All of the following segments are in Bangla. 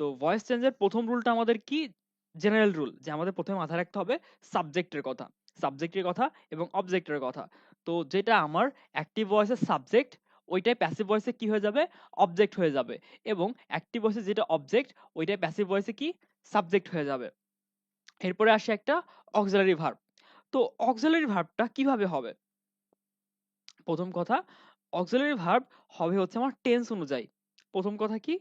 তো ভয়েস চেঞ্জের প্রথম রুলটা আমাদের কি? জেনারেল রুল, যে আমাদের প্রথমে মাথায় রাখতে হবে সাবজেক্টের কথা, সাবজেক্টের কথা এবং অবজেক্টের কথা। তো যেটা আমার অ্যাক্টিভ ভয়েসের সাবজেক্ট, ওইটাই প্যাসিভ ভয়েসে কি হয়ে যাবে? অবজেক্ট হয়ে যাবে। এবং অ্যাক্টিভ ভয়েসে যেটা অবজেক্ট, ওইটাই প্যাসিভ ভয়েসে কি? সাবজেক্ট হয়ে যাবে। এরপরে আসে একটা অক্সিলারি ভার্ব। তো অক্সিলারি ভার্বটা কিভাবে হবে? প্রথম কথা, অক্সিলারি ভার্ব হবে হচ্ছে আমার টেন্স অনুযায়ী। প্রথম কথা কি?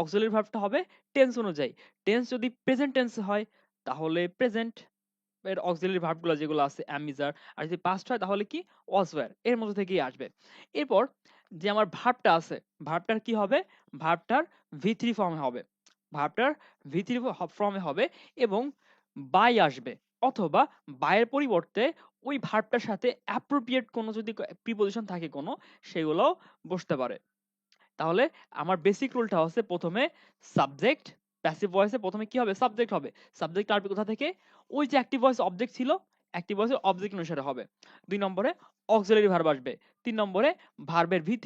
অক্সিলারি ভার্বটা হবে টেন্স অনুযায়ী। টেন্স যদি প্রেজেন্ট টেন্স হয় তাহলে প্রেজেন্ট এর অক্সিলারি ভার্বগুলো যেগুলো আছে am is are, আর যদি পাস্ট হয় তাহলে কি? was were, এর মধ্যে থেকেই আসবে। এরপর যে আমার ভার্বটা আছে, ভার্বটার কি হবে? ভার্বটার V3 ফর্মে হবে। ভার্বটার V3 ফর্মে হবে এবং বাই আসবে, অথবা বায়ের পরিবর্তে ওই ভার্বটার সাথে অ্যাপ্রোপ্রিয়েট কোনো যদি প্রিপজিশন থাকে কোনো, সেগুলোও বসতে পারে। তাহলে আমার বেসিক রুলটা হচ্ছে প্রথমে সাবজেক্ট, প্যাসিভ ভয়েসে প্রথমে কি হবে? সাবজেক্ট হবে। সাবজেক্ট আসবে কোথা থেকে? ওই যে অ্যাক্টিভ ভয়েস অবজেক্ট ছিল, অ্যাক্টিভ ভয়েসের অবজেক্ট অনুসারে হবে। ২ নম্বরে অক্সিলারি ভার্ব আসবে। ৩ নম্বরে ভার্বের V3।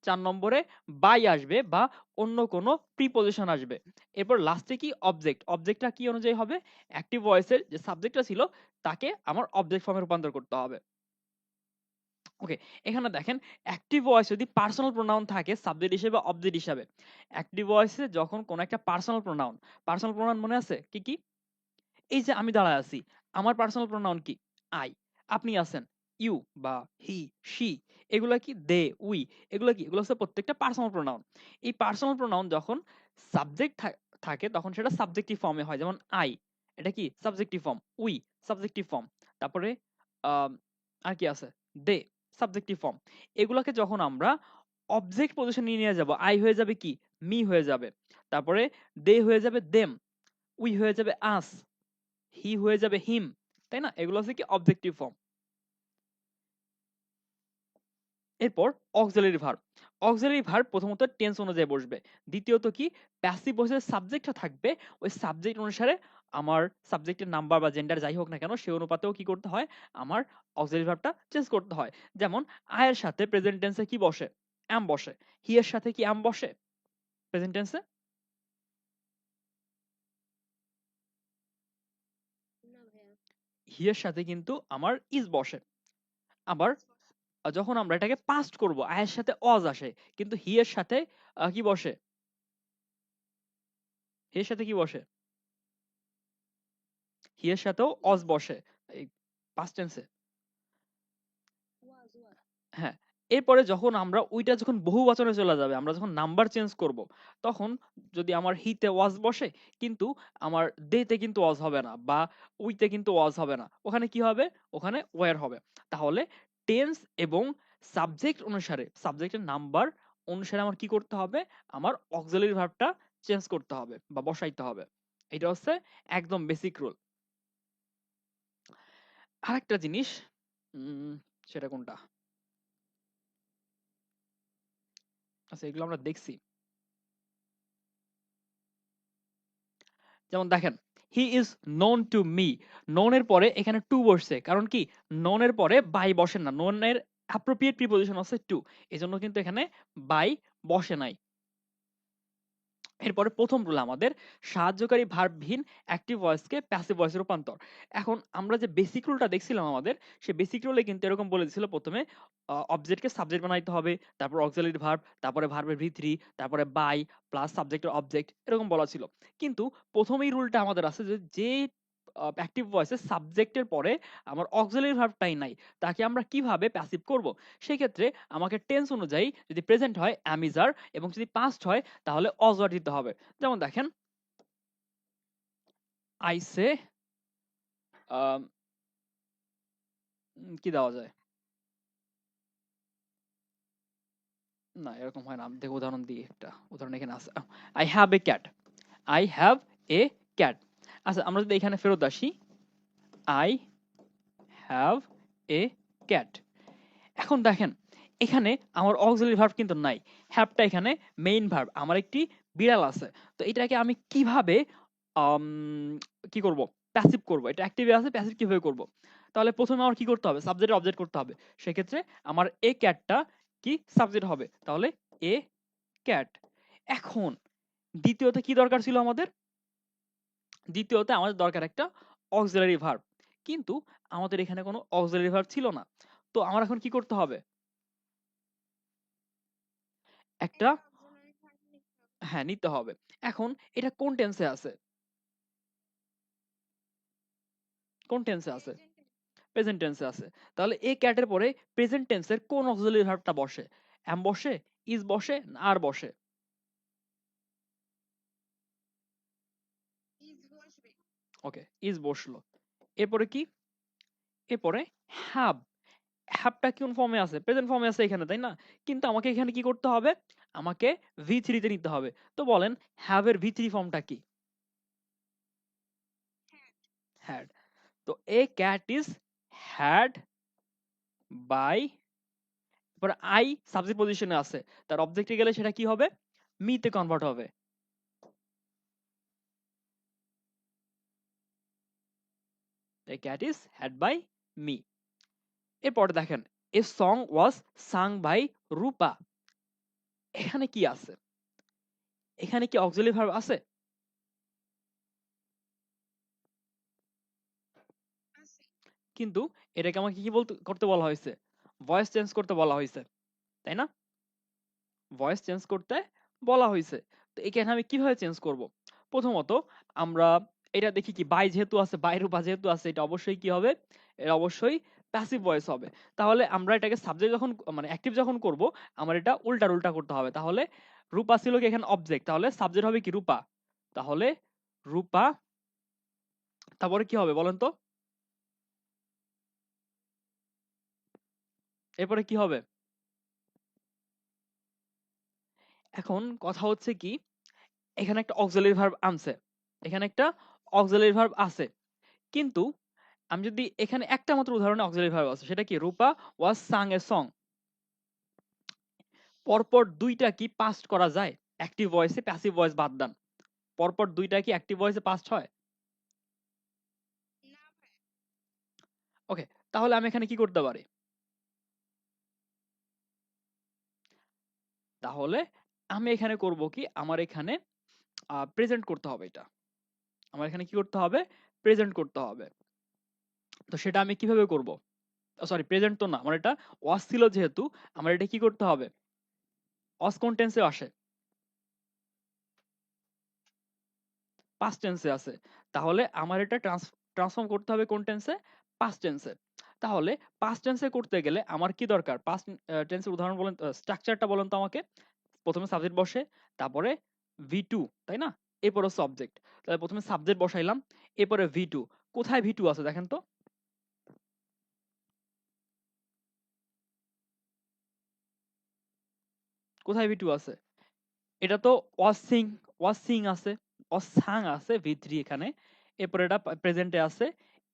৪ নম্বরে বাই আসবে বা অন্য কোনো প্রিপজিশন আসবে। এরপর লাস্টে কি? অবজেক্ট। অবজেক্টটা কি অনুযায়ী হবে? অ্যাক্টিভ ভয়েসের যে সাবজেক্টটা ছিল তাকে আমার অবজেক্ট ফর্মে রূপান্তর করতে হবে। ওকে, এখানে দেখেন অ্যাক্টিভ ভয়েস যদি পার্সোনাল প্রোনাউন থাকে সাবজেক্ট হিসেবে অবজেক্ট হিসাবে, অ্যাক্টিভ ভয়েসে যখন কোনো একটা পার্সোনাল প্রোনাউন মনে আছে কি কি? এই যে আমি দাঁড়ায় আছি, আমার পার্সোনাল প্রোনাউন কি? আই। আপনি আছেন ইউ বা হি, শি, এগুলা কি? দে, উই, এগুলা কি? এগুলো হচ্ছে প্রত্যেকটা পার্সোনাল প্রোনাউন। এই পার্সোনাল প্রোনাউন যখন সাবজেক্ট থাকে তখন সেটা সাবজেক্টিভ ফর্মে হয়। যেমন আই, এটা কি? Subjective form. We, subjective form. তারপরে আম, আর কি আছে? দে, সাবজেক্টিভ ফর্ম। এগুলাকে যখন আমরা অবজেক্ট পজিশনে নিয়ে যাব, আই হয়ে যাবে কি? মি হয়ে যাবে। তারপরে দে হয়ে যাবে দেম, উই হয়ে যাবে আস, হি হয়ে যাবে হিম, তাই না? এগুলো হচ্ছে কি? Objective form. এরপর অক্সিলারি ভার্ব। অক্সিলারি ভার্ব প্রথমত টেন্স অনুযায়ী বসবে। দ্বিতীয়ত কি? প্যাসিভ ভয়েসের সাবজেক্টটা থাকবে, ওই সাবজেক্ট অনুসারে আমার সাবজেক্টের নাম্বার বা জেন্ডার যাই হোক না কেন সেই অনুপাতেও কি করতে হয়? আমার অক্সিলারি ভার্বটা চেঞ্জ করতে হয়। যেমন আয়ের সাথে প্রেজেন্ট টেন্সে কি বসে? অ্যাম বসে। হি এর সাথে কি অ্যাম বসে প্রেজেন্ট টেন্সে? হি এর সাথে কিন্তু আমার ইজ বসে। আবার যখন আমরা এটাকে পাস্ট করব, আয়ের সাথে অজ আসে, কিন্তু হি এর সাথে কি বসে? হি এর সাথে কি বসে? হি এর সাথেও অজ বসে এই পাস্ট টেন্সে। হ্যাঁ, এরপরে যখন আমরা ওইটা যখন বহু বচনে চলে যাবে, আমরা যখন নাম্বার চেঞ্জ করব, তখন যদি আমার হিতে ওয়াজ বসে কিন্তু আমার দেতে কিন্তু ওয়াজ হবে না, বা উইতে কিন্তু ওয়াজ হবে না, ওখানে কি হবে? ওখানে ওয়্যার হবে। তাহলে টেন্স এবং সাবজেক্ট অনুসারে, সাবজেক্টের নাম্বার অনুসারে আমার কি করতে হবে? আমার অক্সিলারি ভার্বটা চেঞ্জ করতে হবে বা বসাইতে হবে। এটা হচ্ছে একদম বেসিক রুল। আরেকটা জিনিস, সেটা কোনটা? আচ্ছা, এগুলো আমরা দেখছি। যেমন দেখেন, he is known to me. Known এর পরে এখানে টু বসছে, কারণ কি? নোন এর পরে বাই বসে না, নোন এর অ্যাপ্রোপ্রিয়েট প্রিপজিশন হচ্ছে টু, এজন্য কিন্তু এখানে বাই বসে নাই। এরপরে প্রথম রুল আমাদের সাহায্যকারী ভার্বহীন অ্যাক্টিভ ভয়েসকে প্যাসিভ ভয়েসে রূপান্তর। এখন আমরা যে বেসিক রুলটা দেখছিলাম আমাদের, সেই বেসিক রুলে কিন্তু এরকম বলে দিছিল প্রথমে অবজেক্টকে সাবজেক্ট বানাইতে হবে, তারপর অক্সিলারি ভার্ব, তারপরে ভার্বের V3, তারপরে বাই প্লাস সাবজেক্টের অবজেক্ট, এরকম বলা ছিল। কিন্তু প্রথমেই রুলটা আমাদের আছে যে যে অ্যাক্টিভ ভয়েসে সাবজেক্টের পরে আমার অক্সিলারি ভার্বটাই নাই, তাকে আমরা কিভাবে প্যাসিভ করব? সেক্ষেত্রে আমাকে টেন্স অনুযায়ী যদি প্রেজেন্ট হয় am is are, এবং যদি পাস্ট হয় তাহলে অজওয়ার দিতে হবে। যেমন দেখেন, আই সে, কি দেওয়া যায়? না, এরকম হয় না। আমি দেখো উদাহরণ দিই, একটা উদাহরণ এখানে আছে। I have a cat, I have a cat. আচ্ছা, আমরা যদি এখানে ফেরত আসি, আই হ্যাভ এ ক্যাট। এখন দেখেন, এখানে আমার অক্সিলারি ভার্ব কিন্তু নাই। হ্যাভটা এখানে মেইন ভার্ব। আমার একটি বিড়াল আছে। তো এটাকে আমি কিভাবে আম কি করব? প্যাসিভ করব। এটা অ্যাক্টিভে আছে, প্যাসিভ কিভাবে করব? তাহলে প্রথমে আমার কি করতে হবে? সাবজেক্ট অবজেক্ট করতে হবে। সেক্ষেত্রে আমার এ ক্যাটটা কি? সাবজেক্ট হবে। তাহলে এ ক্যাট। এখন দ্বিতীয়তে কি দরকার ছিল আমাদের? দ্বিতীয়তে আমাদের দরকার একটা অক্সিলারি ভার্ব, কিন্তু আমাদের এখানে কোনো অক্সিলারি ভার্ব ছিল না। তো আমার এখন কি করতে হবে? একটা, হ্যাঁ, নিতে হবে। এখন এটা কোন টেন্সে আছে? কোন টেন্সে আছে? প্রেজেন্ট টেন্সে আছে। তাহলে এই ক্যাটের পরে প্রেজেন্ট টেন্সের কোন অক্সিলারি ভার্বটা বসে? অ্যাম বসে, ইজ বসে, না আর বসে? ওকে, ইজ বসলো। এরপরে কি? এরপরে হ্যাভ। হ্যাভটা কোন ফর্মে আছে? প্রেজেন্ট ফর্মে আছে এখানে, তাই না? কিন্তু আমাকে এখানে কি করতে হবে? আমাকে ভি3 তে নিতে হবে। তো বলেন হ্যাভ এর ভি3 ফর্মটা কি? হ্যাড। তো a cat is had by, এরপরে আই সাবজেক্ট পজিশনে আছে, তার অবজেক্টে গেলে সেটা কি হবে? মি তে কনভার্ট হবে। A cat is had by me. এরপরে দেখেন a song was sung by রূপা। এখানে কি আছে? এখানে কি অক্সিলারি ভার্ব আছে? কিন্তু এটাকে আমাকে কি বলতে করতে বলা হয়েছে? ভয়েস চেঞ্জ করতে বলা হয়েছে, তাই না? ভয়েস চেঞ্জ করতে বলা হয়েছে। তো এখানে আমি কিভাবে চেঞ্জ করব? প্রথমত আমরা এটা দেখি কি, বাই যেহেতু আছে, বাই রূপা যেহেতু আছে, এটা অবশ্যই কি হবে? এটা অবশ্যই প্যাসিভ ভয়েস হবে। তাহলে আমরা এটাকে সাবজেক্ট যখন মানে অ্যাক্টিভ যখন করব, আমার এটা উল্টা উল্টা করতে হবে। তাহলে রূপা ছিল কি এখানে অবজেক্ট, তাহলে সাবজেক্ট হবে কি রূপা। তাহলে রূপা, তারপরে কি হবে বলেন তো? এরপরে কি হবে? এখন কথা হচ্ছে কি, এখানে একটা অক্সিলারি ভার্ব আনছে, এখানে একটা অক্সিলারি ভার্ব আছে, কিন্তু আমি যদি এখানে একটা মাত্র উদাহরণে অক্সিলারি ভার্ব আছে, সেটা কি? রূপা ওয়াজ সাং এ সং। পরপর দুইটা কি পাস্ট করা যায়? অ্যাক্টিভ ভয়েসে প্যাসিভ ভয়েস বাদ দেন, পরপর দুইটা কি অ্যাক্টিভ ভয়েসে পাস্ট হয়? ওকে, তাহলে আমি এখানে কি করতে পারি? তাহলে আমি এখানে করব কি, আমার এখানে প্রেজেন্ট করতে হবে এটা। আমার এখানে কি করতে হবে? প্রেজেন্ট করতে হবে। তো সেটা আমি কিভাবে করব? সরি, প্রেজেন্ট তো না, আমার এটা ওয়াজ ছিল যেহেতু, আমার এটা কি করতে হবে? ওয়াজ কোন টেন্সে আসে? পাস্ট টেন্সে আছে। তাহলে আমার এটা ট্রান্সফর্ম করতে হবে কোন টেন্সে? পাস্ট টেন্সে। তাহলে পাস্ট টেন্সে করতে গেলে আমার কি দরকার? পাস্ট টেন্সের উদাহরণ বলেন, স্ট্রাকচারটা বলেন তো আমাকে। প্রথমে সাবজেক্ট বসে, তারপরে ভি2, তাই না? এরপরে সাবজেক্ট। তাহলে প্রথমে সাবজেক্ট বসাইলাম, এরপরে ভি2। কোথায় ভি2 আছে দেখেন তো? কোথায় ভি2 আছে? এটা তো ওয়াসিং, ওয়াসিং আছে, অসাং আছে ভি3 এখানে। এরপর এটা প্রেজেন্টে আছে,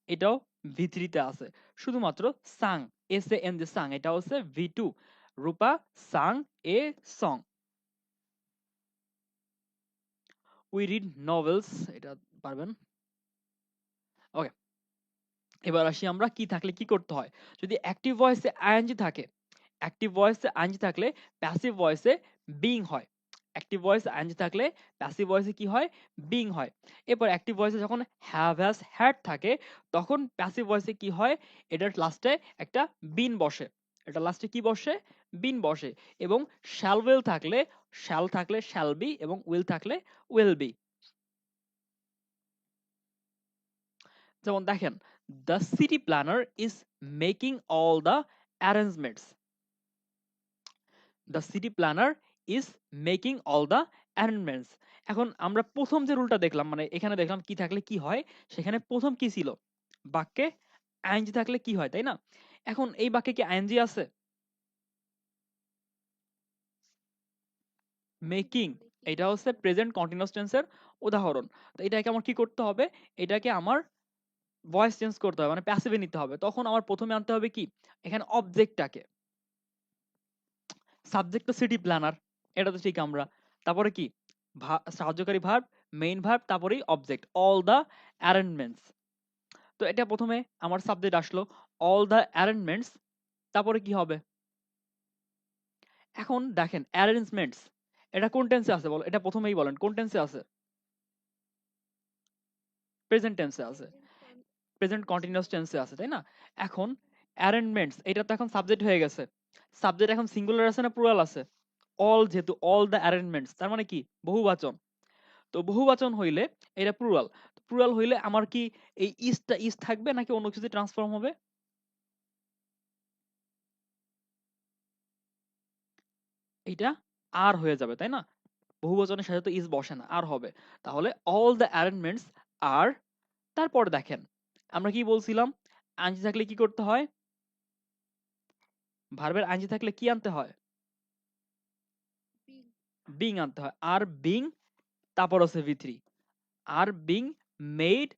এটাও ভি3 তে আছে। শুধুমাত্র সাং, এস এ এন যে সাং, এটা হচ্ছে ভি2। Rupa sang a song. We read novels, এটা পারবেন। ওকে, এবার আসি আমরা কি থাকলে কি করতে হয়। যদি অ্যাক্টিভ ভয়েসে আইএনজি থাকে, অ্যাক্টিভ ভয়েসে আইএনজি থাকলে প্যাসিভ ভয়েসে বিং হয়। অ্যাক্টিভ ভয়েসে আইএনজি থাকলে প্যাসিভ ভয়েসে কি হয়? বিং হয়। এরপর অ্যাক্টিভ ভয়েসে যখন হ্যাভ হ্যাজ হ্যাড থাকে, তখন প্যাসিভ ভয়েসে কি হয়? এটার লাস্টে একটা বিন বসে। এটা লাস্টে কি বসে? বিন বসে। এবং শ্যাল উইল থাকলে, শ্যাল থাকলে শ্যাল বি, এবং উইল থাকলে উইল বি। যেমন দেখেন, the city planner is making all the arrangements. The city planner is making all the arrangements. এখন আমরা প্রথম যে রুলটা দেখলাম, মানে এখানে দেখলাম কি থাকলে কি হয়, সেখানে প্রথম কি ছিল? বাক্যে আইএনজি থাকলে কি হয়, তাই না? এখন এই বাক্যে কি আইএনজি আছে? মেকিং, এটা হচ্ছে প্রেজেন্ট কন্টিনিউয়াস টেন্সের উদাহরণ। তো এটাকে আমার কি করতে হবে? এটাকে আমার ভয়েস চেঞ্জ করতে হবে, মানে প্যাসিভে নিতে হবে। তখন আমার প্রথমে আনতে হবে কি? এখানে অবজেক্টটাকে। সাবজেক্ট তো সিটি প্ল্যানার, এটা তো ঠিক আমরা। তারপরে কি? সাহায্যকারী ভার্ব, মেইন ভার্ব, তারপরেই অবজেক্ট, অল দ্য অ্যারেঞ্জমেন্টস। তো এটা প্রথমে আমার সাবজেক্ট আসলো, অল দ্য অ্যারেঞ্জমেন্টস। তারপরে কি হবে? এখন দেখেন অ্যারেঞ্জমেন্টস, এটা কোন টেন্সে আছে বলো, এটা প্রথমেই বলেন কোন টেন্সে আছে? প্রেজেন্ট টেন্সে আছে, প্রেজেন্ট কন্টিনিউয়াস টেন্সে আছে, তাই না? এখন অ্যারেঞ্জমেন্টস, এটা তো এখন সাবজেক্ট হয়ে গেছে। সাবজেক্ট এখন সিঙ্গুলার আছে না প্লুরাল আছে? অল, যেহেতু অল দ্য অ্যারেঞ্জমেন্টস, তার মানে কি বহুবচন। তো বহুবচন হইলে এটা প্লুরাল। প্লুরাল হইলে আমার কি এই ইসটা ইস থাকবে নাকি অন্য কিছু ট্রান্সফর্ম হবে? এটা আর হয়ে যাবে, তাই না? বহুবচনের সাথে তো ইস বসে না, আর হবে। তাহলে অল দ্য অ্যারেঞ্জমেন্টস আর, তারপর দেখেন আমরা কি বলছিলাম, আইনজি থাকলে কি করতে হয়? ভার্বের আইনজি থাকলে কি আনতে হয়? বিং আনতে হয়। আর বিং, তারপর হচ্ছে ভি3, are being made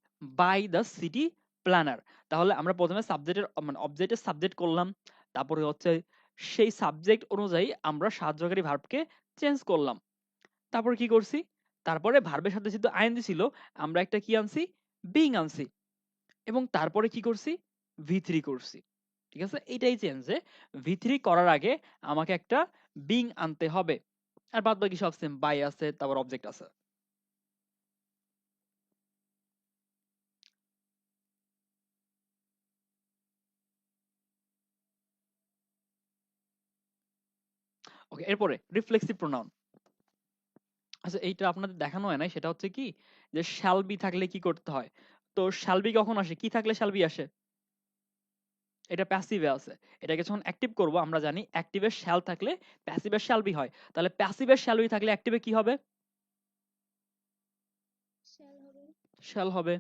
by the city planner. তাহলে আমরা প্রথমে সাবজেক্টের মানে অবজেক্টের সাবজেক্ট করলাম, তারপরে হচ্ছে সেই সাবজেক্ট অনুযায়ী আমরা সাহায্যকারী ভার্বকে চেঞ্জ করলাম। তারপর কি করছি? তারপরে ভার্বের সাথে যেহেতু আইএনজি ছিল, আমরা একটা কি আনছি? বিং আনছি। এবং তারপরে কি করছি? ভি3 করছি। ঠিক আছে, এটাই চেঞ্জ যে ভি3 করার আগে আমাকে একটা বিং আনতে হবে। আর বাদ বাকি সব সেম, বাই আছে, তারপর অবজেক্ট আছে। ওকে, এরপরে রিফ্লেক্সিভ প্রোনাউন। আচ্ছা, এইটা আপনাদের দেখানো হয় নাই, সেটা হচ্ছে কি যে শ্যাল বি থাকলে কি করতে হয়। তো শ্যাল বি কখন আসে, কি থাকলে শ্যাল বি আসে? এটা প্যাসিভে আছে। এটাকে যখন অ্যাক্টিভ করব, আমরা জানি অ্যাক্টিভের শ্যাল থাকলে প্যাসিভের শ্যাল বি হয়। তাহলে প্যাসিভের শ্যাল বি থাকলে অ্যাক্টিভে কি হবে? শ্যাল হবে।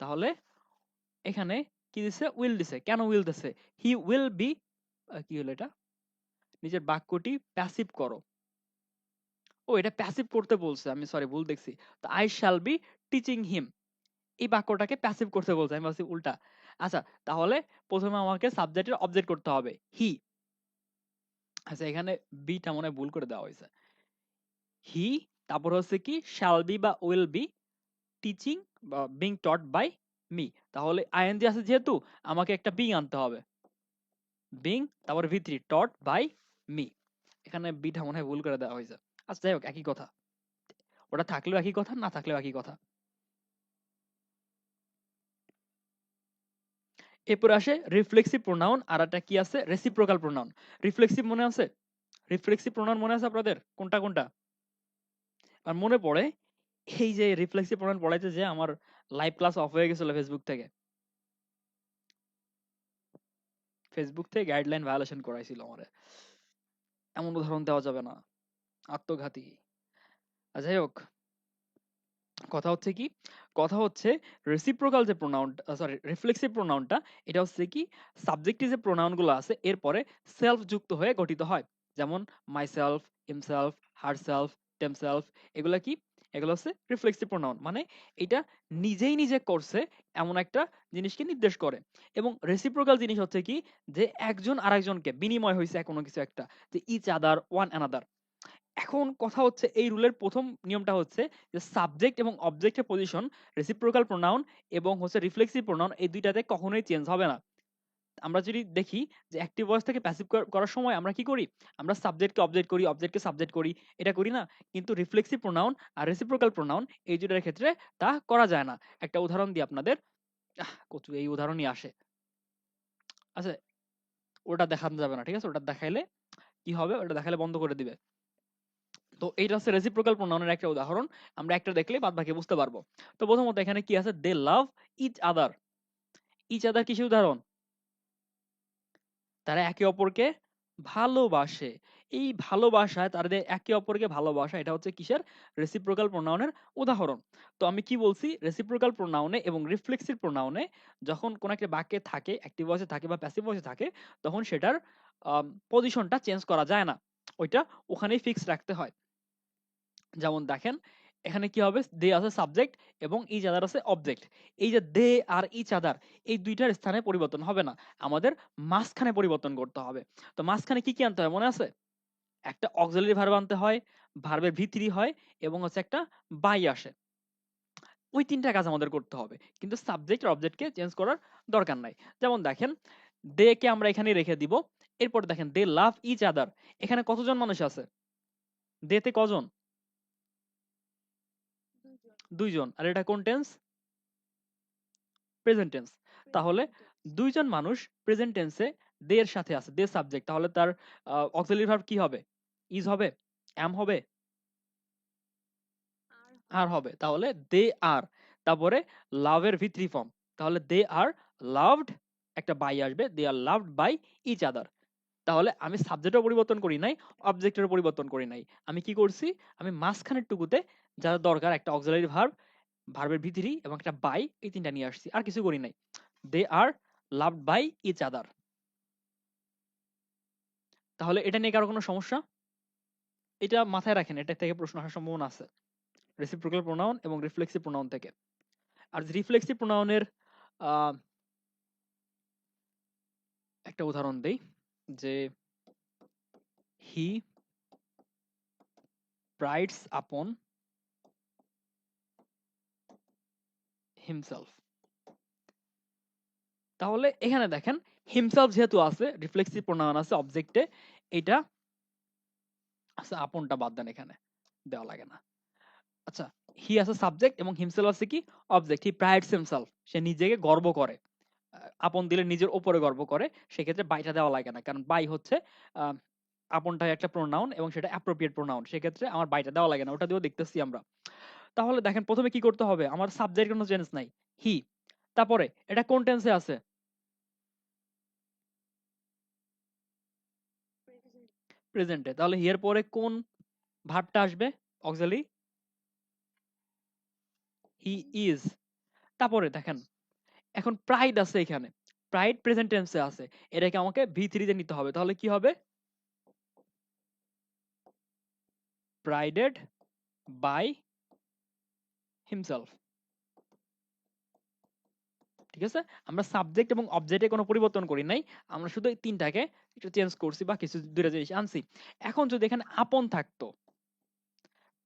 তাহলে এখানে কি দিছে? উইল দিছে। কেন উইল দিছে? হি উইল বি, কি হলো এটা, নিজের বাক্যটি প্যাসিভ করো। ও, এটা প্যাসিভ করতে বলছে, আমি সরি ভুল দেখছি। তো আই শ্যাল বি টিচিং হিম, এই বাক্যটাকে প্যাসিভ করতে বলছে, আমি ভাবছি উল্টা। আচ্ছা, তাহলে প্রথমে আমাকে সাবজেক্টের অবজেক্ট করতে হবে হি। আচ্ছা, এখানে বিটা মনে হয় ভুল করে দেওয়া হয়েছে। হি, তারপর হচ্ছে কি শ্যাল বি বা উইল বি টিচিং বা বিং টট বাই মি। তাহলে আইএনজি আছে যেহেতু, আমাকে একটা বিং আনতে হবে। বিং, তারপর ভি3 টট বাই মি। এখানে বিটা মনে হয় ভুল করে দেওয়া হয়েছে। আচ্ছা, যাই হোক, একই কথা। ওটা থাকলেও একই কথা, না থাকলেও একই কথা। এরপর আসে রিফ্লেক্সিভ প্রোনাউন, আর একটা কি আছে? Reciprocal pronoun. রিফ্লেক্সিভ মনে আছে? রিফ্লেক্সিভ প্রোনাউন মনে আছে আপনাদের কোনটা কোনটা? আর মনে পড়ে, এই যে রিফ্লেক্সিভ প্রোনাউন পড়াইতে যে আমার লাইভ ক্লাস অফ হয়ে গেছিল ফেসবুক থেকে। ফেসবুক থেকে গাইডলাইন ভায়োলেশন করাইছিল আমারে। এমন উদাহরণ দেওয়া যাবে না, আত্মঘাতী। আর যাই হোক, কথা হচ্ছে কি, কথা হচ্ছে রেসিপ্রোকাল যে প্রোনাউন, সরি রিফ্লেক্সিভ প্রোনাউনটা, এটা হচ্ছে কি সাবজেক্টিভ যে প্রোনাউন গুলো আছে এরপরে সেলফ যুক্ত হয়ে গঠিত হয়। যেমন myself, himself, herself, themselves. এগুলা কি? এগুলো হচ্ছে রিফ্লেক্সিভ প্রোনাউন, মানে এটা নিজেই নিজে করছে এমন একটা জিনিসকে নির্দেশ করে। এবং রেসিপ্রোকাল জিনিস হচ্ছে কি, যে একজন আরেকজনকে বিনিময় হয়েছে কোনো কিছু একটা, যে ইচ আদার, ওয়ান অ্যানাদার। এখন কথা হচ্ছে এই রুলের প্রথম নিয়মটা হচ্ছে যে সাবজেক্ট এবং অবজেক্টের পজিশন রেসিপ্রোকাল প্রোনাউন এবং হচ্ছে রিফ্লেক্সিভ প্রোনাউন, এই দুইটাতে কখনোই চেঞ্জ হবে না। আমরা যদি দেখি যে অ্যাক্টিভ ভয়েস থেকে প্যাসিভ করার সময় আমরা কি করি? আমরা সাবজেক্টকে অবজেক্ট করি, অবজেক্টকে সাবজেক্ট করি, এটা করি না? কিন্তু রিফ্লেক্সিভ প্রোনাউন আর রেসিপ্রোকাল প্রোনাউন, এই দুইটার ক্ষেত্রে তা করা যায় না। একটা উদাহরণ দিই আপনাদের। কচু এই উদাহরণই আসে। আচ্ছা, ওটা দেখানো যাবে না, ঠিক আছে? ওটা দেখাইলে কি হবে? ওটা দেখালে বন্ধ করে দিবে। তো এইটা হচ্ছে রেসিপ্রোকাল প্রোনাউনের একটা উদাহরণ। আমরা একটা দেখলেই বাদ বাকি বুঝতে পারবো। তো প্রথমত এখানে কি আছে? দে লাভ ইচ আদার। ইচ আদার কিসের উদাহরণ? তারা একে অপরকে ভালোবাসে। এই ভালোবাসায়, তাদের একে অপরকে ভালোবাসা, এটা হচ্ছে কিসের? রেসিপ্রোকাল প্রোনাউনের উদাহরণ। তো আমি কি বলছি? রেসিপ্রোকাল প্রোনাউনে এবং রিফ্লেক্সিভ প্রোনাউনে যখন কোন একটা বাক্যে থাকে, অ্যাক্টিভ ভয়েসে থাকে বা প্যাসিভ ভয়েসে থাকে, তখন সেটার পজিশনটা চেঞ্জ করা যায় না। ওইটা ওখানেই ফিক্স রাখতে হয়। যেমন দেখেন, এখানে কি হবে? দে আছে সাবজেক্ট এবং ইচ আদার আছে অবজেক্ট। এই যে দে আর ইচ আদার, এই দুইটার স্থানে পরিবর্তন হবে না, আমাদের মাঝখানে পরিবর্তন করতে হবে। তো মাঝখানে কি কি আনতে হয় মনে আছে? একটা অক্সিলারি ভার্ব আনতে হয়, ভার্বের ভি3 হয়, এবং হচ্ছে একটা বাই আসে। ওই তিনটা কাজ আমাদের করতে হবে, কিন্তু সাবজেক্ট আর অবজেক্টকে চেঞ্জ করার দরকার নাই। যেমন দেখেন, দে কে আমরা এখানে রেখে দিব। এরপর দেখেন দে লাভ ইচ আদার, এখানে কতজন মানুষ আছে? দেতে কজন? দুইজন। আর এটা কোন টেন্স? Present tense. তাহলে দুইজন মানুষ প্রেজেন্ট টেন্সে দে এর সাথে আছে, দে সাবজেক্ট, তাহলে তার অক্সিলারি ভার্ব কি হবে? ইজ হবে, অ্যাম হবে, আর হবে। তাহলে দে আর, তারপরে লাভের ভি3 ফর্ম, তাহলে দে আর লাভড, একটা বাই আসবে, দে আর লাভড বাই ইচ আদার। তাহলে আমি সাবজেক্টও পরিবর্তন করি নাই, অবজেক্টের পরিবর্তন করি নাই, আমি কি করছি, আমি মাঝখানের টুকুতে যা দরকার একটা অক্সিলারি ভার্ব, ভার্বের ভি3 এবং একটা বাই, এই তিনটা নিয়ে আসছি, আর কিছু করি নাই। দে আর লাভড বাই ইচ আদার। তাহলে এটা নিয়ে কারো কোনো সমস্যা? এটা মাথায় রাখেন, এটা থেকে প্রশ্ন আসার সম্ভাবনা আছে, রেসিপ্রোকাল প্রোনাউন এবং রিফ্লেক্সিভ প্রোনাউন থেকে। আর রিফ্লেক্সিভ প্রোনাউনের একটা উদাহরণ দেই, যে হি প্রাইডস আপন হিমসেলফ। তাহলে এখানে দেখেন হিমসেলফ যেহেতু আছে, রিফ্লেক্সিভ প্রোনাউন আছে অবজেক্টে, এটা আচ্ছা আপনটা বাদ দেন, এখানে দেওয়া লাগে না। আচ্ছা, হি আছে সাবজেক্ট এবং হিমসেলফ আছে কি অবজেক্ট। হি প্রাইডস হিমসেলফ, সে নিজেকে গর্ব করে। আপন দিলে নিজের উপরে গর্ব করে, সেক্ষেত্রে বাইটা দেওয়া লাগে না, কারণ বাই হচ্ছে আপনটা একটা প্রোনাউন এবং সেটা অ্যাপ্রোপ্রিয়েট প্রোনাউন, সেক্ষেত্রে আমার বাইটা দেওয়া লাগে না, ওটা দিয়েও দেখতেছি আমরা। তাহলে দেখেন প্রথমে কি করতে হবে, আমার সাবজেক্ট কোনো চেঞ্জ নাই, হি, তারপরে এটা কোন টেন্সে আছে? প্রেজেন্টে। তাহলে হি এর পরে কোন ভার্বটা আসবে? Auxiliary he is. তারপরে দেখেন এখন প্রাইড আছে এখানে, প্রাইড প্রেজেন্ট টেন্সে আছে, এটাকে আমাকে ভি3 তে নিতে হবে, তাহলে কি হবে? প্রাইডেড বাই হিমসেলফ। ঠিক আছে, আমরা সাবজেক্ট এবং অবজেক্টে কোনো পরিবর্তন করি নাই, আমরা শুধু এই তিনটাকে একটু চেঞ্জ করছি বা কিছু দুইটা জিনিস আনছি। এখন যদি এখানে আপন থাকতো,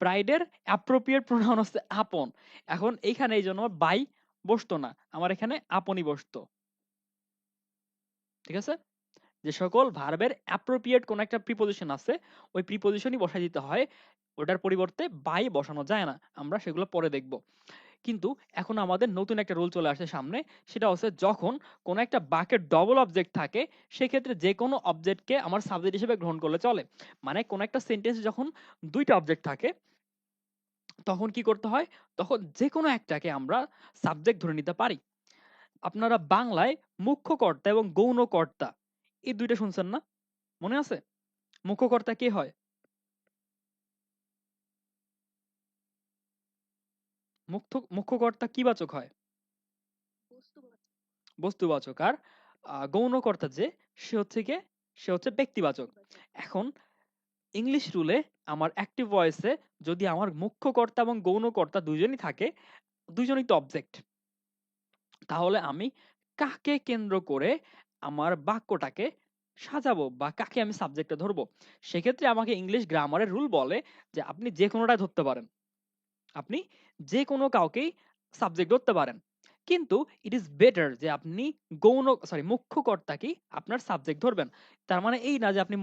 প্রাইডের অ্যাপ্রোপ্রিয়েট প্রোনাউন হচ্ছে আপন, এখন এইখানে এই জন্য বাই বসতো না, আমার এখানে আপনই বসতো। ঠিক আছে, যে সকল ভার্বের অ্যাপ্রোপ্রিয়েট কোন একটা প্রিপোজিশন আছে, ওই প্রিপোজিশনই বসাই দিতে হয়, ওটার পরিবর্তে বাই বসানো যায় না, আমরা সেগুলো পরে দেখব। কিন্তু এখন আমাদের নতুন একটা রুল চলে আসছে সামনে, সেটা হচ্ছে যখন কোন একটা বাক্যের ডবল অবজেক্ট থাকে, সেক্ষেত্রে যে কোনো অবজেক্টকে আমার সাবজেক্ট হিসেবে গ্রহণ করলে চলে। মানে কোন একটা সেন্টেন্সে যখন দুইটা অবজেক্ট থাকে, তখন কি করতে হয়, তখন যে কোনো একটাকে আমরা সাবজেক্ট ধরে নিতে পারি। আপনারা বাংলায় মুখ্য কর্তা এবং গৌণ কর্তা এই দুইটা শুনছেন না? মনে আছে? মুখ্য কর্তা কে হয়? মুখ্য কর্তা কি বাচক হয়? বস্তুবাচক। আর গৌণ কর্তা যে, সে হচ্ছে কে, সে হচ্ছে ব্যক্তিবাচক। এখন ইংলিশ রুলে আমার অ্যাক্টিভ ভয়েসে যদি আমার মুখ্য কর্তা এবং গৌণ কর্তা দুইজনই থাকে, দুইজনই তো অবজেক্ট, তাহলে আমি কাকে কেন্দ্র করে আমার বাক্যটাকে সাজাবো বা কাকে আমি সাবজেক্টে ধরবো? সেক্ষেত্রে আমাকে ইংলিশ গ্রামারের রুল বলে যে আপনি যে কোনোটাই ধরতে পারেন, আপনি যে কোনো কাউকেই সাবজেক্ট ধরতে পারেন, কিন্তু ইট ইজ বেটার যে আপনি মুখ্য কর্তাকেই আপনার সাবজেক্ট ধরবেন। তার মানে এই না যে আপনি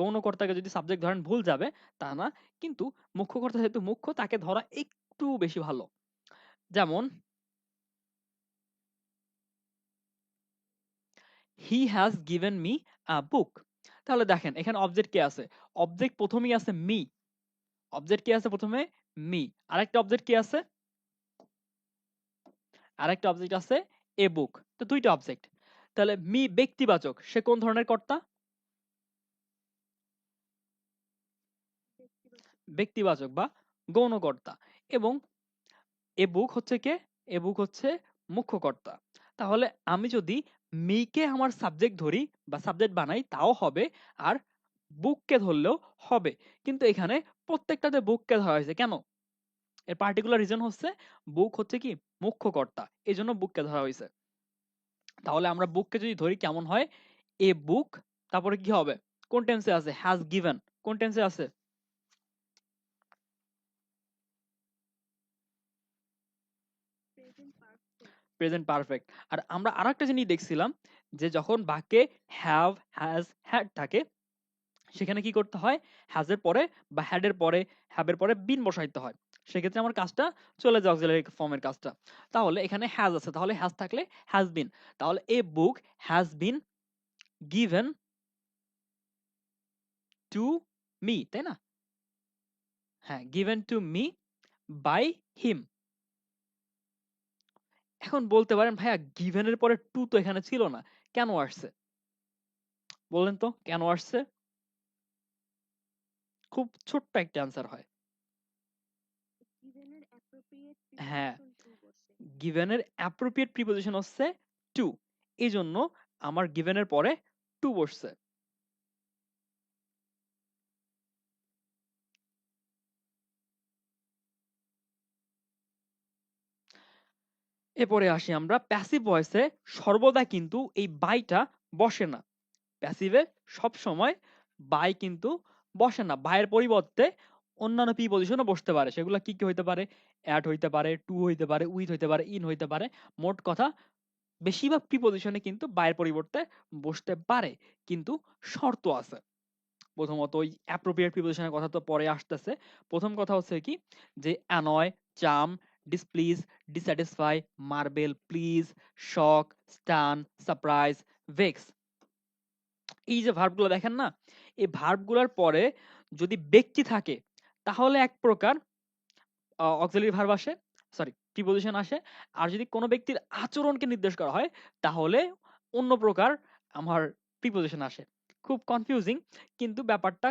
গৌণ কর্তাকে যদি সাবজেক্ট ধরেন ভুল যাবে, তা না, কিন্তু মুখ্য কর্তা যেহেতু মুখ্য, তাকে ধরা একটু বেশি ভালো। যেমন he has given me a book. তাহলে দেখেন এখানে অবজেক্ট কে আছে? অবজেক্ট প্রথমেই আছে মি, অবজেক্ট কে আছে প্রথমে? মি। আরেকটা অবজেক্ট কে আছে? আরেকটা অবজেক্ট আছে এ বুক। তো দুইটা অবজেক্ট। তাহলে মি ব্যক্তিবাচক, সে কোন ধরনের কর্তা? ব্যক্তিবাচক বা গৌণ কর্তা। এবং এ বুক হচ্ছে কে? এ বুক হচ্ছে মুখ্য কর্তা। তাহলে আমি যদি মি কে আমার সাবজেক্ট ধরি বা সাবজেক্ট বানাই তাও হবে, আর বুককে ধরলেও হবে। কিন্তু এখানে প্রত্যেকটাতে বুককে ধরা হয়েছে কেন? এর পার্টিকুলার রিজন হচ্ছে বুক হচ্ছে কি মুখ্য কর্তা, এই জন্য বুককে ধরা হয়েছে। তাহলে আমরা বুককে যদি ধরি কেমন হয়? এ বুক, তারপরে কি হবে? কোন টেন্সে আছে? Has given. কোন টেন্সে আছে? Present perfect. আর আমরা আরেকটা জিনিস দেখছিলাম, যে যখন বাক্যে হ্যাভ, হ্যাজ, হ্যাড থাকে, সেখানে কি করতে হয়, হ্যাজের পরে বা হ্যাডের পরে হ্যাবের পরে বিন বসাইতে হয়। সেক্ষেত্রে আমার কাজটা চলে যায় অক্সিলারি ফর্মের কাজটা। তাহলে এখানে হ্যাজ আছে, তাহলে হ্যাজ থাকলে হ্যাজ বিন, তাহলে a book has been given to me, তাই না? হ্যাঁ, given to me by him. এখন বলতে পারেন ভাইয়া গিভেনের পরে টু তো এখানে ছিল না, কেন আসছে? বলেন তো কেন আসছে? খুব ছোট্ট একটা অ্যান্সার হয়। হ্যাঁ, গিভেনের অ্যাপ্রোপ্রিয়েট প্রিপোজিশন হচ্ছে টু, এই জন্য আমার গিভেনের পরে টু বসছে। এরপরে আসি আমরা প্যাসিভ ভয়েসে, সর্বদা কিন্তু এই বাইটা বসে না। প্যাসিভে সব সময় বাই কিন্তু বসে না, বাইয়ের পরিবর্তে অন্যান্য প্রিপজিশনও বসতে পারে। সেগুলো কি কি হইতে পারে? অ্যাট হইতে পারে, টু হইতে পারে, উইথ হইতে পারে, ইন হইতে পারে। মোট কথা বেশিরভাগ প্রিপজিশনে কিন্তু বায়ের পরিবর্তে বসতে পারে, কিন্তু শর্ত আছে। প্রথমত ওই অ্যাপ্রোপ্রিয়েট প্রিপজিশনের কথা তো পরে আসতেছে। প্রথম কথা হচ্ছে কি, যে annoy, charm, displease, dissatisfy, marvel, please, shock, stun, surprise, vex, এই যে ভার্বগুলো দেখেন না, এই ভার্বগুলোর পরে যদি ব্যক্তি থাকে তাহলে এক প্রকার অক্সিলারি ভার্ব আসে, সরি প্রিপজিশন আসে। আর যদি কোনো ব্যক্তির আচরণকে নির্দেশ করা হয় তাহলে অন্য প্রকার আমার প্রিপজিশন আসে। খুব কনফিউজিং, কিন্তু ব্যাপারটা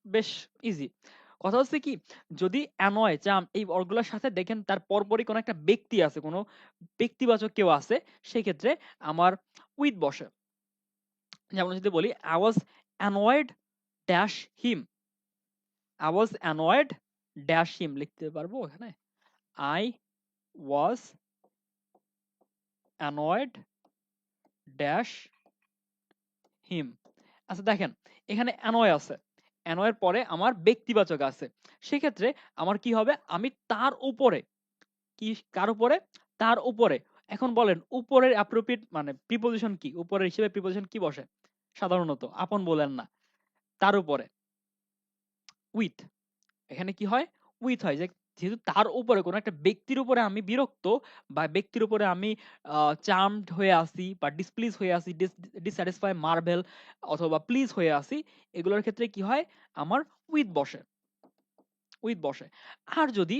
বেশ ইজি। কথা হচ্ছে কি, যদি অ্যানয়, চাম এই ওয়ার্ডগুলোর সাথে দেখেন তার পরপরই কোনো একটা ব্যক্তি আছে, কোনো ব্যক্তিবাচক কেউ আছে, সেক্ষেত্রে আমার উইথ বসে। যেমন যদি বলি I was annoyed dash him, I was annoyed dash him লিখতে পারবো এখানে, I was annoyed dash him. আচ্ছা দেখেন, এখানে অ্যানয় আছে, অ্যানয়ের পরে আমার ব্যক্তিবাচক আছে, সেক্ষেত্রে আমার কি হবে, আমি তার উপরে, কি কার উপরে, তার উপরে। এখন বলেন উপরের অ্যাপ্রোপ্রিয়েট মানে প্রিপজিশন কি, উপরের হিসেবে প্রিপজিশন কি বসে সাধারণত? আপন বলেন না, তার উপরে উইথ। এখানে কি হয়, উইথ হয়, যে যেহেতু তার উপরে কোনো একটা ব্যক্তির উপরে আমি বিরক্ত, বা ব্যক্তির উপরে আমি চার্মড হয়ে আসি বা ডিসপ্লিজ হয়ে আসি, ডিসস্যাটিসফাই, মার্ভেল অথবা প্লিজ হয়ে আসি, এগুলোর ক্ষেত্রে কি হয়, আমার উইথ বসে, উইথ বসে। আর যদি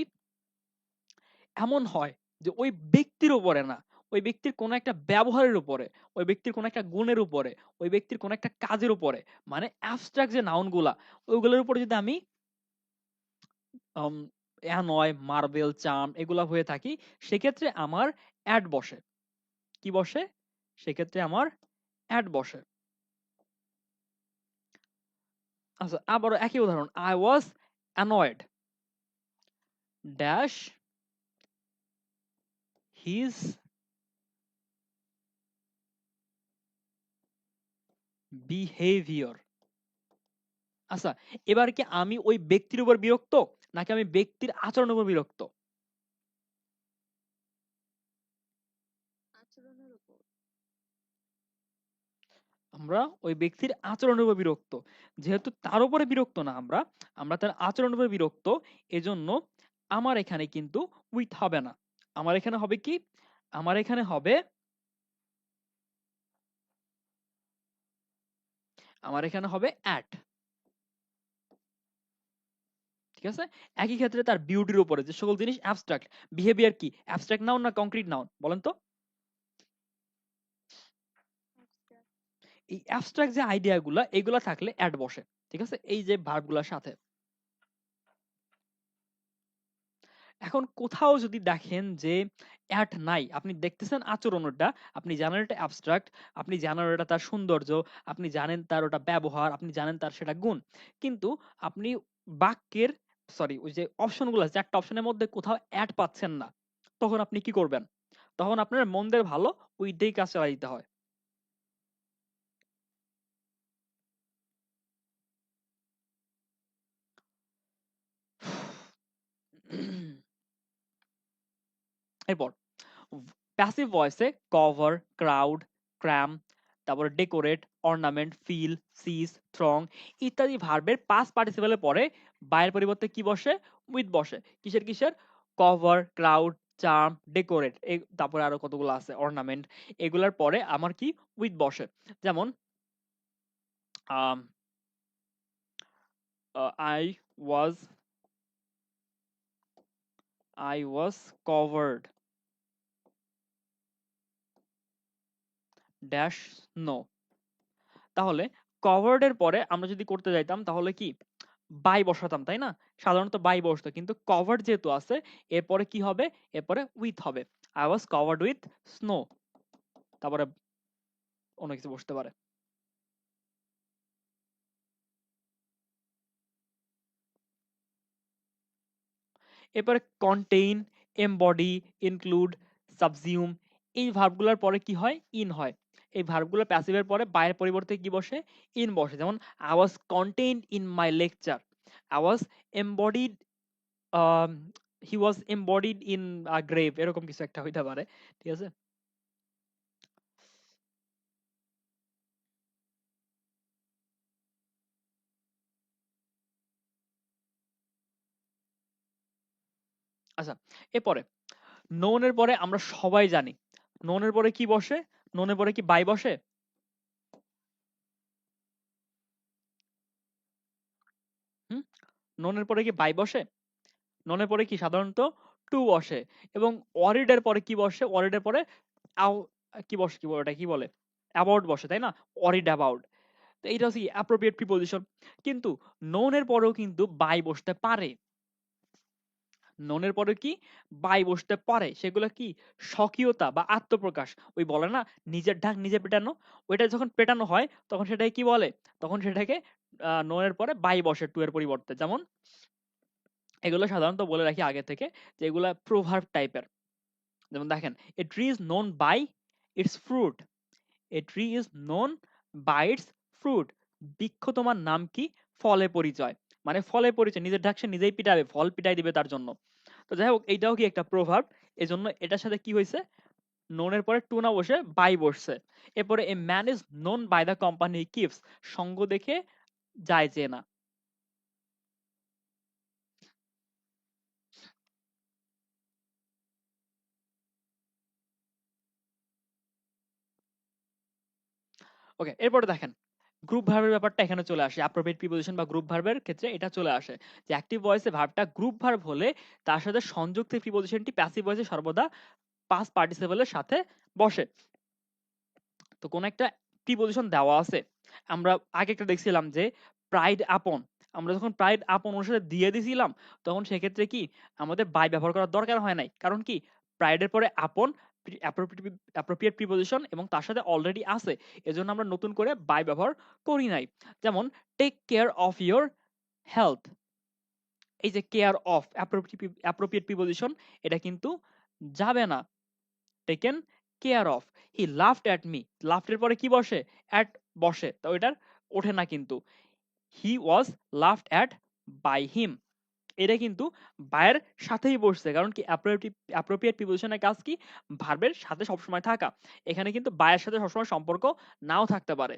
এমন হয় যে ওই ব্যক্তির উপরে না, ওই ব্যক্তির কোনো একটা ব্যবহারের উপরে, ওই ব্যক্তির কোনো একটা গুণের উপরে, ওই ব্যক্তির কোনো একটা কাজের উপরে, মানে অ্যাবস্ট্রাক্ট যে নাউনগুলা, ওইগুলোর উপরে যদি আমি অ্যানয়, মার্বেল, চার্ম এগুলা হয়ে থাকি, সেক্ষেত্রে আমার অ্যাড বসে। কি বসে? সেক্ষেত্রে আমার অ্যাড বসে। আচ্ছা আবারও একই উদাহরণ, I was annoyed dash his behaviour. আচ্ছা, এবার কি আমি ওই ব্যক্তির উপর বিরক্ত, নাকি আমি ব্যক্তির আচরণের উপর বিরক্ত? আমরা ওই ব্যক্তির আচরণের উপর বিরক্ত। যেহেতু তার উপরে বিরক্ত না আমরা, আমরা তার আচরণের উপর বিরক্ত, এজন্য আমার এখানে কিন্তু উইথ হবে না। আমার এখানে হবে কি, আমার এখানে হবে, আমার এখানে হবে অ্যাট। ঠিক আছে? একই ক্ষেত্রে তার বিউটির উপরে, যে সকল জিনিস অ্যাবস্ট্রাক্ট, বিহেভিয়ার কি অ্যাবস্ট্রাক্ট নাউন না কংক্রিট নাউন বলেন তো? এই অ্যাবস্ট্রাক্ট যে আইডিয়াগুলা এগুলা থাকলে অ্যাড বসে। ঠিক আছে, এই যে ভার্বগুলোর সাথে। এখন কোথাও যদি দেখেন যে অ্যাট নাই, আপনি দেখতেছেন আচরণটা, আপনি জানেন এটা অ্যাবস্ট্রাক্ট, আপনি জানেন এটা তার সৌন্দর্য, আপনি জানেন তার ওটা ব্যবহার, আপনি জানেন তার সেটা গুণ, কিন্তু আপনি বাক্যের, সরি ওই যে অপশনগুলো, চারটা অপশনের মধ্যে কোথাও অ্যাড পাচ্ছেন না, তখন আপনি কি করবেন? তখন আপনার মন্দের ভালো ওইটাই কাজ চালাই দিতে হয়। এরপর প্যাসিভ ভয়েসে কভার, ক্রাউড, ক্র্যাম, তারপরে ডেকোরেট, অর্নামেন্ট, ফিল, সিজ, থ্রং ইত্যাদি ভার্বের পাস্ট পার্টিসিপেলের পরে বাইয়ের পরিবর্তে কি বসে? উইথ বসে। কিসের কিসের? কভার, ক্রাউড, চার্ম, ডেকোরেট, তারপরে আরো কতগুলো আছে, অর্নামেন্ট, এগুলার পরে আমার কি? উইথ বসে। যেমন I was covered dash snow. তাহলে কভার্ড এর পরে আমরা যদি করতে যাইতাম তাহলে কি বাই বসাতাম, তাই না? সাধারণত বাই বসতো, কিন্তু কভার্ড যেহেতু আছে এরপরে কি হবে? এরপরে উইথ হবে। I was covered with snow. তারপরে অন্য কিছু বসতে পারে। এরপরে কন্টেইন, এমবডি, ইনক্লুড, সাবজিউম এই ভার্বগুলোর পরে কি হয়? ইন হয়। এই ভার্বগুলো প্যাসিভের পরে বাইয়ের পরিবর্তে কি বসে? ইন বসে। যেমন I was contained in my lecture, I was embodied, he was embodied in a grave, এরকম কিছু একটা হইতে পারে। ঠিক আছে? আচ্ছা, এরপরে নোন এর পরে আমরা সবাই জানি নোন এর পরে কি বসে? নোন এর পরে কি বাই বসে? হুম? নোন এর পরে কি বাই বসে? নোন এর পরে কি সাধারণত টু বসে। এবং ওয়ারিড এর পরে কি বসে? ওয়ারিড এর পরে আও কি বসে, কি বলে ওটা, কি বলে? অ্যাবাউট বসে, তাই না? Worried about. তো এইটা হচ্ছে অ্যাপ্রোপ্রিয়েট প্রিপোজিশন। কিন্তু নোন এর পরেও কিন্তু বাই বসতে পারে। নোনের পরে কি বাই বসতে পারে। সেগুলো কি স্বকীয়তা বা আত্মপ্রকাশ। ওই বলে না নিজের ঢাক নিজে পেটানো, ওইটা যখন পেটানো হয় তখন সেটাকে কি বলে? তখন সেটাকে নোনের পরে বাই বসে টু এর পরিবর্তে। যেমন এগুলো সাধারণত বলে রাখি আগে থেকে যে এগুলা প্রোভার্ব টাইপের। যেমন দেখেন, a tree is known by its fruit, a tree is known by its fruit. বৃক্ষ তোমার নাম কি? ফলে পরিচয়। মানে ফলে পরিচয়, নিজের ঢাক সে নিজেই পিটাবে, ফল পিটাই দিবে তার জন্য। তো যাই হোক, এইটাও কি একটা প্রভাব। এজন্য এটার সাথে কি হয়েছে? নোনের পরে টু না বসে বাই বসছে। এরপরে a man is known by the company keeps, সঙ্গ দেখে যায় যে না। ওকে, এরপরে দেখেন গ্রুপ ভার্বের ব্যাপারটা এখানে চলে আসে। অ্যাপ্রোপ্রিয়েট প্রিপোজিশন বা গ্রুপ ভার্বের ক্ষেত্রে এটা চলে আসে যে অ্যাক্টিভ ভয়েসে ভার্বটা গ্রুপ ভার্ব হলে তার সাথে সংযুক্ত প্রিপোজিশনটি প্যাসিভ ভয়েসে সর্বদা পাস্ট পার্টিসিপেলের সাথে বসে। তো কোন একটা প্রিপোজিশন দেওয়া আছে, আমরা আগে একটা দেখছিলাম যে প্রাইড আপন, আমরা যখন প্রাইড আপন ওর সাথে দিয়ে দিছিলাম তখন সেক্ষেত্রে কি আমাদের বাই ব্যবহার করার দরকার হয় নাই। কারণ কি প্রাইডের পরে আপন অ্যাপ্রোপ্রিয়েট প্রিপোজিশন এবং তার সাথে অলরেডি আছে, এজন্য আমরা নতুন করে বাই ব্যবহার করি নাই। যেমন take care of your health, এই যে কেয়ার অফ অ্যাপ্রোপ্রিয়েট প্রিপোজিশন, এটা কিন্তু যাবে না। Taken care of. He laughed at me, laughed এর পরে কি বসে? অ্যাট বসে, তো এটার ওঠে না কিন্তু। হি ওয়াজ লাফড অ্যাট বাই হিম, এটা কিন্তু বায়ের সাথেই বসছে। কারণ কি অ্যাপ্রোপ্রিয়েট প্রিপোজিশনের কাজ কি? ভার্বের সাথে সবসময় থাকা। এখানে কিন্তু বায়ের সাথে সবসময় সম্পর্ক নাও থাকতে পারে।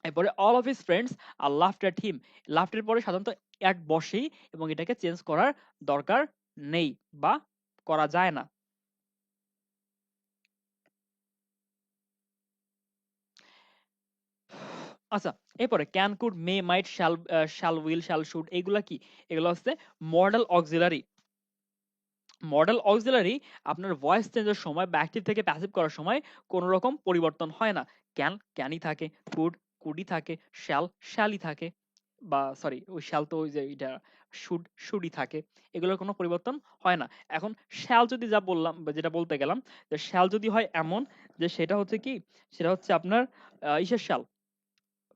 এরপরে all of his friends are laughed at him, laughed এর পরে সাধারণত অ্যাট বসেই এবং এটাকে চেঞ্জ করার দরকার নেই বা করা যায় না। আচ্ছা, এরপরে can, could, may, might, shall, shall, will, shall, should এগুলা কি? এগুলো হচ্ছে মডেল অক্সিলারি। মডেল অক্সিলারি আপনার ভয়েস চেঞ্জের সময় বা অ্যাক্টিভ থেকে প্যাসিভ করার সময় কোনো রকম পরিবর্তন হয় না। ক্যান ক্যানই থাকে, কুড কুডই থাকে, শ্যাল শ্যালই থাকে, বা সরি ওই শ্যাল তো ওই যে এটা শুড শুডই থাকে। এগুলোর কোনো পরিবর্তন হয় না। এখন শ্যাল যদি যা বললাম বা যেটা বলতে গেলাম, যে শ্যাল যদি হয় এমন যে সেটা হচ্ছে কি, সেটা হচ্ছে আপনার ইসের শ্যাল,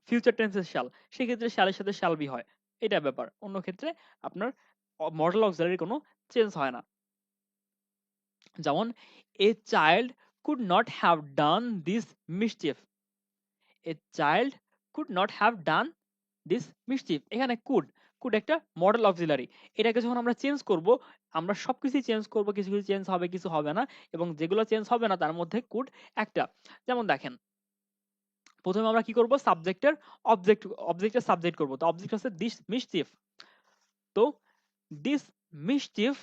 ফিউচার টেন্সের শ্যাল, সেক্ষেত্রে শ্যালের সাথে শ্যাল বি হয়, এটা ব্যাপার। অন্য ক্ষেত্রে আপনার মডেল অক্সিলারির কোনো চেঞ্জ হয় না। যেমন a child could not have done this mischief, a child could not have done this mischief, এখানে কুড, কুড একটা মডেল অক্সিলারি। এটাকে যখন আমরা চেঞ্জ করব, আমরা সবকিছুই চেঞ্জ করব, কিছু কিছু চেঞ্জ হবে কিছু হবে না, এবং যেগুলো চেঞ্জ হবে না তার মধ্যে কুড একটা। যেমন দেখেন প্রথমে আমরা কি করব, সাবজেক্টের অবজেক্টের সাবজেক্ট করব। তো অবজেক্ট হচ্ছে দিস মিসচিফ। তো দিস মিসচিফ,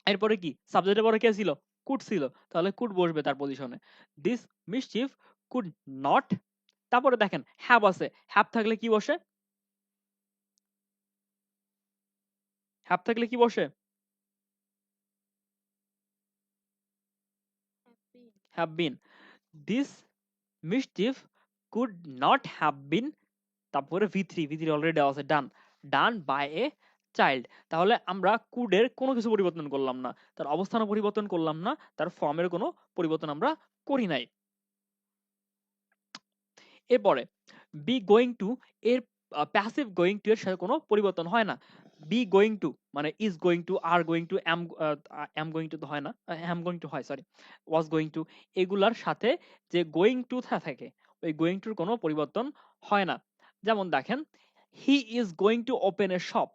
এরপরে কি সাবজেক্টের পরে কে ছিল, কুড ছিল, তাহলে কুড বসবে তার পজিশনে। দিস মিসচিফ কুড নট, তারপরে দেখেন হ্যাভ আছে, হ্যাভ থাকলে কি বসে, হ্যাভ থাকলে কি বসে, have been. This mischief could not have been, তারপরে ভি থ্রি অলরেডি দেওয়া আছে, ডান, ডান বাই এ চাইল্ড। তাহলে আমরা কুডের কোনো কিছু পরিবর্তন করলাম না, তার অবস্থানও পরিবর্তন করলাম না, তার ফর্মের কোনো পরিবর্তন আমরা করি নাই। এরপরে বি গোয়িং টু, এর প্যাসিভ গোয়িং টু এর সাথে কোনো পরিবর্তন হয় না। বি গোয়িং টু মানে is going to, are going to, am going to তো হয় না, এম গোয়িং টু হয়, সরি, ওয়াজ গোয়িং টু, এগুলার সাথে যে গোয়িং টু থাকে, ওই গোয়িং টুর কোনো পরিবর্তন হয় না। যেমন দেখেন, he is going to open A shop,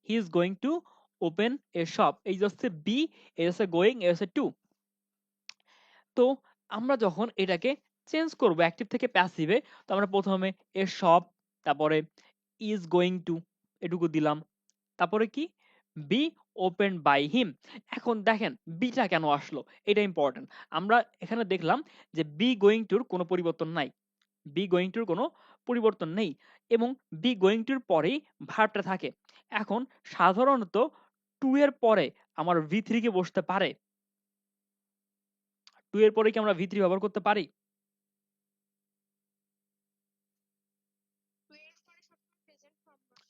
he is going to open A shop, এই যে হচ্ছে বি, এই হচ্ছে গোয়িং, এই হচ্ছে টু। তো আমরা যখন এটাকে চেঞ্জ করব অ্যাক্টিভ থেকে প্যাসিভে, তো আমরা প্রথমে এ শপ, তারপরে ইজ গোয়িং টু, এটুকু দিলাম, তারপরে কি বি ওপেন বাই হিম। এখন দেখেন বিটা কেন আসলো, এটা ইম্পর্টেন্ট। আমরা এখানে দেখলাম যে বি গোয়িং টুর কোনো পরিবর্তন নাই, বি গোয়িং টুর কোনো পরিবর্তন নেই, এবং বি গোয়িং টুর পরেই ভার্বটা থাকে। এখন সাধারণত টু এর পরে আমার ভি থ্রি কে বসতে পারে, টু এর পরে কি আমরা ভি থ্রি ব্যবহার করতে পারি?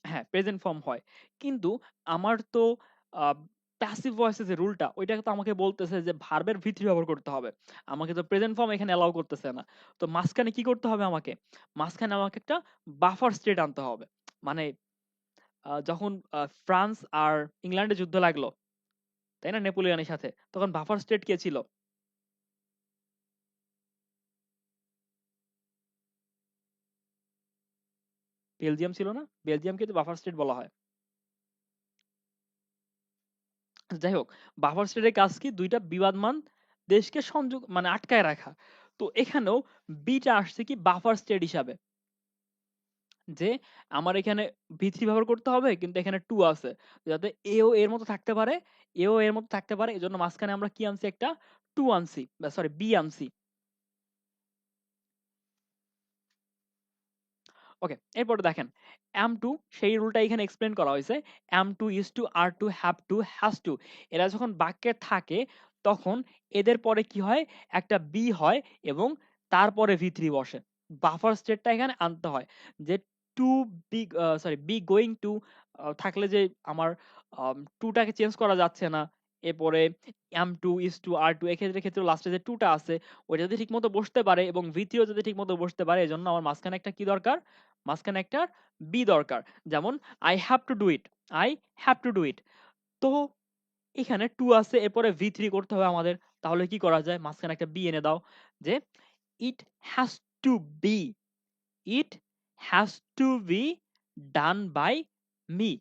হ্যাঁ, প্রেজেন্ট ফর্ম হয়। কিন্তু আমার তো প্যাসিভ ভয়েসের যে রুলটা, ওইটা তো আমাকে বলতেছে যে ভার্বের ভি থ্রি ব্যবহার করতে হবে। আমাকে তো প্রেজেন্ট ফর্ম এখানে অ্যালাউ করতেছে না। তো মাঝখানে কি করতে হবে আমাকে? মাঝখানে আমাকে একটা বাফার স্টেট আনতে হবে। মানে যখন ফ্রান্স আর ইংল্যান্ডের যুদ্ধ লাগলো, তাই না, নেপোলিয়নের সাথে, তখন বাফার স্টেট কে ছিল? বেলজিয়াম ছিল না? বেলজিয়ামকে তো বাফার স্টেট বলা হয়। যাই হোক, বাফার স্টেটের কাজ কি? দুইটা বিবাদমান দেশকে সংযোগ মানে আটকায় রাখা। তো এখানেও বিটা আসছে কি বাফার স্টেট হিসাবে, যে আমার এখানে ভি3 ব্যবহার করতে হবে, কিন্তু এখানে 2 আছে, যাতে এও এর মতো থাকতে পারে, এও এর মতো থাকতে পারে, এজন্য মাঝখানে আমরা কি আনছি, একটা 2 আনছি, বা সরি বি আনছি। ওকে, এরপরে দেখেন এম টু, সেই রুলটা এখানে এক্সপ্লেন করা হয়েছে। Am to, is to, are to, have to, has to, এরা যখন বাক্যে থাকে তখন এদের পরে কি হয়, একটা বি হয়, এবং তারপরে ভি থ্রি বসে। বাফার স্টেটটা এখানে আনতে হয়, যে to be, sorry be going to থাকলে যে আমার টুটাকে চেঞ্জ করা যাচ্ছে না। এরপরে am to, is to, are to, এক্ষেত্রে ক্ষেত্রে লাস্টে যে টুটা আছে ওইটা যদি ঠিক মতো বসতে পারে, এবং ভি থ্রিও যদি ঠিক মতো বসতে পারে, এজন্য আমার মাঝখানে একটা কি দরকার, মাঝখানে একটা বি দরকার। যেমন I have to do it, I have to do it. তো এখানে টু আছে, এরপরে ভি থ্রি করতে হবে আমাদের। তাহলে কি করা যায়, মাঝখানে একটা বি এনে দাও, যে it has to be, it has to be done by me.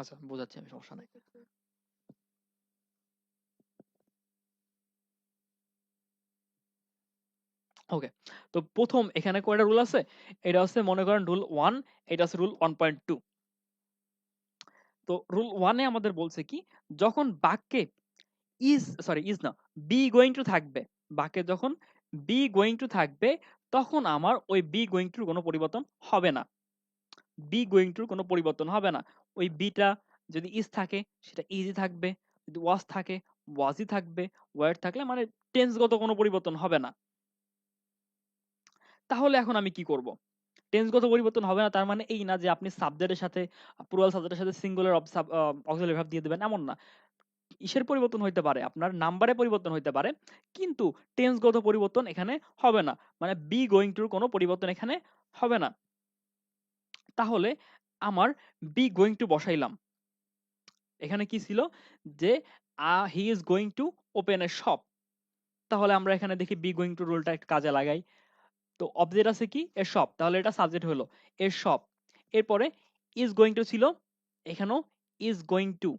আচ্ছা, বোঝাচ্ছি আমি, সমস্যা নাই। ওকে, তো প্রথম এখানে কয়টা রুল আছে, এটা হচ্ছে মনে করেন রুল ওয়ান, এটা হচ্ছে রুল 1.2। তো রুল ওয়ানে আমাদের বলছে কি, যখন বাক্যে ইজ, সরি ইজ না, বি গোয়িং টু থাকবে, বাক্যে যখন বি গোয়িং টু থাকবে, তখন আমার ওই বি গোয়িং টুর কোনো পরিবর্তন হবে না, বি গোয়িং টুর কোনো পরিবর্তন হবে না। ওই বিটা যদি ইজ থাকে সেটা ইজি থাকবে, যদি ওয়াজ থাকে ওয়াজই থাকবে, ওয়ার থাকলে মানে টেন্সগত কোনো পরিবর্তন হবে না। তাহলে এখন আমি কি করব? টেন্সগত পরিবর্তন হবে না তার মানে এই না যে আপনি সাবজেক্টের সাথে, প্লুরাল সাবজেক্টের সাথে সিঙ্গুলার অক্সিলারি ভার্ব দিয়ে দিবেন, এমন না। ইসের পরিবর্তন হইতে পারে, আপনার নাম্বারে পরিবর্তন হইতে পারে, কিন্তু টেন্সগত পরিবর্তন এখানে হবে না, মানে বি গোয়িং টুর কোনো পরিবর্তন এখানে হবে না। তাহলে আমার বি গোয়িং টু বসাইলাম, এখানে কি ছিল, যে he is going to open A shop. তাহলে আমরা এখানে দেখি বি গোয়িং টু রুলটা একটু কাজে লাগাই। তো অবজেক্ট আছে কি, এ শপ, তাহলে এটা সাবজেক্ট হলো এ শপ। এরপরে ইজ গোয়িং টু ছিল, এখানেও ইজ গোয়িং টু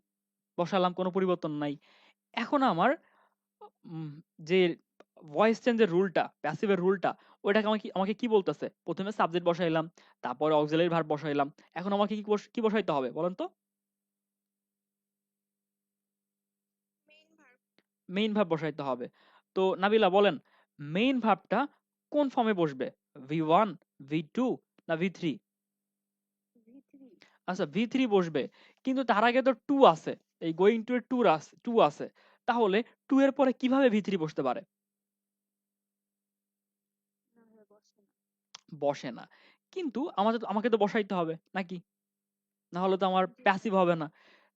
বসালাম, কোনো পরিবর্তন নাই। এখন আমার যে ভয়েস চেঞ্জের রুলটা, প্যাসিভের রুলটা, ওইটাকে আমাকে আমাকে কি বলতেছে? প্রথমে সাবজেক্ট বসাইলাম, তারপরে অক্সিলারি ভার্ব বসাইলাম। এখন আমাকে কি বসাইতে হবে বলেন তো? মেইন ভার্ব বসাইতে হবে। তো নাবিলা বলেন, মেইন ভার্বটা কোন ফর্মে বসবে? V1, V2 না V3? আচ্ছা V3 বসবে, কিন্তু তার আগে তো টু আছে, এই গোয়িং টু এর টু আছে, তাহলে টু এর পরে কিভাবে V3 বসতে পারে? বসে না। কিন্তু আমাকে তো বসাইতে হবে নাকি? না হলে তো আমার প্যাসিভ হবে না।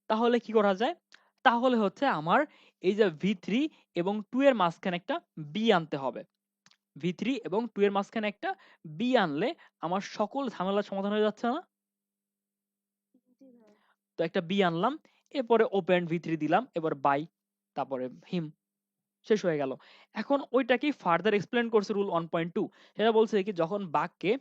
তাহলে কি করা যায়? তাহলে হচ্ছে আমার এই যে V3 এবং 2 এর মাঝখানে একটা বি আনতে হবে। V3 এবং 2 এর মাঝখানে একটা বি আনলে আমার সকল ঝামেলার সমাধান হয়ে যাচ্ছে না? তো একটা বি আনলাম, এরপরে ওপেন V3 দিলাম, এবার বাই, তারপরে হিম, শেষ হয়ে গেল। এখন ওইটাকেই ফার্দার এক্সপ্লেন করছে রুল 1.2। সেটা বলছে কি, যখন বাক্যে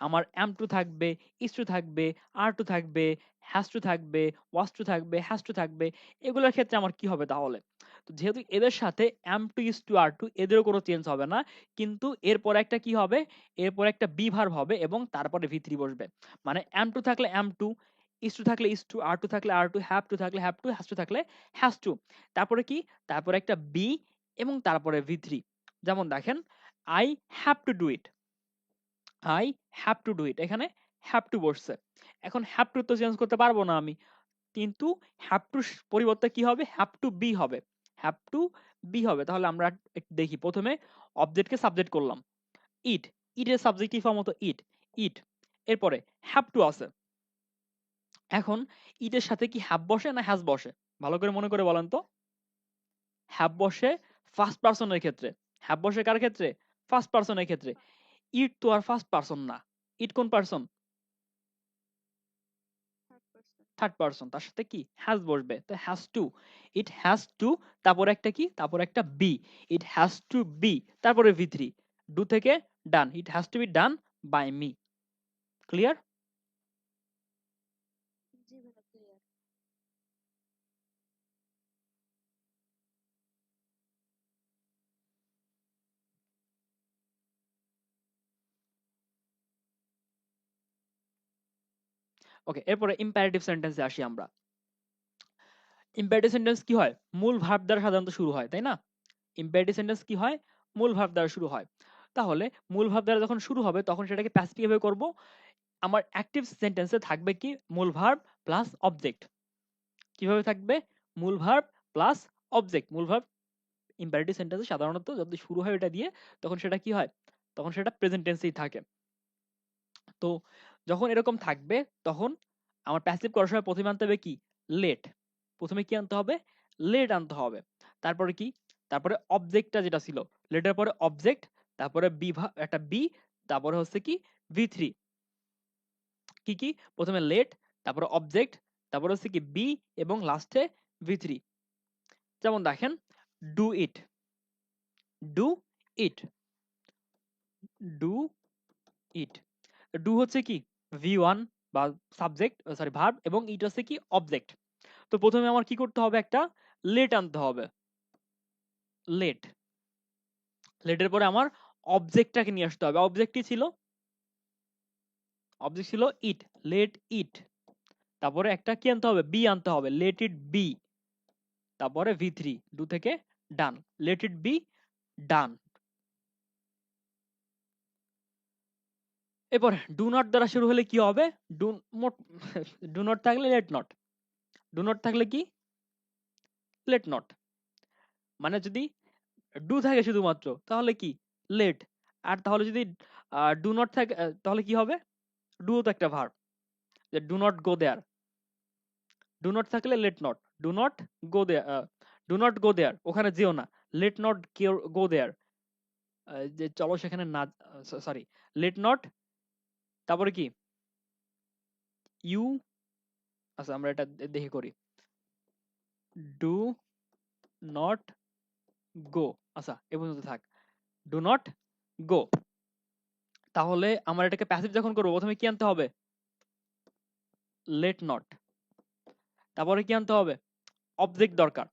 আমার am to থাকবে, is to থাকবে, are to থাকবে, has to থাকবে, was to থাকবে, has to থাকবে, এগুলোর ক্ষেত্রে আমার কি হবে তাহলে? তো যেহেতু এদের সাথে am to, is to, are to এদেরও কোনো চেঞ্জ হবে না, কিন্তু এরপর একটা কি হবে? এরপর একটা বি ভার্ব হবে এবং তারপরে V3 বসবে। মানে am to থাকলে am to, is to থাকলে is to, are to থাকলে are to, have to থাকলে have to, has to থাকলে has to। তারপরে কি? তারপরে একটা বি এবং তারপরে V3। যেমন দেখেন, I have to do it, I have to do it, এখানে হ্যাভ টু বসছে। এখন হ্যাভ টু তো চেঞ্জ করতে পারবো না আমি, কিন্তু হ্যাভ টু পরিবর্তে কি হবে? হ্যাভ টু বি হবে, হ্যাভ টু বি হবে। তাহলে আমরা একটু দেখি, প্রথমে অবজেক্টকে সাবজেক্ট করলাম, ইট, ইটের সাবজেক্টিভ ফর্ম মতো ইট, ইট। এরপরে হ্যাভ টু আছে, এখন ইটের সাথে কি হ্যাভ বসে না হ্যাজ বসে? ভালো করে মনে করে বলেন তো। হ্যাভ বসে ফার্স্ট পারসনের ক্ষেত্রে, হ্যাভ বসে কার ক্ষেত্রে? ফার্স্ট পারসনের ক্ষেত্রে। ইট তো আর ফার্স্ট পারসন না, ইট কোন পারসন? থার্ড পারসন, তার সাথে কি হ্যাজ বসবে, তো has to, it has to, তারপর একটা কি, তারপর একটা be, it has to be, তারপরে V3, ডু থেকে done, it has to be done by me. Clear? Okay, এরপরে ইম্পারেটিভ সেন্টেন্সে আসি আমরা। ইম্পারেটিভ সেন্টেন্স কি হয়? মূল ভার্ব দ্বারা সাধারণত শুরু হয়, তাই না? ইম্পারেটিভ সেন্টেন্স কি হয়? মূল ভার্ব দ্বারা শুরু হয়। তাহলে মূল ভার্ব দ্বারা যখন শুরু হবে তখন সেটাকে প্যাসিভ কিভাবে করব? আমার অ্যাক্টিভ সেন্টেন্সে থাকবে কি? মূল ভার্ব প্লাস অবজেক্ট। কিভাবে থাকবে? মূল ভার্ব প্লাস অবজেক্ট। মূল ভার্ব ইম্পারেটিভ সেন্টেন্সে সাধারণত যদি শুরু হয় এটা দিয়ে, তখন সেটা কি হয়? তখন সেটা প্রেজেন্ট টেন্সেই থাকে। তো যখন এরকম থাকবে তখন আমার প্যাসিভ করার সময় প্রথমে আনতে হবে কি? লেট। প্রথমে কি আনতে হবে? লেট আনতে হবে। তারপরে কি? তারপরে অবজেক্টটা যেটা ছিল, লেটের পরে অবজেক্ট, তারপরে একটা বি, তারপরে হচ্ছে কি? V3। কি কি? প্রথমে লেট, তারপরে অবজেক্ট, তারপরে হচ্ছে কি বি, এবং লাস্টে V3। যেমন দেখেন, do it, do it, do it. Do হচ্ছে কি? V1 বা সাবজেক্ট, সরি ভার্ব, এবং ইট হচ্ছে কি? অবজেক্ট। তো প্রথমে আমার কি করতে হবে? একটা লেট আনতে হবে, লেট। লেটের পরে আমার অবজেক্টটাকে নিয়ে আসতে হবে। অবজেক্ট কি ছিল? অবজেক্ট ছিল ইট, লেট ইট। তারপরে একটা কি আনতে হবে? বি আনতে হবে, লেট ইট বি। তারপরে V3, ডু থেকে ডান, লেট ইট বি ডান। এরপর ডু নট দ্বারা শুরু হলে কি হবে? ডু মোট ডু নট থাকলে লেট নট, ডু নট থাকলে কি? Let not. মানে যদি ডু থাকে শুধুমাত্র তাহলে কি? লেট। আর তাহলে যদি ডু নট থাকে তাহলে কি হবে? ডু তো একটা ভার্ব, যে do not go there. Do not থাকলে let not, do not go there, do not go there, ওখানে যেও না। লেট নট গো দেয়ার, যে চলো সেখানে না, সরি, লেট নট, তারপরে কি? ইউ, আচ্ছা আমরা এটা দেখে করি, ডু নট গো, আচ্ছা এ পর্যন্ত থাক, ডু নট গো। তাহলে আমার এটাকে প্যাসিভ যখন করবো প্রথমে কি আনতে হবে? Late not. তারপরে কি আনতে হবে? অবজেক্ট দরকার।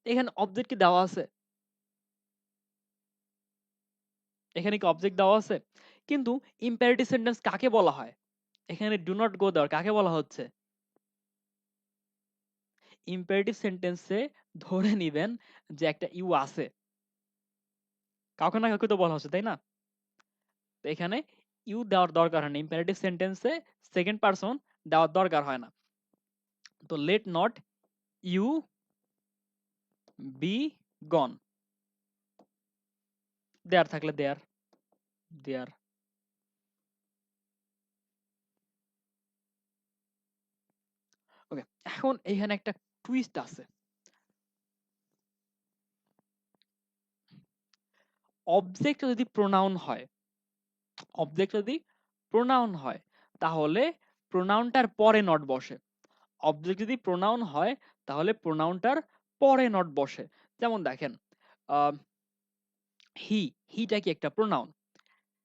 এখানে অবজেক্ট কি দেওয়া আছে? এখানে কি অবজেক্ট দেওয়া আছে? কিন্তু ইম্পারেটিভ সেন্টেন্স কাকে বলা হয়? এখানে ডু নট গো দেওয়ার কাকে বলা হচ্ছে? ইম্পারেটিভ সেন্টেন্সে ধরে নিবেন যে একটা ইউ আছে, কাউকে না কাউকে তো বলা হচ্ছে, তাই না? তো এখানে ইউ দেওয়ার দরকার হয় না, ইম্পারেটিভ সেন্টেন্সে সেকেন্ড পারসন দেওয়ার দরকার হয় না। তো লেট নট ইউ বি গন, দেয়ার থাকলে দেয়ার, দেয়ার। ওকে, এখন এখানে একটা টুইস্ট আছে। অবজেক্ট যদি প্রোনাউন হয়, অবজেক্ট যদি প্রোনাউন হয়, তাহলে প্রোনাউনটার পরে নট বসে। অবজেক্ট যদি প্রোনাউন হয়, তাহলে প্রোনাউনটার পরে নট বসে। যেমন দেখেন, হি, হিটা কি একটা প্রোনাউন?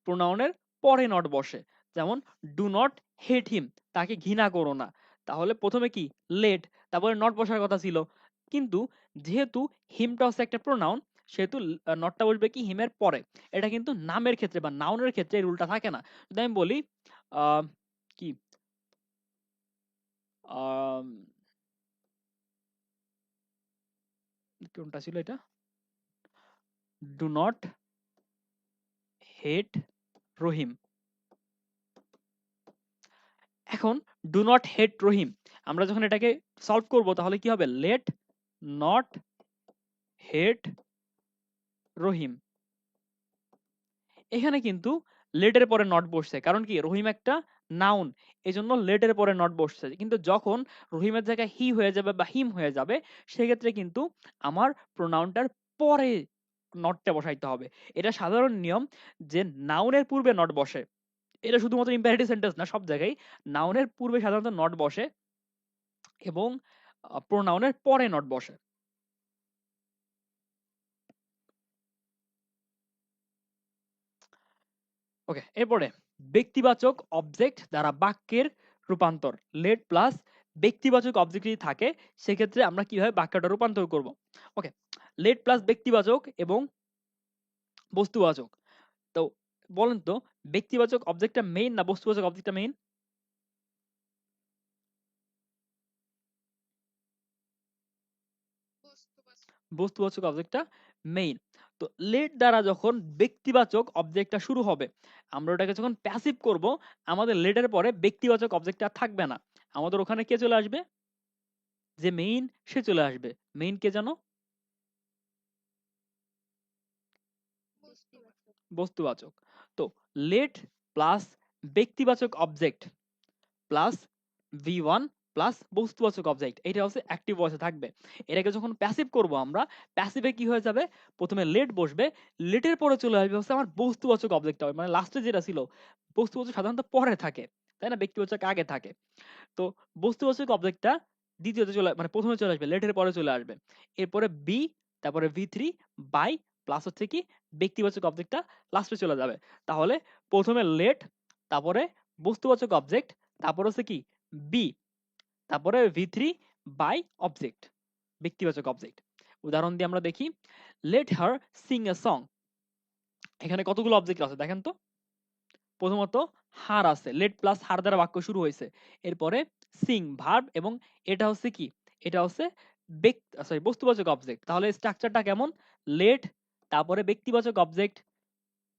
প্রোনাউনের পরে নট বসে। যেমন ডু নট হেট হিম, তাকে ঘৃণা করো না। তাহলে প্রথমে কি লেট, তারপরে নট বসার কথা ছিল, কিন্তু যেহেতু হিমটা হচ্ছে একটা প্রোনাউন, সেহেতু নটটা বসবে কি হিমের পরে। এটা কিন্তু নামের ক্ষেত্রে বা নাউনের ক্ষেত্রে এই রুলটা থাকে না। যদি আমি বলি কি কোনটা ছিল এটা, ডু নট হেট রহিম। এখন ডু নট হেট রহিম, আমরা যখন এটাকে সলভ করব তাহলে কি হবে? লেট নট হেট রহিম। এখানে কিন্তু লেটের পরে নট বসছে, কারণ কি রহিম একটা নাউন, এজন্য লেটের পরে নট বসছে। কিন্তু যখন রহিমের জায়গায় হি হয়ে যাবে বা হিম হয়ে যাবে, সেক্ষেত্রে কিন্তু আমার প্রোনাউনটার পরে নটটা বসাইতে হবে। এটা সাধারণ নিয়ম যে নাউনের পূর্বে নট বসে। এটা শুধুমাত্র ইম্পারেটিভ সেন্টেন্স না, সব জায়গায় নাউনের পূর্বে সাধারণত নট বসে এবং প্রোনাউনের পরে নট বসে। ওকে, এরপরে ব্যক্তিবাচক অবজেক্ট দ্বারা বাক্যের রূপান্তর। লেট প্লাস ব্যক্তিবাচক অবজেক্ট যদি থাকে, সেক্ষেত্রে আমরা কিভাবে বাক্যটা রূপান্তর করব? ওকে, লেট প্লাস ব্যক্তিবাচক এবং বস্তুবাচক। তো বলেন তো, ব্যক্তিবাচক অবজেক্টটা মেইন না বস্তুবাচক অবজেক্টটা মেইন? বস্তুবাচক অবজেক্টটা মেইন। তো লেট দ্বারা যখন ব্যক্তিবাচক অবজেক্টটা শুরু হবে, আমরা ওটাকে যখন প্যাসিভ করব, আমাদের লেটের পরে ব্যক্তিবাচক অবজেক্টটা থাকবে না। আমাদের ওখানে কে চলে আসবে? যে মেইন, সে চলে আসবে। মেইন কে জানো? বস্তুবাচক। তো লেট প্লাস ব্যক্তিবাচক অবজেক্ট প্লাস V1 প্লাস বস্তুবাচক অবজেক্ট, এটা হচ্ছে অ্যাক্টিভ ভয়েসে থাকবে। এটাকে যখন প্যাসিভ করব আমরা, প্যাসিভে কি হয়ে যাবে? প্রথমে লেট বসবে, লেটের পরে চলে আসবে হচ্ছে আমার বস্তুবাচক অবজেক্টটা, মানে লাস্টে যেটা ছিল। বস্তুবাচক সাধারণত পরে থাকে, তাই না? ব্যক্তিবাচক আগে থাকে। তো বস্তুবাচক অবজেক্টটা দ্বিতীয়তে চলে, মানে প্রথমে চলে আসবে, লেটের পরে চলে আসবে। এরপরে বি, তারপরে V3 বাই প্লাস হচ্ছে কি ব্যক্তিবাচক অবজেক্টটা লাস্টে চলে যাবে। তাহলে প্রথমে লেট, তারপরে বস্তুবাচক অবজেক্ট, তারপর হচ্ছে কি বি, তারপরে V3 বাই অবজেক্ট, ব্যক্তিবাচক অবজেক্ট। উদাহরণ দিয়ে আমরা দেখি, let her Singh a song. এখানে কতগুলো অবজেক্ট আছে দেখেন তো। প্রথমত হার আছে, লেট প্লাস হার দ্বারা বাক্য শুরু হয়েছে। এরপরে সিং ভার্ব, এবং এটা হচ্ছে কি, এটা হচ্ছে বস্তুবাচক অবজেক্ট। তাহলে স্ট্রাকচারটা কেমন? লেট, তারপরে ব্যক্তিবাচক অবজেক্ট,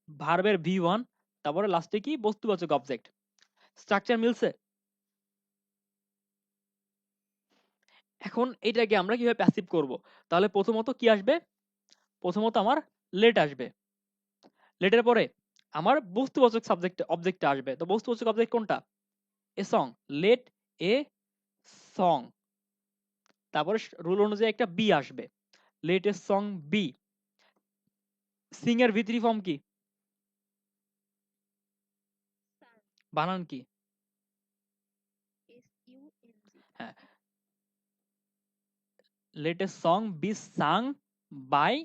ভার্বের V1, তারপরে লাস্টে কি বস্তুবাচক অবজেক্ট। স্ট্রাকচার মিলছে? এখন এটাকে আমরা কিভাবে প্যাসিভ করব? তাহলে প্রথমত কি আসবে? প্রথমত আমার লেট আসবে, লেটের পরে আমার বস্তুবাচক সাবজেক্ট অবজেক্টটা আসবে। তো বস্তুবাচক অবজেক্ট কোনটা? A song, let a song. তারপরে রুল অনুযায়ী একটা বি আসবে, let a song be. Sing এর V3 ফর্ম কি? বানান কি? হ্যাঁ, let a song be sung by,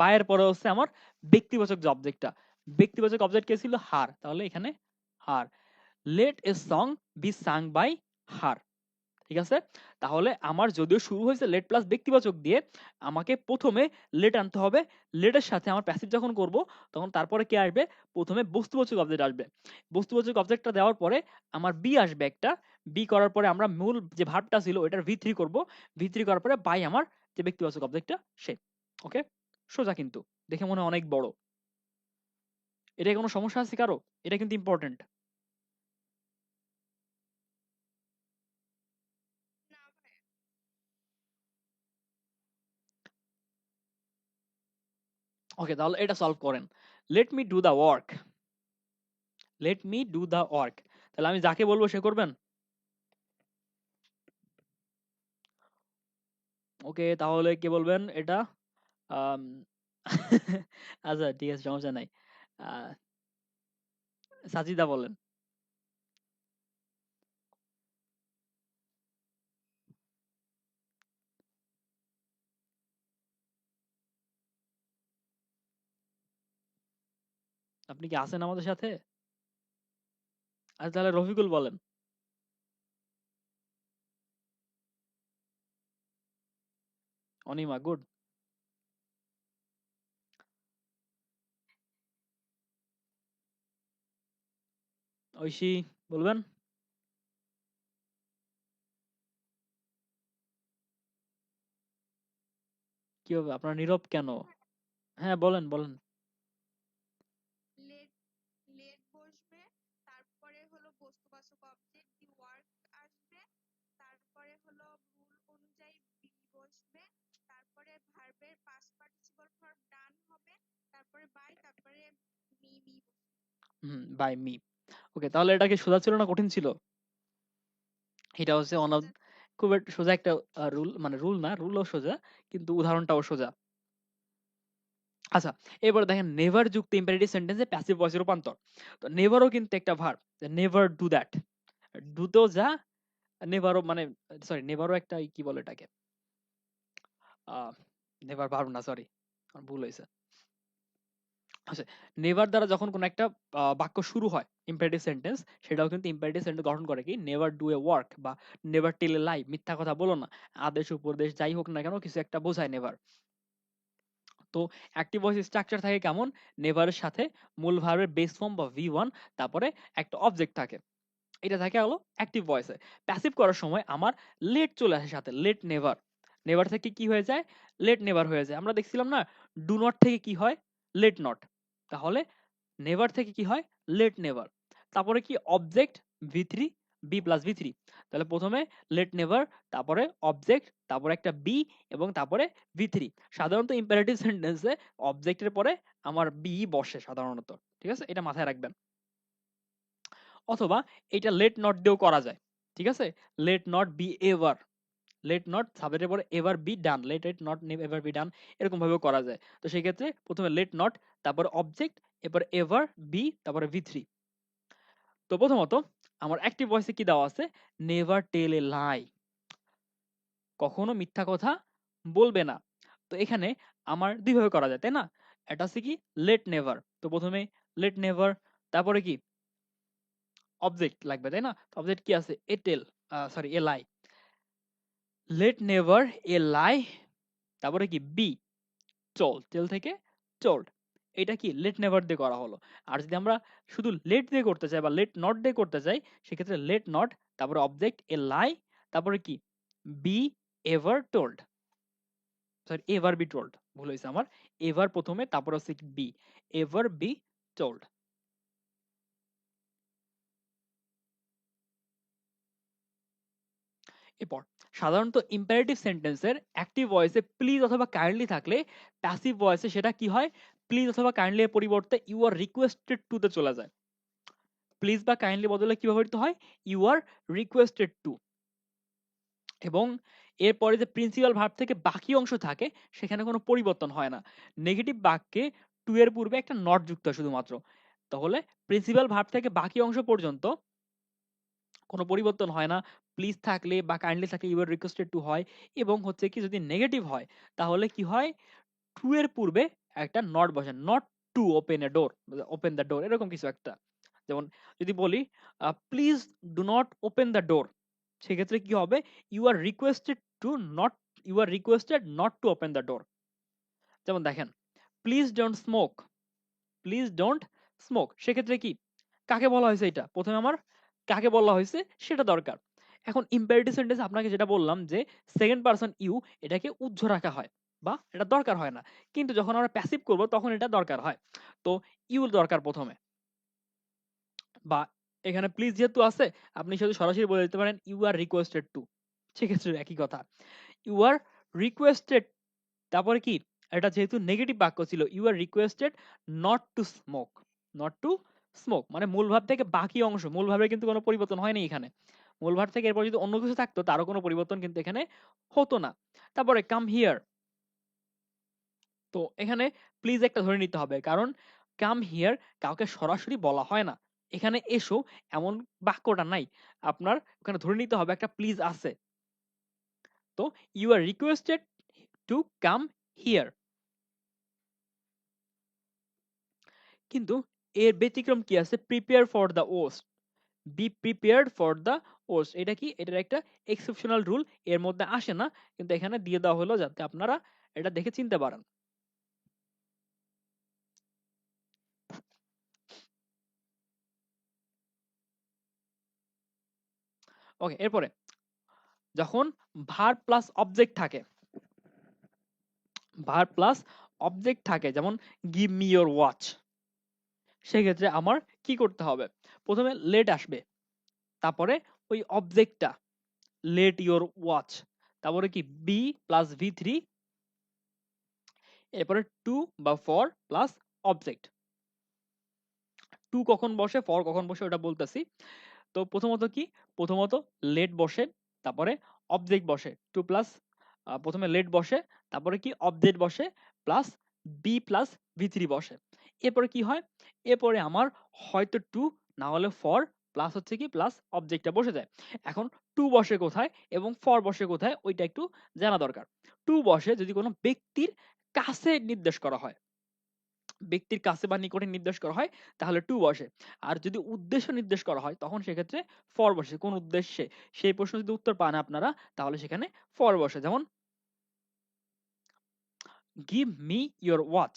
বাইয়ের পরে হচ্ছে আমার ব্যক্তিবাচক যে অবজেক্টটা, ব্যক্তিবাচক অবজেক্ট কে ছিল? হার। তাহলে এখানে her, let a song be sung by her. ঠিক আছে? তাহলে আমার যদিও শুরু হয়েছে লেট প্লাস ব্যক্তিবাচক দিয়ে, আমাকে প্রথমে লেট আনতে হবে। লেটের সাথে আমার প্যাসিভ যখন করব, তখন তারপরে কি আসবে? প্রথমে বস্তুবাচক অবজেক্ট আসবে। বস্তুবাচক অবজেক্টটা দেওয়ার পরে আমার বি আসবে একটা। বি করার পরে আমরা মূল যে ভার্বটা ছিল ওইটার ভি3 করব। ভি3 করার পরে বাই আমার যে ব্যক্তিবাচক অবজেক্টটা সে। ওকে? সোজা কিন্তু। দেখে মনে হয় অনেক বড়। এটায় কোনো সমস্যা আছে কারো? এটা কিন্তু ইম্পর্টেন্ট। ওকে, তাহলে এটা সলভ করেন। Let me do the work. Let me do the work. তাহলে আমি যাকে বলবো সে করবেন? ওকে, তাহলে কে বলবেন এটা? আম, আচ্ছা ঠিক আছে, সমস্যা নাই। আহ, সাজিদা বলেন। আপনি কি আছেন আমাদের সাথে? আচ্ছা তাহলে রফিকুল বলেন। অনিমা, গুড। ঐশী বলবেন। কি হবে? আপনার নীরব কেন? হ্যাঁ বলেন বলেন। হুম, বাই মি। ওকে, তাহলে এটা কি সোজা ছিল না কঠিন ছিল? এটা হচ্ছে অন অফ, খুব একটা সোজা একটা রুল, মানে রুল না, রুলও সোজা কিন্তু উদাহরণটাও সোজা। আচ্ছা, এবার দেখেন নেভার যুক্ত ইম্পারেটিভ সেন্টেন্সে প্যাসিভ ভয়েসের রূপান্তর। তো নেভারও কিন্তু একটা ভার্ব। Never do that. ডুতেও যা, নেভারও মানে, সরি নেভারও একটা কি বলে এটাকে, নেভার ভার্ব না, সরি আমার ভুল হয়েছে। আচ্ছা, নেভার দ্বারা যখন কোনো একটা বাক্য শুরু হয় ইম্পারেটিভ সেন্টেন্স, সেটাও কিন্তু ইম্পারেটিভ সেন্টেন্স গঠন করে কি নেভার ডু এ ওয়ার্ক বা নেভার টেল এ লাই, মিথ্যা কথা বলো না। আদেশ উপদেশ যাই হোক না কেন, কিছু একটা বোঝায় নেভার। তো অ্যাক্টিভ ভয়েস স্ট্রাকচার থাকে কেমন? নেভারের সাথে মূল ভার্বের বেস ফর্ম বা ভি1, তারপরে একটা অবজেক্ট থাকে। এটা থাকে হলো অ্যাক্টিভ ভয়েসে। প্যাসিভ করার সময় আমার লেট চলে আসে সাথে, লেট নেভার। নেভার থেকে কি হয়ে যায়? লেট নেভার হয়ে যায়। আমরা দেখছিলাম না, ডু নট থেকে কি হয়? Let not. তাহলে নেভার থেকে কি হয়? Late never. তারপরে কি অবজেক্ট ভি3, বি প্লাস ভি3। তাহলে প্রথমে লেট নেভার, তারপরে অবজেক্ট, তারপরে একটা বি, এবং তারপরে ভি3। সাধারণত ইম্পারেটিভ সেন্টেন্সে অবজেক্টের পরে আমার বি বসে সাধারণত। ঠিক আছে, এটা মাথায় রাখবেন। অথবা এটা লেট নট দিয়েও করা যায়। ঠিক আছে, let not be ever. Let not সাবজেক্টের পরে ever be done, let it not ever be done, এরকম ভাবেও করা যায়। তো সেই ক্ষেত্রে প্রথমে লেট নট, তারপরে অবজেক্ট, এরপর এভার বি, তারপরে ভি3। তো প্রথমত আমার অ্যাক্টিভ ভয়েসে কি দেওয়া আছে? নেভার টেল এ লাই। কখনো মিথ্যা কথা বলবে না। তো এখানে আমার দুইভাবে করা যায়, তাই না? এটা হচ্ছে কি লেট নেভার। তো প্রথমে লেট নেভার, তারপরে কি অবজেক্ট লাগবে, তাই না? অবজেক্ট কি আছে? এ টেল, sorry A lie. Late never a lie, তারপরে কি বি চল, টেল থেকে চল্ড। এটা কি লেট নেভার দিয়ে করা হলো। আর যদি আমরা শুধু লেট দিয়ে করতে চাই বা লেট নট দিয়ে করতে চাই, সেক্ষেত্রে লেট নট, তারপরে অবজেক্ট এ লাই, তারপরে কি be ever told, sorry ever be told, ভুল হয়েছে আমার। এভার প্রথমে, তারপর হচ্ছে বি, এভার বি টোল্ড। এরপর সাধারণত ইম্পারেটিভ সেন্টেন্সের অ্যাক্টিভ ভয়েসে প্লিজ অথবা কাইন্ডলি থাকলে, প্যাসিভ ভয়েসে সেটা কি হয়? প্লিজ অথবা কাইন্ডলি এর পরিবর্তে ইউ আর রিকোয়েস্টেড টু তে চলে যায়। প্লিজ বা কাইন্ডলি বদলে কি ব্যবহৃত হয়? You are requested to. এবং এরপরে যে প্রিন্সিপাল ভার্ব থেকে বাকি অংশ থাকে, সেখানে কোনো পরিবর্তন হয় না। নেগেটিভ বাক্যে টু এর পূর্বে একটা নট যুক্ত হয় শুধুমাত্র। তাহলে প্রিন্সিপাল ভার্ব থেকে বাকি অংশ পর্যন্ত কোনো পরিবর্তন হয় না। প্লিজ থাকলে বা কাইন্ডলি থাকলে ইউ আর রিকোয়েস্টেড টু হয়। এবং হচ্ছে কি, যদি নেগেটিভ হয় তাহলে কি হয়? টু এর পূর্বে একটা নট বসে, not to open a door, open the door, এরকম কিছু একটা। যেমন যদি বলি please do not open the door, সেক্ষেত্রে কি হবে, you are requested to not you are requested not to open the door. যেমন দেখেন, please don't smoke, please don't smoke, সেক্ষেত্রে কি কাকে বলা হয়েছে, এটা প্রথমে আমার কাকে বলা হয়েছে সেটা দরকার। এখন ইম্পারেটিভ সেন্টেন্স আপনাকে যেটা বললাম যে সেকেন্ড পারসন ইউ, এটাকে উজ্জ্ব রাখা হয় বা এটা দরকার হয় না, কিন্তু যখন আমরা প্যাসিভ করব তখন এটা দরকার হয়। তো ইউ দরকার প্রথমে, বা এখানে প্লিজ যেহেতু আছে আপনি শুধু সরাসরি বলে দিতে পারেন ইউ আর রিকোয়েস্টেড টু, সেক্ষেত্রে একই কথা, ইউ আর রিকোয়েস্টেড, তারপরে কি এটা যেহেতু নেগেটিভ বাক্য ছিল, you are requested not to smoke, not to smoke মানে মূল ভাব থেকে বাকি অংশ, মূল ভাবের কিন্তু কোনো পরিবর্তন হয়নি এখানে, মূল ভাব থেকে এরপর যদি অন্য কিছু থাকতো তারও কোনো পরিবর্তন কিন্তু এখানে হতো না। তারপরে কাম হিয়ার, তো এখানে প্লিজ একটা ধরে নিতে হবে, কারণ কাম হিয়ার কাউকে সরাসরি বলা হয় না, এখানে এসো এমন বাক্যটা নাই, আপনার ওখানে ধরে নিতে হবে একটা প্লিজ আছে। তো you are requested to come here, কিন্তু এর ব্যতিক্রম কি আছে, prepare for the worst, be prepared for the worst, এটা কি এটার একটা এক্সেপশনাল রুল, এর মধ্যে আসে না, কিন্তু এখানে দিয়ে দেওয়া হলো যাতে আপনারা এটা দেখে চিনতে পারেন। ওকে, এরপরে যখন ভার্ব প্লাস অবজেক্ট থাকে, ভার্ব প্লাস অবজেক্ট থাকে, যেমন গিভ মি ইওর ওয়াচ, সেক্ষেত্রে আমার কি করতে হবে, প্রথমে লেট আসবে, তারপরে ওই অবজেক্টটা লেট ইওর ওয়াচ, তারপরে কি বি প্লাস ভি থ্রি, এরপরে টু বা ফর প্লাস অবজেক্ট, টু কখন বসে ফর কখন বসে ওটা বলতেছি। তো প্রথমত কি, প্রথমত লেট বসে, তারপরে অবজেক্ট বসে, টু প্লাস প্রথমে লেট বসে, তারপরে কি অবজেক্ট বসে, plus be plus V three বসে, এরপরে কি হয়, এরপরে আমার হয়তো টু, না হলে ফর, প্লাস হচ্ছে কি প্লাস অবজেক্টটা বসে যায়। এখন টু বসে কোথায় এবং ফর বসে কোথায় ওইটা একটু জানা দরকার। টু বসে যদি কোনো ব্যক্তির কাছে নির্দেশ করা হয়, ব্যক্তির কাছে বা নিকটে নির্দেশ করা হয় তাহলে টু বসে, আর যদি উদ্দেশ্য নির্দেশ করা হয় তখন সেক্ষেত্রে ফর বসে, কোন উদ্দেশ্যে সেই প্রশ্ন যদি উত্তর পান আপনারা তাহলে সেখানে ফর বসে। যেমন give me your watch,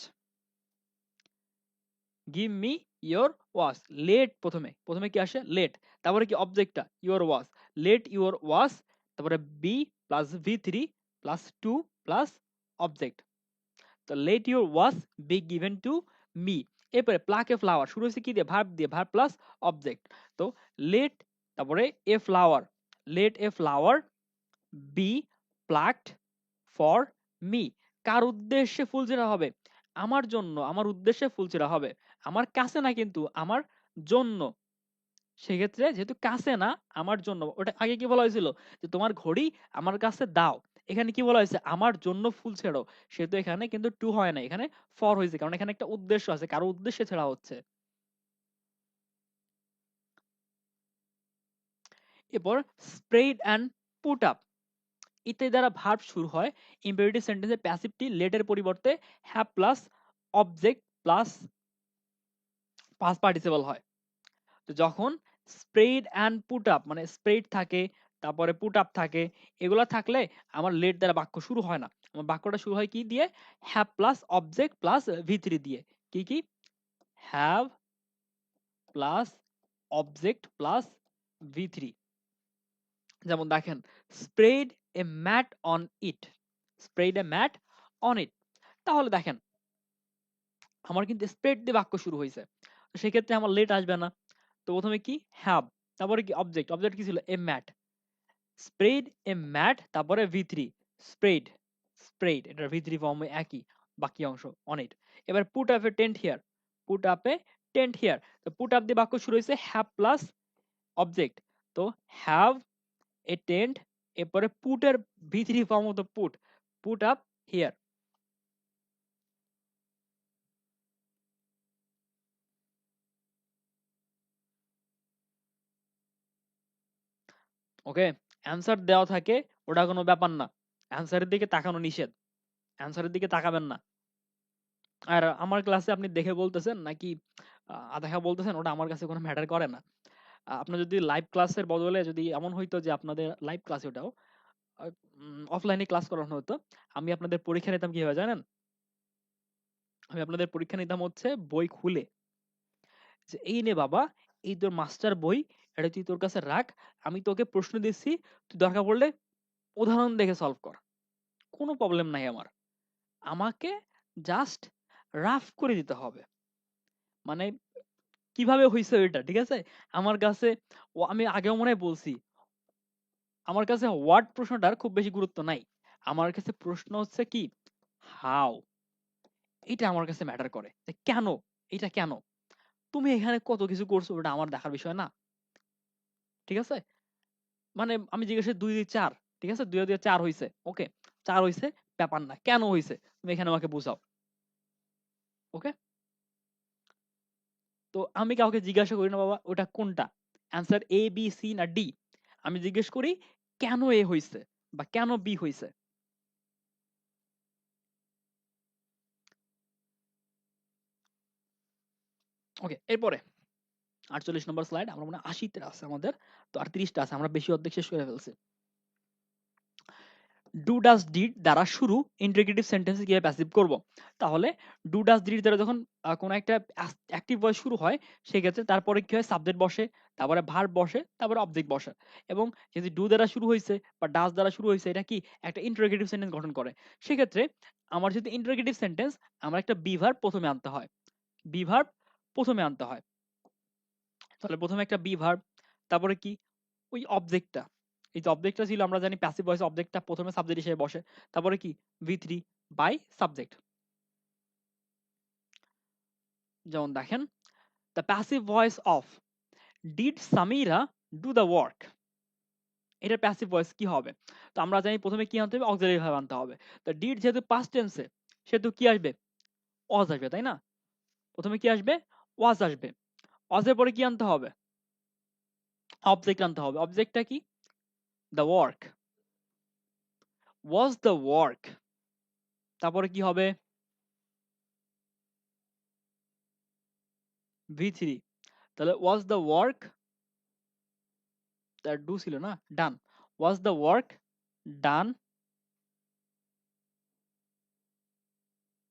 give me your watch, let প্রথমে, প্রথমে কি আসে লেট, তারপরে কি অবজেক্টটা your watch, let your watch, তারপরে be plus V three plus to plus object, তো let your watch be given to me, এরপরে প্লাক এ ফ্লাওয়ার শুরু হয়েছে কি দিয়ে, ভার্ব দিয়ে, ভার্ব প্লাস অবজেক্ট, তো লেট, তারপরে a flower, let a flower be plucked for me, কার উদ্দেশ্যে ফুল ছেঁড়া হবে, আমার জন্য, আমার উদ্দেশ্যে ফুল ছেঁড়া হবে, আমার কাছে না কিন্তু আমার জন্য, সেক্ষেত্রে যেহেতু কাছে না আমার জন্য, ওটা আগে কি বলা হয়েছিল যে তোমার ঘড়ি আমার কাছে দাও, এখানে কি বলা হয়েছে আমার জন্য ফুল ছেড়ো, সেহেতু এখানে কিন্তু টু হয় না, এখানে ফর হয়েছে, কারণ এখানে একটা উদ্দেশ্য আছে, কারো উদ্দেশ্যে ছেড়া হচ্ছে। এরপর স্প্রেড অ্যান্ড পুট আপ ইত্যাদি দ্বারা ভার্ব শুরু হয়, ইম্পারেটিভ সেন্টেন্সে প্যাসিভটি লেটের পরিবর্তে have plus object plus past participle হয়। তো যখন স্প্রেড অ্যান্ড পুট আপ মানে স্প্রেড থাকে, তারপরে পুট আপ থাকে, এগুলা থাকলে আমার লেট দ্বারা বাক্য শুরু হয় না, আমার বাক্যটা শুরু হয় কি দিয়ে, have plus object plus V three দিয়ে, কি কি have plus object plus V three. যেমন দেখেন, spread a mat on it, spread a mat on it, তাহলে দেখেন আমার কিন্তু স্প্রেড দিয়ে বাক্য শুরু হয়েছে, তো সেক্ষেত্রে আমার লেট আসবে না। তো প্রথমে কি হ্যাভ, তারপরে কি অবজেক্ট, অবজেক্ট কি ছিল a mat, spread a mat, তারপরে ভি থ্রি, স্প্রেড, স্প্রেড এটার ভি থ্রি ফর্ম একই, বাকি অংশ অন ইট। এবার put up A tent here, put up A tent here, তো পুট আপ দিয়ে বাক্য শুরু হয়েছে হ্যাভ প্লাস অবজেক্ট, তো হ্যাভ এ টেন্ট, এরপরে পুটের ভি থ্রি ফর্ম হতো put, put up here. Okay, answer দেওয়া থাকে ওটা কোনো ব্যাপার না, অ্যান্সারের দিকে তাকানো নিষেধ, অ্যান্সারের দিকে তাকাবেন না। আর আমার ক্লাসে আপনি দেখে বলতেছেন নাকি আধা বলতেছেন ওটা আমার কাছে কোনো ম্যাটার করে না। আপনার যদি লাইভ ক্লাসের বদলে যদি এমন হইতো যে আপনাদের লাইভ ক্লাসে ওটাও অফলাইনে ক্লাস করানো হতো, আমি আপনাদের পরীক্ষা নিতাম কিভাবে জানেন? আমি আপনাদের পরীক্ষা নিতাম হচ্ছে বই খুলে, যে এই নে বাবা, এই তোর মাস্টার বই, এটা তুই তোর কাছে রাখ, আমি তোকে প্রশ্ন দিচ্ছি, তুই দরকার পড়লে উদাহরণ দেখে সলভ কর, কোনো প্রবলেম নাই আমার, আমাকে জাস্ট রাফ করে দিতে হবে। মানে কিভাবে হইছে এটা, ঠিক আছে? আমার কাছে আমি আগেও মনে হয় বলছি, আমার কাছে হোয়াট প্রশ্নটার খুব বেশি গুরুত্ব নাই, আমার কাছে প্রশ্ন হচ্ছে কি হাউ, এটা আমার কাছে ম্যাটার করে, যে কেন, এটা কেন, তুমি এখানে কত কিছু করছো ওটা আমার দেখার বিষয় না, ঠিক আছে? মানে আমি জিজ্ঞাসা 2 2 4, ঠিক আছে, 2 2 4 হইছে, ওকে, 4 হইছে, ব্যাপার না, কেন হইছে তুমি এখানে আমাকে বুঝাও, ওকে? তো আমি কাউকে জিজ্ঞাসা করি না বাবা ওটা কোনটা, অ্যান্সার এ বি সি না ডি, আমি জিজ্ঞেস করি কেন এ হইছে বা কেন বি হইছে। ওকে, এরপরে 48 নম্বর স্লাইড, আমরা মনে হয় 80তে আছে আমাদের, তো আর 30টা আছে, আমরা বেশি অর্ধেক শেষ করে ফেলছি। ডু ডাজ ডিড দ্বারা শুরু ইন্টিগ্রেটিভ সেন্টেন্সে কিভাবে প্যাসিভ করব? তাহলে ডু ডাজ ডিড দ্বারা যখন কোনো একটা অ্যাক্টিভ ভয়েস শুরু হয়, সেক্ষেত্রে তারপরে কি হয়, সাবজেক্ট বসে, তারপরে ভার্ব বসে, তারপরে অবজেক্ট বসে, এবং যদি ডু দ্বারা শুরু হয়েছে বা ডাজ দ্বারা শুরু হয়েছে, এটা কি একটা ইন্টারোগেটিভ সেন্টেন্স গঠন করে। সেক্ষেত্রে আমার যদি ইন্টারোগেটিভ সেন্টেন্স, আমার একটা বি ভার্ব প্রথমে আনতে হয়, বি ভার্ব প্রথমে আনতে হয়। তাহলে প্রথমে একটা বি ভার্ব, তারপরে কি ওই অবজেক্টটা, এই যে অবজেক্টটা ছিল, আমরা জানি প্যাসিভ ভয়েস অবজেক্টটা প্রথমে সাবজেক্ট হিসেবে বসে, তারপরে কি ভি3 বাই সাবজেক্ট। যেমন দেখেন, the passive voice of did Samira do the work, এটার প্যাসিভ ভয়েস কি হবে? তো আমরা জানি প্রথমে কি আনতে হবে, অক্সিলারি ভার্ব আনতে হবে। তো ডিড যেহেতু পাস্ট টেন্সে, সেহেতু কি আসবে, ওয়াজ আসবে, তাই না? প্রথমে কি আসবে, ওয়াজ আসবে, ওয়াজের পরে কি আনতে হবে, অবজেক্ট আনতে হবে, অবজেক্টটা কি, the work, was the work, তারপরে কি হবে, ভি3, তাহলে ওয়াজ দ্য ওয়ার্ক, তার ডু ছিল না, done, was the work done,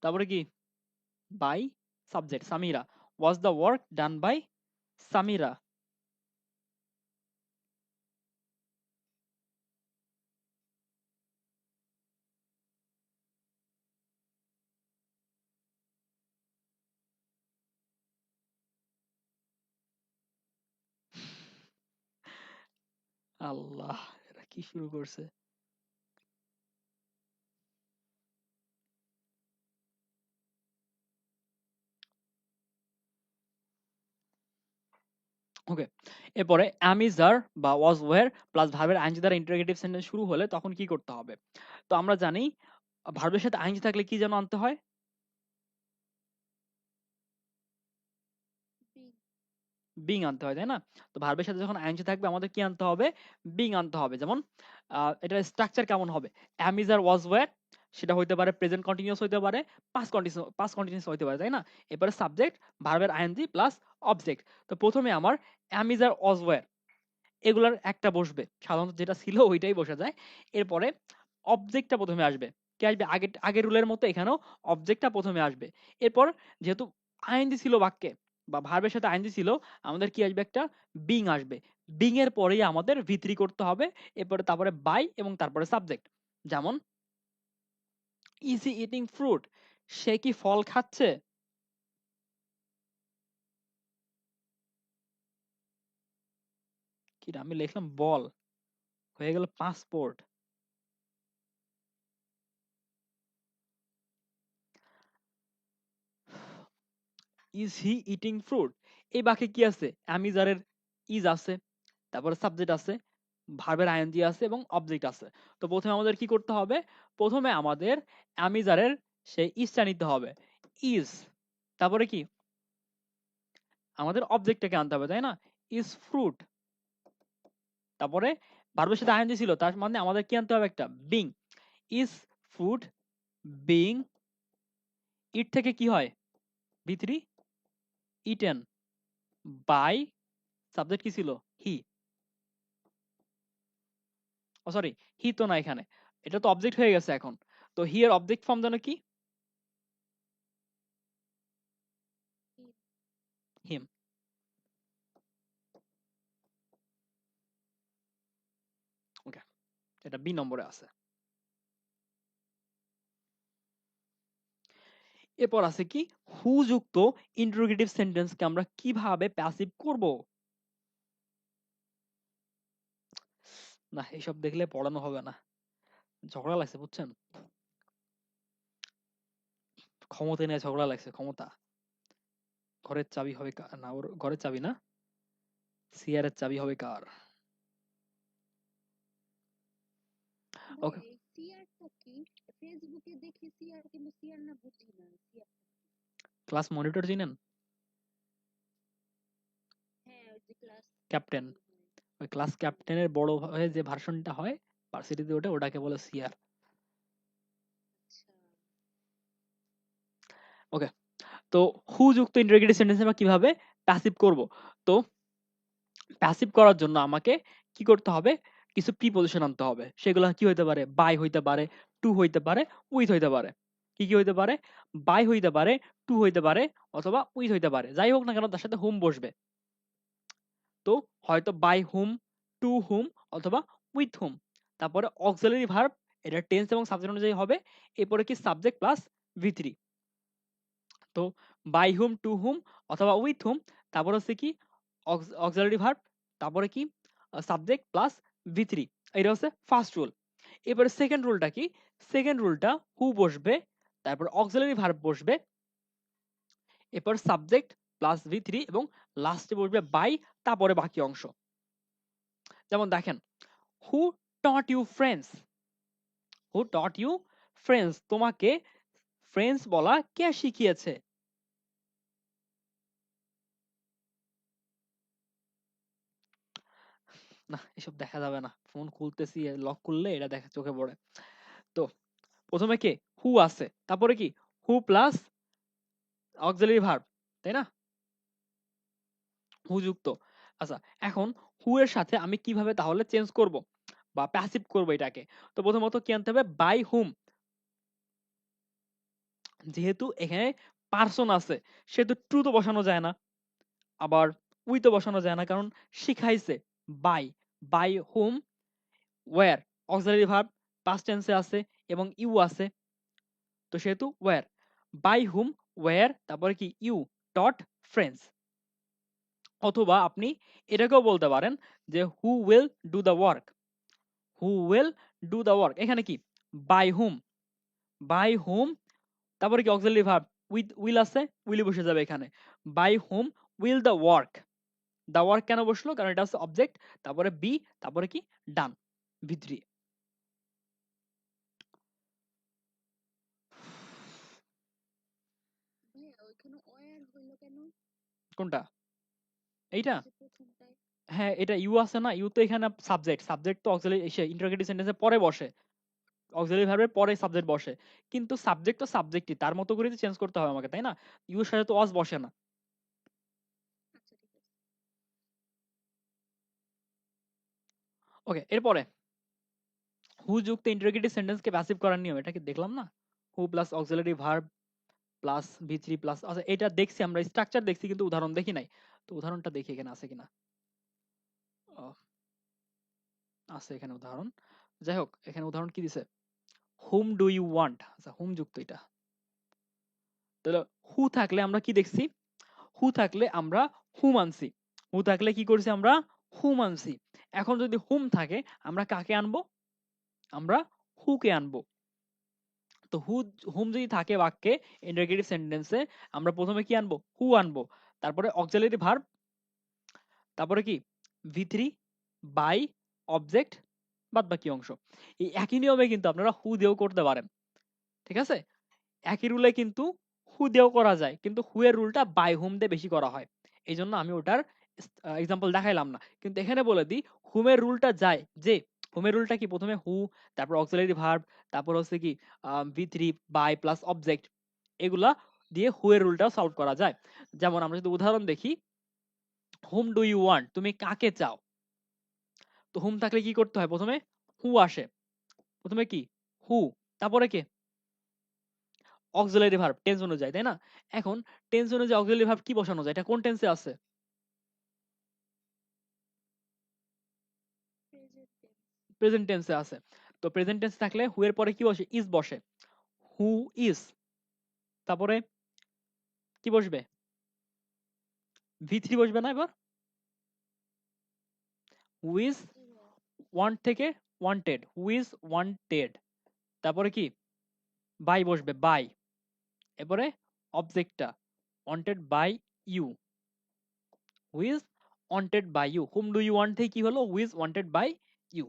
তারপরে কি by subject Samira, was the work done by Samira. আল্লাহ, এরা কি শুরু করছে! ওকে, এরপরে অ্যামিজার বা ওয়াজ ওয়্যার প্লাস ভার্বের আইনজি দ্বারা ইন্টারোগেটিভ সেন্টেন্স শুরু হলে তখন কি করতে হবে? তো আমরা জানি ভার্বের সাথে আইনজি থাকলে কি যেন আনতে হয়, বিং আনতে হয়, তাই না? তো ভার্বের সাথে যখন আইএনজি থাকবে আমাদের কি আনতে হবে, বিং আনতে হবে। যেমন এটার স্ট্রাকচার কেমন হবে, অ্যামিজার ওয়াজ ওয়্যার, সেটা হইতে পারে প্রেজেন্ট কন্টিনিউয়াস হইতে পারে, পাস্ট কন্টিনিউয়াস হইতে পারে, তাই না? এরপরে সাবজেক্ট, ভার্বের আইএনজি প্লাস অবজেক্ট। তো প্রথমে আমার অ্যামিজার ওয়াজ ওয়্যার, এগুলার একটা বসবে, সাধারণত যেটা ছিল ওইটাই বসে যায়। এরপরে অবজেক্টটা প্রথমে আসবে, কি আসবে, আগের রুলের মতো এখানেও অবজেক্টটা প্রথমে আসবে। এরপর যেহেতু আইএনজি ছিল বাক্যে বা ভার্বের সাথে আইএনজি ছিল, আমাদের কি আসবে, একটা বিং আসবে, বিং এর পরেই আমাদের ভি3 করতে হবে, এরপরে তারপরে বাই এবং তারপরে সাবজেক্ট। যেমন ইজ হি ইটিং ফ্রুট, সে কি ফল খাচ্ছে, কি আমি লিখলাম বল, হয়ে গেল passport. Is he eating fruit, এই বাক্যে কি আছে, অ্যামিজারের ইজ আছে, তারপরে সাবজেক্ট আছে, ভার্বের আইএনজি আছে এবং অবজেক্ট আছে। তো প্রথমে আমাদের কি করতে হবে, প্রথমে আমাদের অ্যামিজারের সেই ইজটা নিতে হবে, ইজ, তারপরে কি আমাদের অবজেক্টটাকে আনতে হবে, তাই না, ইজ ফ্রুট, তারপরে ভার্বের সাথে আইএনজি ছিল, তার মানে আমাদের কি আনতে হবে, একটা বিং, ইজ ফ্রুট বিং, ইট থেকে কি হয়, ভি3 ইটেন বাই সাবজেক্ট কি ছিল? হি। ও সরি, হি তো না এখানে, এটা তো অবজেক্ট হয়ে গেছে এখন। তো হি এর অবজেক্ট ফর্ম যেন কি? হিম। ওকে, এটা বি নম্বরে আছে। এরপর আছে কি, হু যুক্ত ইন্টারোগেটিভ সেন্টেন্সকে আমরা কিভাবে প্যাসিভ করব? না, এসব দেখলে পড়ানো হবে না, ঝগড়া লাগছে বুঝছেন, ক্ষমতা নিয়ে ঝগড়া লাগছে, ক্ষমতা। ঘরের চাবি হবে না, ওর ঘরের চাবি না, সিয়ারের চাবি হবে কার? ওকে, ক্লাস মনিটর চিনেন? ক্যাপ্টেন, ওই ক্লাস ক্যাপ্টেনের বড় হয়ে যে ভার্সনটা হয় ভার্সিটিতে, ওটাকে বলে সিআর। ওকে, তো হু যুক্ত ইন্টারোগেটিভ সেন্টেন্স আমরা কিভাবে প্যাসিভ করব? তো প্যাসিভ করার জন্য আমাকে কি করতে হবে? কিছু প্রিপজিশন আনতে হবে। সেগুলো কি হইতে পারে? বাই হইতে পারে, টু হইতে পারে, উইথ হইতে পারে। কি কি হইতে পারে? বাই হইতে পারে, টু হইতে পারে, অথবা উইথ হইতে পারে। যাই হোক না কেন তার সাথে হুম বসবে। তো হয়তো বাই হুম, টু হুম, অথবা উইথ হুম। তারপরে অক্সিলারি ভার্ব, এটা টেন্স এবং সাবজেক্ট অনুযায়ী হবে। এরপরে কি সাবজেক্ট প্লাস ভি3। তো বাই হুম, টু হুম, অথবা উইথ হুম। তারপর হচ্ছে কি অক্সিলারি ভার্ব, তারপরে কি সাবজেক্ট প্লাস ভি3। এটা হচ্ছে ফার্স্ট রুল। এবারে সেকেন্ড রুলটা কি? সেকেন্ড রুলটা হু বসবে, তারপর অক্সিলারি ভার্ব বসবে, এরপর সাবজেক্ট প্লাস ভি3, এবং লাস্টে বসবে বাই, তারপরে বাকি অংশ। যেমন দেখেন, who taught you friends, who taught you friends, তোমাকে ফ্রেন্ডস বলা কে শিখিয়েছে? না, এসব দেখা যাবে না, ফোন খুলতেছি, লক করলে এটা দেখা চোখে পড়ে। তো প্রথমে কে? হু আছে, তারপরে কি হু প্লাস অক্সিলারি ভার্ব, তাই না? হু যুক্ত। আচ্ছা, এখন হু এর সাথে আমি কিভাবে তাহলে চেঞ্জ করব বা প্যাসিভ করব এটাকে? তো প্রথমত কি আনতে হবে? বাই হুম। যেহেতু এখানে পার্সন আছে, সেহেতু ট্রু তো বসানো যায় না, আবার উই তো বসানো যায় না, কারণ শিখাইছে by. By whom, were, auxiliary verb past টেন্সে আছে এবং ইউ আছে, তো সেহেতু ওয়্যার। বাই হুম, ওয়্যার, তারপরে কি ইউ টট ফ্রেন্ডস। অথবা আপনি এটাকেও বলতে পারেন যে who will do the work, who will do the work. এখানে কি বাই হুম, বাই হুম, তারপরে কি অক্সিলারি ভার্ব উইথ উইল আছে, উইল বসে যাবে এখানে। By whom will the work, the work কেন বসলো? কারণ এটা হচ্ছে অবজেক্ট, তারপরে বি, তারপরে কি ডান, ভি3। কোনটা? এইটা? হ্যাঁ, এটা ইউ আছে না, ইউ তো এখানে সাবজেক্ট, সাবজেক্ট তো অক্সিলারি এসে ইন্টারোগেটিভ সেন্টেন্সের পরে বসে, অক্সিলারি ভার্বের পরে সাবজেক্ট বসে। কিন্তু সাবজেক্ট তো সাবজেক্টই, তার মতো করে চেঞ্জ করতে হবে আমাকে, তাই না? ইউ এর সাথে তো ওয়াজ বসে না। ওকে, এরপরে হু যুক্ত ইন্টারোগেটিভ সেন্টেন্সকে প্যাসিভ করার নিয়ম, এটা কি দেখলাম না? Who plus auxiliary verb plus ভি3 প্লাস, আচ্ছা এটা দেখছি আমরা, স্ট্রাকচার দেখছি কিন্তু উদাহরণ দেখি নাই। তো উদাহরণটা দেখি এখানে আছে কিনা। ও, আছে এখানে উদাহরণ। যাই হোক, এখানে উদাহরণ কি দিছে? হুম ডু ইউ ওয়ান্ট, আচ্ছা হুম যুক্ত এটা। তাহলে হু থাকলে আমরা কি দেখছি? হু থাকলে আমরা হুম আনছি, হু থাকলে কি করছি আমরা? হুম আনছি। এখন যদি হুম থাকে, আমরা কাকে আনবো? আমরা হুকে আনবো। তো হুম যদি থাকে বাক্যে, ইন্টারোগেটিভ সেন্টেন্সে, আমরা প্রথমে কি আনবো? হু আনবো, তারপরে অক্সিলারি ভার্ব, তারপরে কি ভি3, বাই, অবজেক্ট, বাদ বাকি অংশ। এই একই নিয়মে কিন্তু আপনারা হু দিয়েও করতে পারেন, ঠিক আছে? একই রুলে কিন্তু হু দিয়েও করা যায়, কিন্তু হু এর রুলটা বাই হুম দিয়ে বেশি করা হয়, এই জন্য আমি ওটার এক্সাম্পল দেখাইলাম না। কিন্তু এখানে বলে দিই, হুমের রুলটা যায় যে, হুমের রুলটা কি? প্রথমে হু, তারপর অক্সিলারি ভার্ব, তারপর হচ্ছে কি ভি3, বাই প্লাস অবজেক্ট, এগুলা দিয়ে হু এর রুলটাও সলভ করা যায়। যেমন আমরা যদি উদাহরণ দেখি, whom do you want, তুমি কাকে চাও। তো whom থাকলে কি করতে হয়, প্রথমে who আসে, প্রথমে কি who, তারপরে কে অক্সিলারি ভার্ব টেন্স অনুযায়ী, তাই না। এখন টেন্স অনুযায়ী অক্সিলারি ভার্ব কি বসানো যায়, এটা কোন টেন্সে আছে, প্রেজেন্ট টেন্সে আছে। তো প্রেজেন্ট টেন্স থাকলে হু এর পরে কি বসে, ইজ বসে, হু ইজ, তারপরে কি বসবে, ভি3 বসবে না এবার, হু ইজ ওয়ান্ট থেকে ওয়ান্টেড, হু ইজ ওয়ান্টেড, তারপরে কি বাই বসবে, বাই, এরপরে অবজেক্টটা wanted by you, who is wanted by you, whom do you want থেকে কি হলো, who is wanted by you.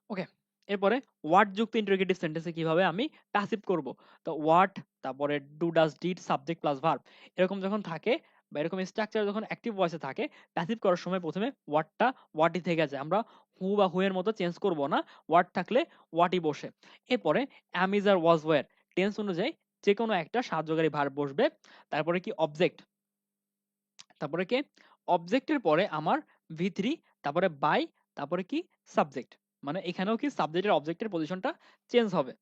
Okay, এরপরে হোয়াট যুক্ত ইন্টারোগেটিভ সেন্টেন্সে কিভাবে আমি প্যাসিভ করব। তো হোয়াট, তারপরে do does did subject plus verb, এরকম যখন থাকে বা এরকম স্ট্রাকচার যখন অ্যাক্টিভ ভয়েসে থাকে, প্যাসিভ করার সময় প্রথমে হোয়াটটা হোয়াটই থেকে যায়, আমরা হু বা হু এর মতো চেঞ্জ করব না, হোয়াট থাকলে হোয়াটই বসে। এরপরে am is are was were, tense অনুযায়ী যে কোনো একটা সাহায্যকারী ভার্ব বসবে, তারপরে কি অবজেক্ট, তারপরে কে অবজেক্টের পরে আমার ভি3, তারপরে বাই, তারপরে কি সাবজেক্ট, মানে এখানেও কি সাবজেক্টের অবজেক্টের পজিশনটা চেঞ্জ হবে।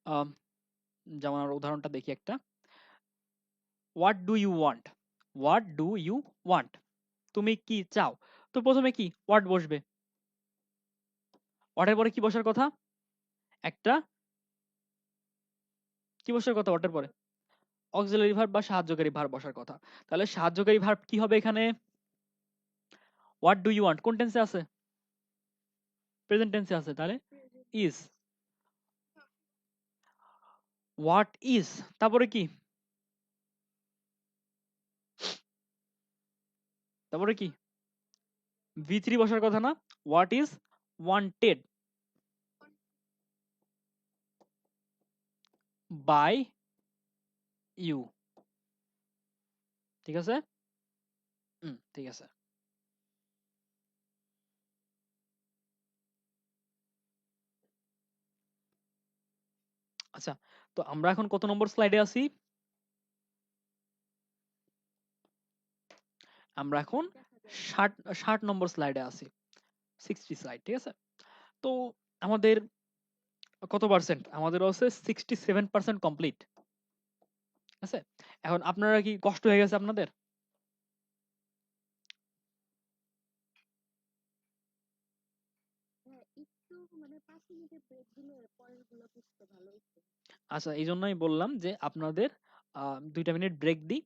আম, যেমন আমরা উদাহরণটা দেখি একটা, what do you want, what do you want, তুমি কি চাও। তো প্রথমে কি হোয়াট বসবে, হোয়াটের পরে কি বসার কথা, একটা কি বসার কথা হোয়াটের পরে, অক্সিলারি ভার্ব বা সাহায্যকারী ভার্ব বসার কথা। তাহলে সাহায্যকারী ভার্ব কি হবে এখানে, হোয়াট ডু ইউ ওয়ান্ট কোন টেন্সে আছে, প্রেজেন্ট টেন্সে আছে, তাহলে ইজ, হোয়াট ইজ, তারপরে কি, তারপরে কি ভি3 বসার কথা না, what is wanted by you, ঠিক আছে। ঠিক আছে। আচ্ছা, তো আমরা এখন কত নম্বর স্লাইডে আছি, আমরা এখন 60 নম্বর স্লাইডে আছি, 60 স্লাইড, ঠিক আছে। তো আমাদের কত পার্সেন্ট, আমাদের আছে 67% কমপ্লিট আছে। এখন আপনারা কি কষ্ট হয়ে গেছে আপনাদের, আচ্ছা এই জন্যই বললাম যে আপনাদের 2টা মিনিট ব্রেক দিই।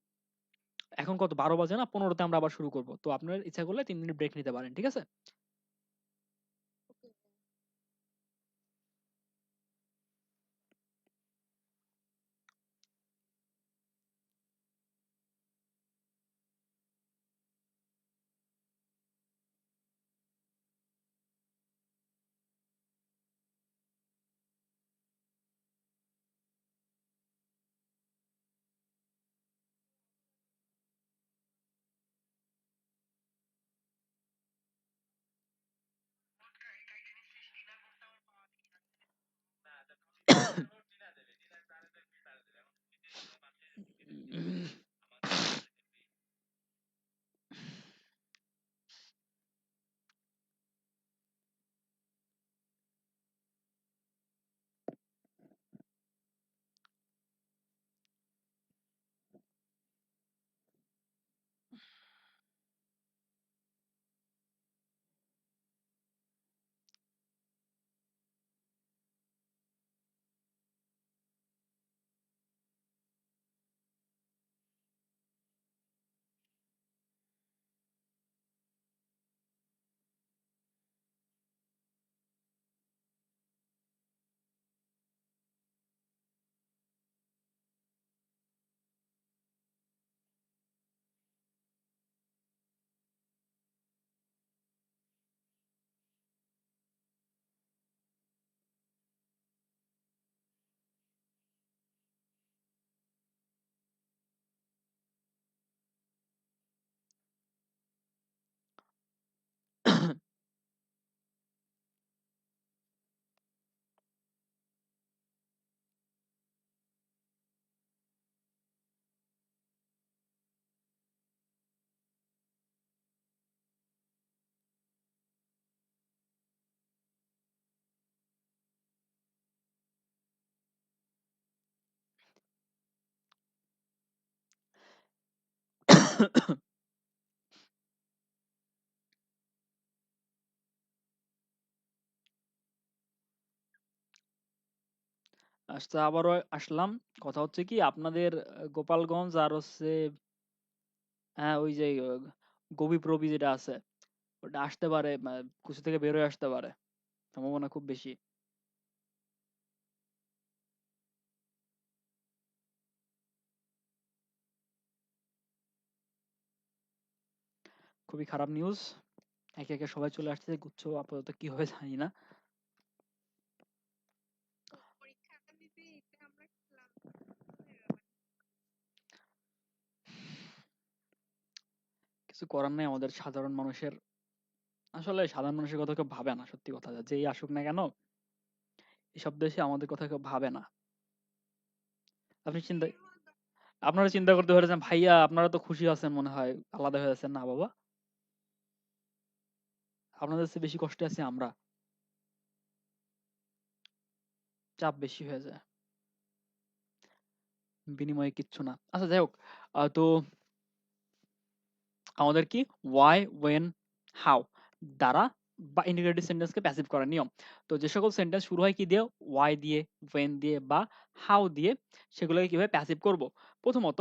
এখন কত 12 বাজে না, 15তে আমরা আবার শুরু করব, তো আপনার ইচ্ছা করলে 3 মিনিট ব্রেক নিতে পারেন, ঠিক আছে। আচ্ছা, আবারও আসলাম। কথা হচ্ছে কি আপনাদের গোপালগঞ্জ আর হচ্ছে হ্যাঁ ওই যে গবি প্রবি যেটা আছে ওটা আসতে পারে, কুচি থেকে বের হয়ে আসতে পারে, সম্ভাবনা খুব বেশি। খুবই খারাপ নিউজ। একে একে সবাই চলে আসছে, গুচ্ছ আপাতত কি হবে জানি না। কিছু করার নেই আমাদের সাধারণ মানুষের। আসলে সাধারণ মানুষের কথা কেউ ভাবে না, সত্যি কথা, যেই আসুক না কেন এসব দেশে আমাদের কথা কেউ ভাবে না। আপনি চিন্তা আপনারা চিন্তা করতে পারেন ভাইয়া আপনারা তো খুশি আছেন মনে হয়, আলাদা হয়ে আছেন না বাবা, আপনাদের চেয়ে বেশি কষ্টে আছি আমরা, চাপ বেশি হয়ে যায়, বিনিময়ে কিচ্ছু না। আচ্ছা যাই হোক, তো আমাদের কি ওয়াই ওয়েন হাউ দ্বারা বা ইন্টিগ্রেটেড সেন্টেন্সকে প্যাসিভ করার নিয়ম। তো যে সকল সেন্টেন্স শুরু হয় কি দিয়ে, ওয়াই দিয়ে, ওয়েন দিয়ে বা হাউ দিয়ে, সেগুলোকে কিভাবে প্যাসিভ করব। প্রথমত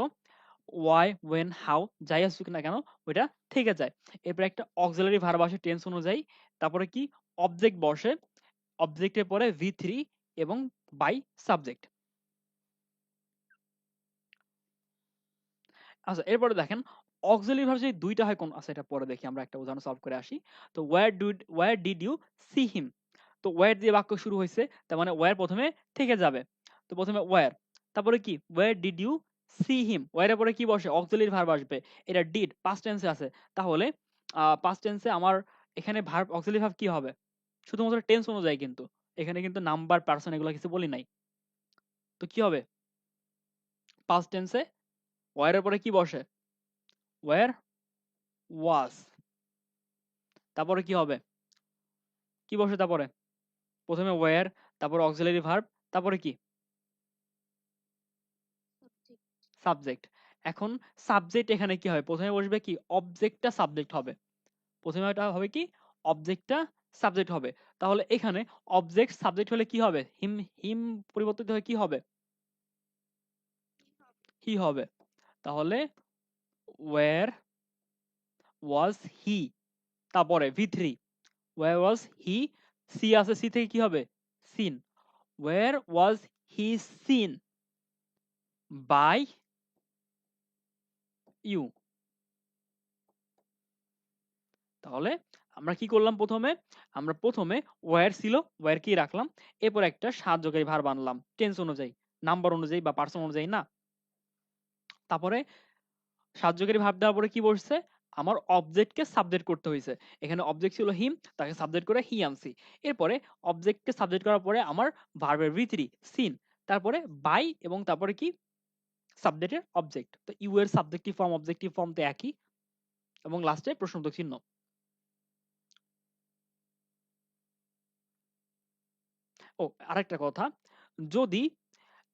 ওয়াই ওয়েন হাউ যাই আসুক না কেন ওইটা থেকে যায়। এরপর একটা অক্সিলারি ভার্ব আসে টেন্স অনুযায়ী, তারপরে কি অবজেক্ট বসে, অবজেক্টের পরে ভি থ্রি এবং বাই সাবজেক্ট। আচ্ছা এরপরে দেখেন অক্সিলারি ভার্ব যদি দুইটা হয় কোন, আচ্ছা এটা পরে দেখি, আমরা একটা উদাহরণ সলভ করে আসি। তো where did you see him, তো ওয়্যার দিয়ে বাক্য শুরু হয়েছে, তার মানে ওয়্যার প্রথমে থেকে যাবে। তো প্রথমে ওয়্যার, তারপরে কি were did you see him, ওয়্যারের পরে কি বসে অক্সিলারি ভার্ব আসবে, এটা ডিড পাস্ট টেন্সে আছে, তাহলে পাস্ট টেন্সে আমার এখানে ভার্ব অক্সিলারি ভার্ব কি হবে, শুধুমাত্র টেন্স অনুযায়ী, কিন্তু এখানে কিন্তু নাম্বার পার্সন এগুলো কিছু বলি নাই। তো কি হবে পাস্ট টেন্সে ওয়্যারের পরে কি বসে, ওয়্যার ওয়াজ, তারপরে কি হবে, কি বসে তারপরে, প্রথমে ওয়্যার, তারপর অক্সিলারি ভার্ব, তারপরে কি সাবজেক্ট। এখন সাবজেক্ট এখানে কি হয়, প্রথমে বসবে কি অবজেক্টটা সাবজেক্ট হবে, প্রথমে এটা হবে কি অবজেক্টটা সাবজেক্ট হবে। তাহলে এখানে অবজেক্ট সাবজেক্ট হলে কি হবে, হিম, হিম পরিবর্তিত হয়ে কি হবে, হি হবে। তাহলে ওয়্যার ওয়াজ হি, তারপরে V three where was he, see আছে, সি থেকে কি হবে seen, where was he seen by you. তাহলে আমরা কি করলাম, প্রথমে আমরা প্রথমে ওয়্যার ছিল, ওয়্যার কি রাখলাম, এরপর একটা সাহায্যকারী ভার্ব আনলাম টেন্স অনুযায়ী, নাম্বার অনুযায়ী বা পার্সন অনুযায়ী না। তারপরে সাহায্যকারী ভার্ব দেওয়ার পরে কি বসছে, আমার অবজেক্টকে সাবজেক্ট করতে হয়েছে, এখানে অবজেক্ট ছিল হিম, তাকে সাবজেক্ট করে হি আনছি। এরপরে অবজেক্টকে সাবজেক্ট করার পরে আমার ভার্বের ভি থ্রি সিন, তারপরে বাই এবং তারপরে কি সাবজেক্টের অবজেক্ট, তো ইউ এর সাবজেক্টিভ ফর্ম অবজেক্টিভ ফর্ম তো একই, এবং লাস্টে প্রশ্নবোধক চিহ্ন। ও আরেকটা কথা, যদি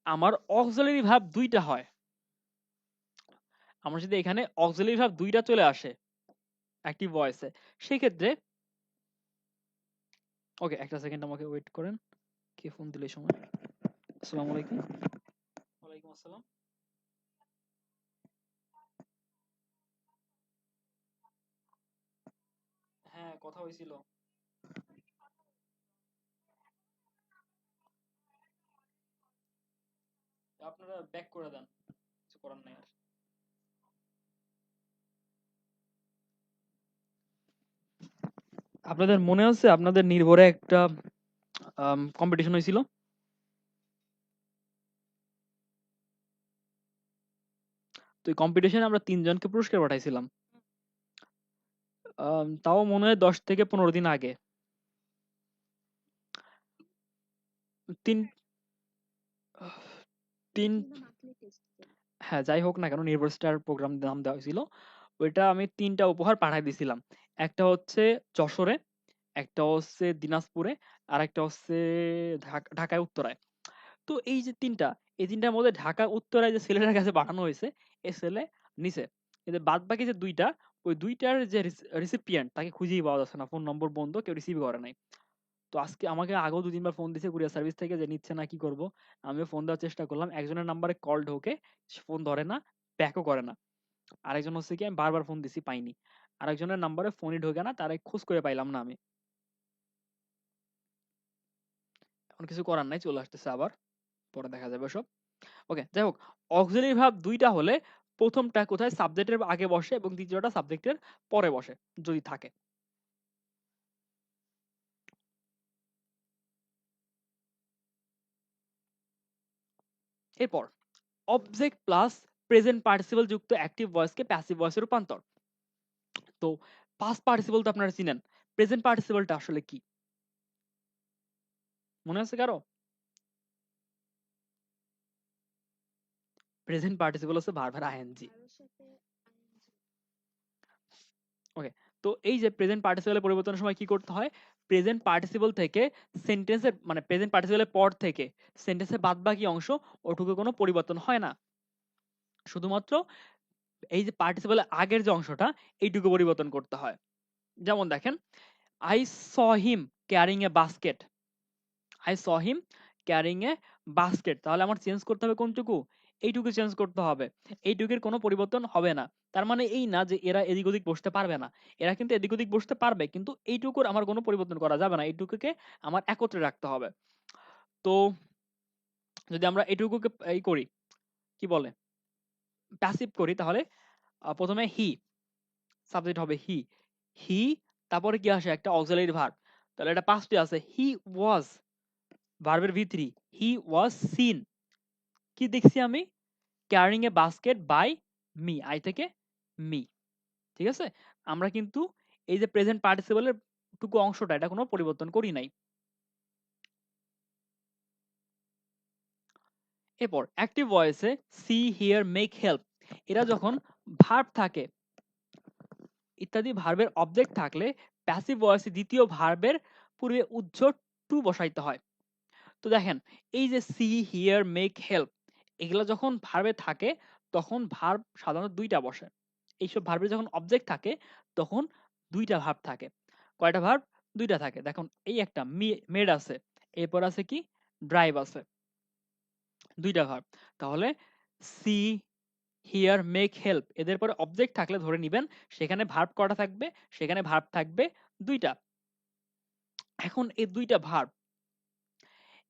আমার অক্সিলারি ভার্ব দুইটা হয়, আমার যদি এখানে অক্সিলারি ভার্ব দুইটা চলে আসে অ্যাক্টিভ ভয়েসে, সেই ক্ষেত্রে ওকে একটা সেকেন্ড আমাকে ওয়েট করেন, কে ফোন দিল এই সময়। আসসালামু আলাইকুম। ওয়ালাইকুম আসসালাম। হ্যাঁ কথা হয়েছিল। আপনারা ব্যাক করে দেন, কিছু করার নাই আর। আপনাদের মনে আছে আপনাদের নির্ভরে একটা কম্পিটিশন হয়েছিল, তো এই কম্পিটিশনে আমরা তিনজনকে পুরস্কার পাঠাইছিলাম। তাও মনে হয় 10 থেকে 15 দিন আগে। তিন তিন হ্যাঁ যাই হোক না কেন, নির্ভর স্টার প্রোগ্রাম নাম দেওয়া হয়েছিল, ওইটা আমি তিনটা উপহার পাঠাই দিছিলাম। একটা হচ্ছে যশোরে, একটা হচ্ছে দিনাজপুরে, আর একটা হচ্ছে ঢাকায় উত্তরায়। তো এই যে তিনটা, এই তিনটার মধ্যে ঢাকা উত্তরায় যে ছেলেটার কাছে পাঠানো হয়েছে, এই ছেলে নিছে, কিন্তু বাদ বাকি যে দুইটা, ওই দুইটার যে রিসিপিয়েন্ট তাকে খুঁজেই পাওয়া যাচ্ছে না, ফোন নম্বর বন্ধ, কেউ রিসিভ করে নাই। তো আজকে আমাকে আগেও ২-৩ বার ফোন দিছে কুরিয়ার সার্ভিস থেকে যে নিচ্ছে না, কি করব? আমিও ফোন দেওয়ার চেষ্টা করলাম। একজনের নাম্বারে কল ঢোকে, সে ফোন ধরে না, ব্যাকও করে না। আরেকজন হচ্ছে কি, আমি বারবার ফোন দিছি, পাইনি। আরেকজনের নাম্বারে ফোনই ঢোকে না, তারে খোঁজ করে পাইলাম না আমি। এখন কিছু করার নাই, চলে আসতেছে আবার। পরে দেখা যাবে সব। ওকে, যাই হোক, অক্সিলারি ভার্ব ২ টা হলে প্রথমটা কোথায় সাবজেক্টের আগে বসে এবং দ্বিতীয়টা সাবজেক্টের পরে বসে যদি থাকে। এরপর অবজেক্ট প্লাস প্রেজেন্ট পার্টিসিপল যুক্ত অ্যাক্টিভ ভয়েসকে প্যাসিভ ভয়েসে রূপান্তর। তো পাস্ট পার্টিসিপল তো আপনারা চিনেন, প্রেজেন্ট পার্টিসিপলটা আসলে কি মনে আছে কারো? প্রেজেন্ট পার্টিসিপল হচ্ছে ভার্বের আইএনজি। ওকে, তো এই যে প্রেজেন্ট পার্টিসিপলের পরিবর্তনের সময় কি করতে হয়, প্রেজেন্ট পার্টিসিপল থেকে সেন্টেন্সের মানে প্রেজেন্ট পার্টিসিপলের পর থেকে সেন্টেন্সের বাদ বাকি অংশ ওটুকু কোনো পরিবর্তন হয় না, শুধুমাত্র এই যে পার্টিসিপলের আগের যে অংশটা এইটুকু পরিবর্তন করতে হয়। যেমন দেখেন, I saw him carrying a basket, I saw him carrying a basket, তাহলে আমার চেঞ্জ করতে হবে কোনটুকু, এইটুকু চেঞ্জ করতে হবে। এইটুকুর কোনো পরিবর্তন হবে না। তার মানে এই না যে এরা এদিক ওদিক বসতে পারবে না, এরা কিন্তু এদিক ওদিক বসতে পারবে, কিন্তু এইটুকুর আমার কোনো পরিবর্তন করা যাবে না, এইটুকুকে আমার একত্রে রাখতে হবে। তো যদি আমরা এইটুকুকে এই করি, কি বলে, প্যাসিভ করি, তাহলে প্রথমে হি, সাবজেক্ট হবে হি, হি, তারপরে কি আসে একটা অক্সিলারি ভার্ব, তাহলে এটা পাস্টে আছে, হি ওয়াজ, ভার্বের ভি3, হি ওয়াজ সিন, কি দেখছি আমি, carrying a basket by me, I থেকে মি। ঠিক আছে, আমরা কিন্তু এই যে প্রেজেন্ট পার্টিসিপলের টুকু অংশটা এটা কোনো পরিবর্তন করি নাই। এরপর অ্যাক্টিভ ভয়েসে সি হিয়ার মেক হেল্প, এরা যখন ভার্ব থাকে ইত্যাদি ভার্বের অবজেক্ট থাকলে প্যাসিভ ভয়েসে দ্বিতীয় ভার্বের পূর্বে উজ্জ্ব টু বসাইতে হয়। তো দেখেন, এই যে সি হিয়ার মেক হেল্প, এগুলো যখন ভার্বে থাকে তখন ভার্ব সাধারণত দুইটা বসে। এইসব ভার্বে যখন অবজেক্ট থাকে তখন দুইটা ভার্ব থাকে। কয়টা ভার্ব? দুইটা থাকে। দেখুন, এই একটা মেড আছে, এরপর আছে কি, ড্রাইভ আছে, দুইটা ভার্ব। তাহলে সি হিয়ার মেক হেল্প, এদের পরে অবজেক্ট থাকলে ধরে নিবেন সেখানে ভার্ব কয়টা থাকবে, সেখানে ভার্ব থাকবে দুইটা। এখন এই দুইটা ভার্ব,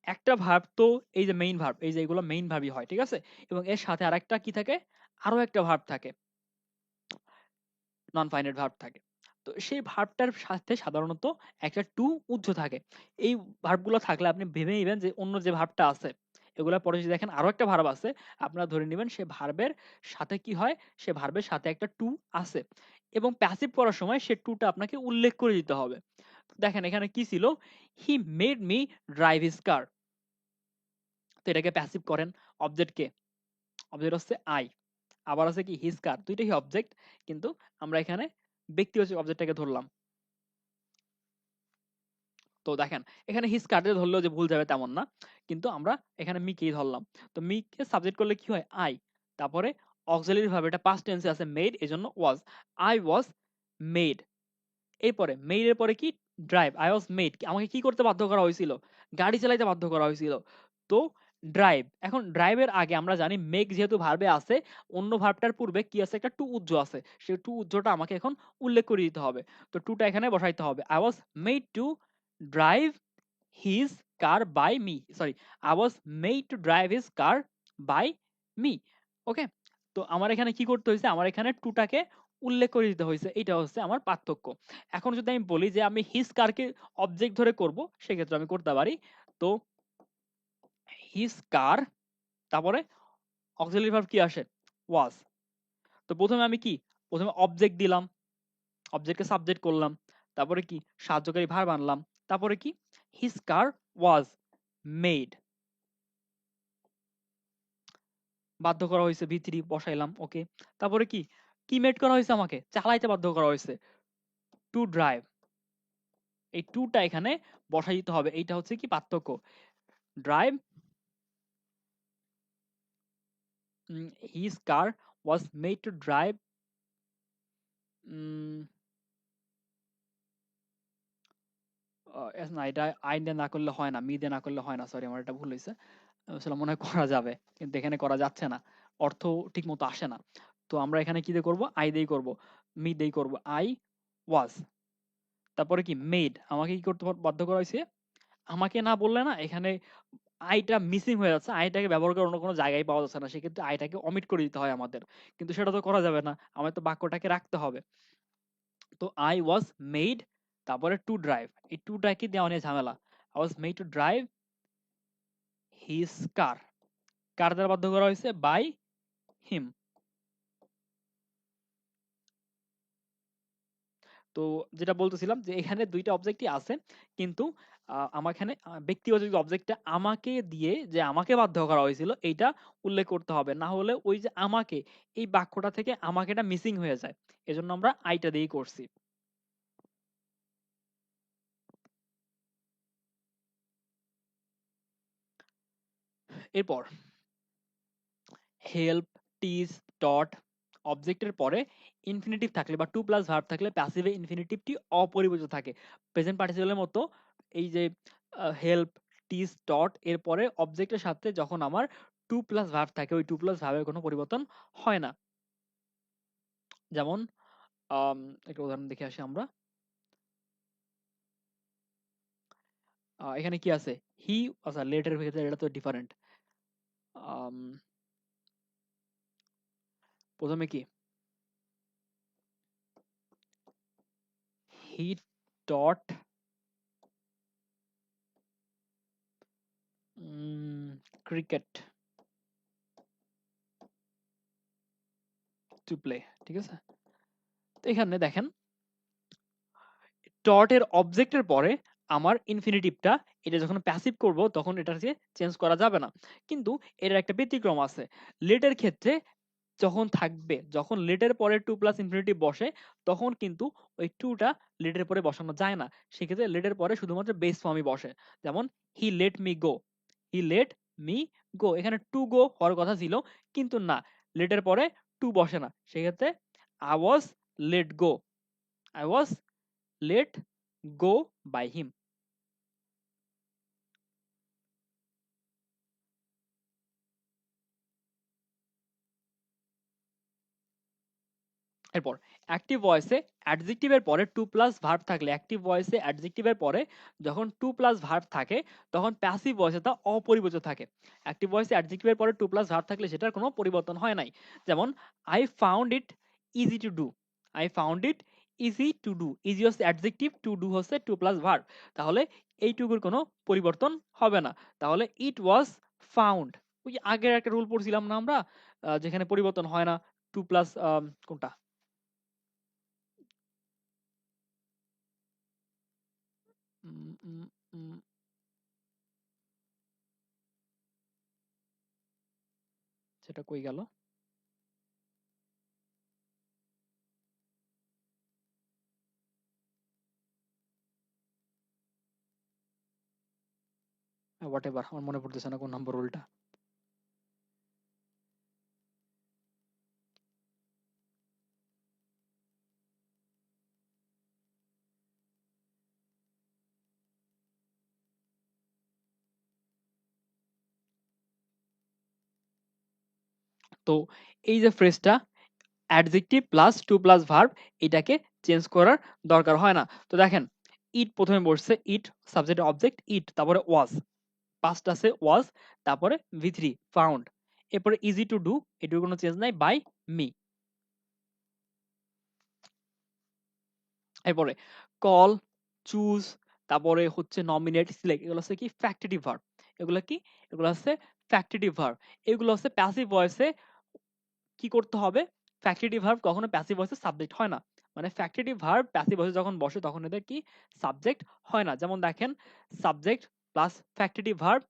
একটা ভার্ব তো এই যে মেইন ভার্ব, এই যে এগুলো মেইন ভার্বই হয়, ঠিক আছে, এবং এর সাথে আরেকটা কি থাকে, আরো একটা ভার্ব থাকে, নন ফাইনাইট ভার্ব থাকে। তো সেই ভার্বটার সাথে সাধারণত একটা টু উজ্জ্ব থাকে। এই ভার্বগুলো থাকলে আপনি ভেবে নিবেন যে অন্য যে ভার্বটা আছে, এগুলোর পরে যদি দেখেন আরো একটা ভার্ব আছে, আপনারা ধরে নেবেন সে ভার্বের সাথে কি হয়, সে ভার্বের সাথে একটা টু আছে, এবং প্যাসিভ করার সময় সে টুটা আপনাকে উল্লেখ করে দিতে হবে। দেখেন এখানে কি ছিল, he made me drive his কার, তো এটাকে প্যাসিভ করেন, অবজেক্ট কে, অবজেক্ট হচ্ছে আই, আবার আছে কি হিজ কার, দুইটাই অবজেক্ট, কিন্তু আমরা এখানে ব্যক্তিবাচক অবজেক্টটাকে ধরলাম। তো দেখেন এখানে হিজ কার দিয়ে ধরলেও যে ভুল যাবে তেমন না, কিন্তু আমরা এখানে মিকেই ধরলাম। তো মিকে সাবজেক্ট করলে কি হয়, আই, তারপরে অক্সিলারি ভার্ব, এটা পাস্ট টেন্সে আছে মেড, এজন্য ওয়াজ, আই ওয়াজ মেড। এরপরে মেড এর পরে কি, ড্রাইভ, আই ওয়াজ মেড, আমাকে কি করতে বাধ্য করা হয়েছিল, গাড়ি চালাইতে বাধ্য করা হয়েছিল। তো ড্রাইভ, এখন ড্রাইভের আগে আমরা জানি মেক যেহেতু ভার্বে আছে, অন্য ভার্বটার পূর্বে কি আছে, একটা টু উজ্জ আছে, সেই টু উজ্জটা আমাকে এখন উল্লেখ করে দিতে হবে। তো টুটা এখানে বসাইতে হবে, I was made to drive his car by me, sorry, I was made to drive his car by me. Okay, তো আমার এখানে কি করতে হয়েছে, আমার এখানে টুটাকে উল্লেখ করে দিতে হয়েছে, এটা হচ্ছে আমার পার্থক্য। এখন যদি আমি বলি যে আমি হিজ কারকে অবজেক্ট ধরে করব, সেক্ষেত্রে আমি করতে পারি। তো হিজ কার, তারপরে অক্সিলারি ভার্ব কি আসে, ওয়াজ। তো প্রথমে আমি কি, প্রথমে অবজেক্ট দিলাম, অবজেক্টকে সাবজেক্ট করলাম, তারপরে কি সাহায্যকারী ভার্ব আনলাম, তারপরে কি হিজ কার ওয়াজ মেড, বাধ্য করা হয়েছে ভি3 বসাইলাম, ওকে। তারপরে কি, কি মেড করা হয়েছে, আমাকে চালাইতে বাধ্য করা হয়েছে, টু ড্রাইভ, এই টুটা এখানে বসাই দিতে হবে, এইটা হচ্ছে কি পার্থক্য, drive, his car was made to drive um, না, এটা আই দিয়ে না করলে হয় না, মি দিয়ে না করলে হয় না, সরি আমার এটা ভুল হয়েছে। আসলে মনে হয় করা যাবে, কিন্তু এখানে করা যাচ্ছে না, অর্থ ঠিক মতো আসে না। তো আমরা এখানে কি দিয়ে করব, আই দিয়েই করব, মি দিয়েই করব। আই ওয়াজ, তারপরে কি মেড, আমাকে কি করতে বাধ্য করা হয়েছে, আমাকে না বললে না এখানে আইটা মিসিং হয়ে যাচ্ছে, আইটাকে ব্যবহার করার অন্য কোনো জায়গায় পাওয়া যাচ্ছে না, সেক্ষেত্রে আইটাকে অমিট করে দিতে হয় আমাদের, কিন্তু সেটা তো করা যাবে না, আমাদের তো বাক্যটাকে রাখতে হবে। তো আই ওয়াজ মেড, তারপরে টু ড্রাইভ, এই টু ড্রাইভ কি দেওয়া নিয়ে ঝামেলা, I was made to drive his car, কার দ্বারা বাধ্য করা হয়েছে, বাই হিম। তো যেটা বলতেছিলাম যে এখানে দুইটা অবজেক্টই আছে, কিন্তু আমার এখানে ব্যক্তিবাচক অবজেক্টটা আমাকে দিয়ে, যে আমাকে বাধ্য করা হয়েছিল এইটা উল্লেখ করতে হবে, না হলে ওই যে আমাকে, এই বাক্যটা থেকে আমাকেটা মিসিং হয়ে যায়, এজন্য আমরা আইটা দিয়েই করছি। এরপর হেল্প, টিজ, টট, অবজেক্টের পরে ইনফিনিটিভ থাকলে বা টু প্লাস ভার্ব থাকলে প্যাসিভে ইনফিনিটিভটি অপরিবর্তিত থাকে, প্রেজেন্ট পার্টিসিপলের মতো। এই যে হেল্প, টিজ, টট এর পরে অবজেক্টের সাথে যখন আমার টু প্লাস ভার্ব থাকে, ওই টু প্লাস ভার্বের কোনো পরিবর্তন হয় না। যেমন আম, একটা উদাহরণ দেখে আসি আমরা। এখানে কি আছে, হি, আচ্ছা লেটের ক্ষেত্রে এটা তো ডিফারেন্ট। প্রথমে কি, হি টট ক্রিকেট টু প্লে, ঠিক আছে। তো এখানে দেখেন টট এর অবজেক্টের পরে আমার ইনফিনিটিভটা, এটা যখন প্যাসিভ করব তখন এটাকে চেঞ্জ করা যাবে না, কিন্তু এর একটা ব্যতিক্রম আছে। লেটের ক্ষেত্রে যখন থাকবে, যখন লেটের পরে টু প্লাস ইনফিনিটিভ বসে, তখন কিন্তু ওই টুটা লেটের পরে বসানো যায় না, সেক্ষেত্রে লেটের পরে শুধুমাত্র বেস ফর্মই বসে। যেমন he let me go, he let me go, এখানে টু গো হওয়ার কথা ছিল, কিন্তু না, লেটের পরে টু বসে না, সেক্ষেত্রে I was let go, I was let go by him. এরপর অ্যাক্টিভ ভয়েসে অ্যাডজেক্টিভের পরে টু প্লাস ভার্ব থাকলে, অ্যাক্টিভ ভয়েসে অ্যাডজেক্টিভের পরে যখন টু প্লাস ভার্ব থাকে, তখন প্যাসিভ ভয়েসে তা অপরিবর্তিত থাকে। অ্যাক্টিভ ভয়েসে অ্যাডজেক্টিভের পরে টু প্লাস ভার্ব থাকলে সেটার কোনো পরিবর্তন হয় নাই। যেমন I found it easy to do, I found it easy to do, easy হচ্ছে অ্যাডজেক্টিভ, টু ডু হচ্ছে টু প্লাস ভার্ব, তাহলে এইটুকুর কোনো পরিবর্তন হবে না। তাহলে ইট ওয়াজ ফাউন্ড, ওই যে আগের একটা রুল পড়ছিলাম না আমরা, যেখানে পরিবর্তন হয় না, টু প্লাস কোনটা, উম, উম, উম, সেটা কই গেল, হোয়াট এভার, আমার মনে পড়তেছে না কোন নম্বর রুলটা। তো এই যে ফ্রেজটা adjective plus to plus verb, এটাকে চেঞ্জ করার দরকার হয় না। তো দেখেন ইট প্রথমে বসছে, ইট সাবজেক্ট অবজেক্ট ইট, তারপরে ওয়াজ, পাস্ট আছে ওয়াজ, তারপরে ভি থ্রি ফাউন্ড, এরপরে ইজি টু ডু, এটার কোনো চেঞ্জ নাই, বাই মি। এরপরে কল, চুজ, তারপরে হচ্ছে নমিনেট, সিলেক্ট, এগুলো হচ্ছে কি ফ্যাক্টিটিভ ভার্ব, এগুলো কি, এগুলো হচ্ছে ফ্যাক্টিটিভ ভার্ব, এগুলো হচ্ছে প্যাসিভ ভয়েসে কি করতে হবে, ফ্যাক্টিটিভ ভার্ব কখনো প্যাসিভ ভয়েসে সাবজেক্ট হয় না, মানে ফ্যাক্টিটিভ ভার্ব প্যাসিভ ভয়েসে যখন বসে তখন এদের কি সাবজেক্ট হয় না। যেমন দেখেন subject plus factitive verb,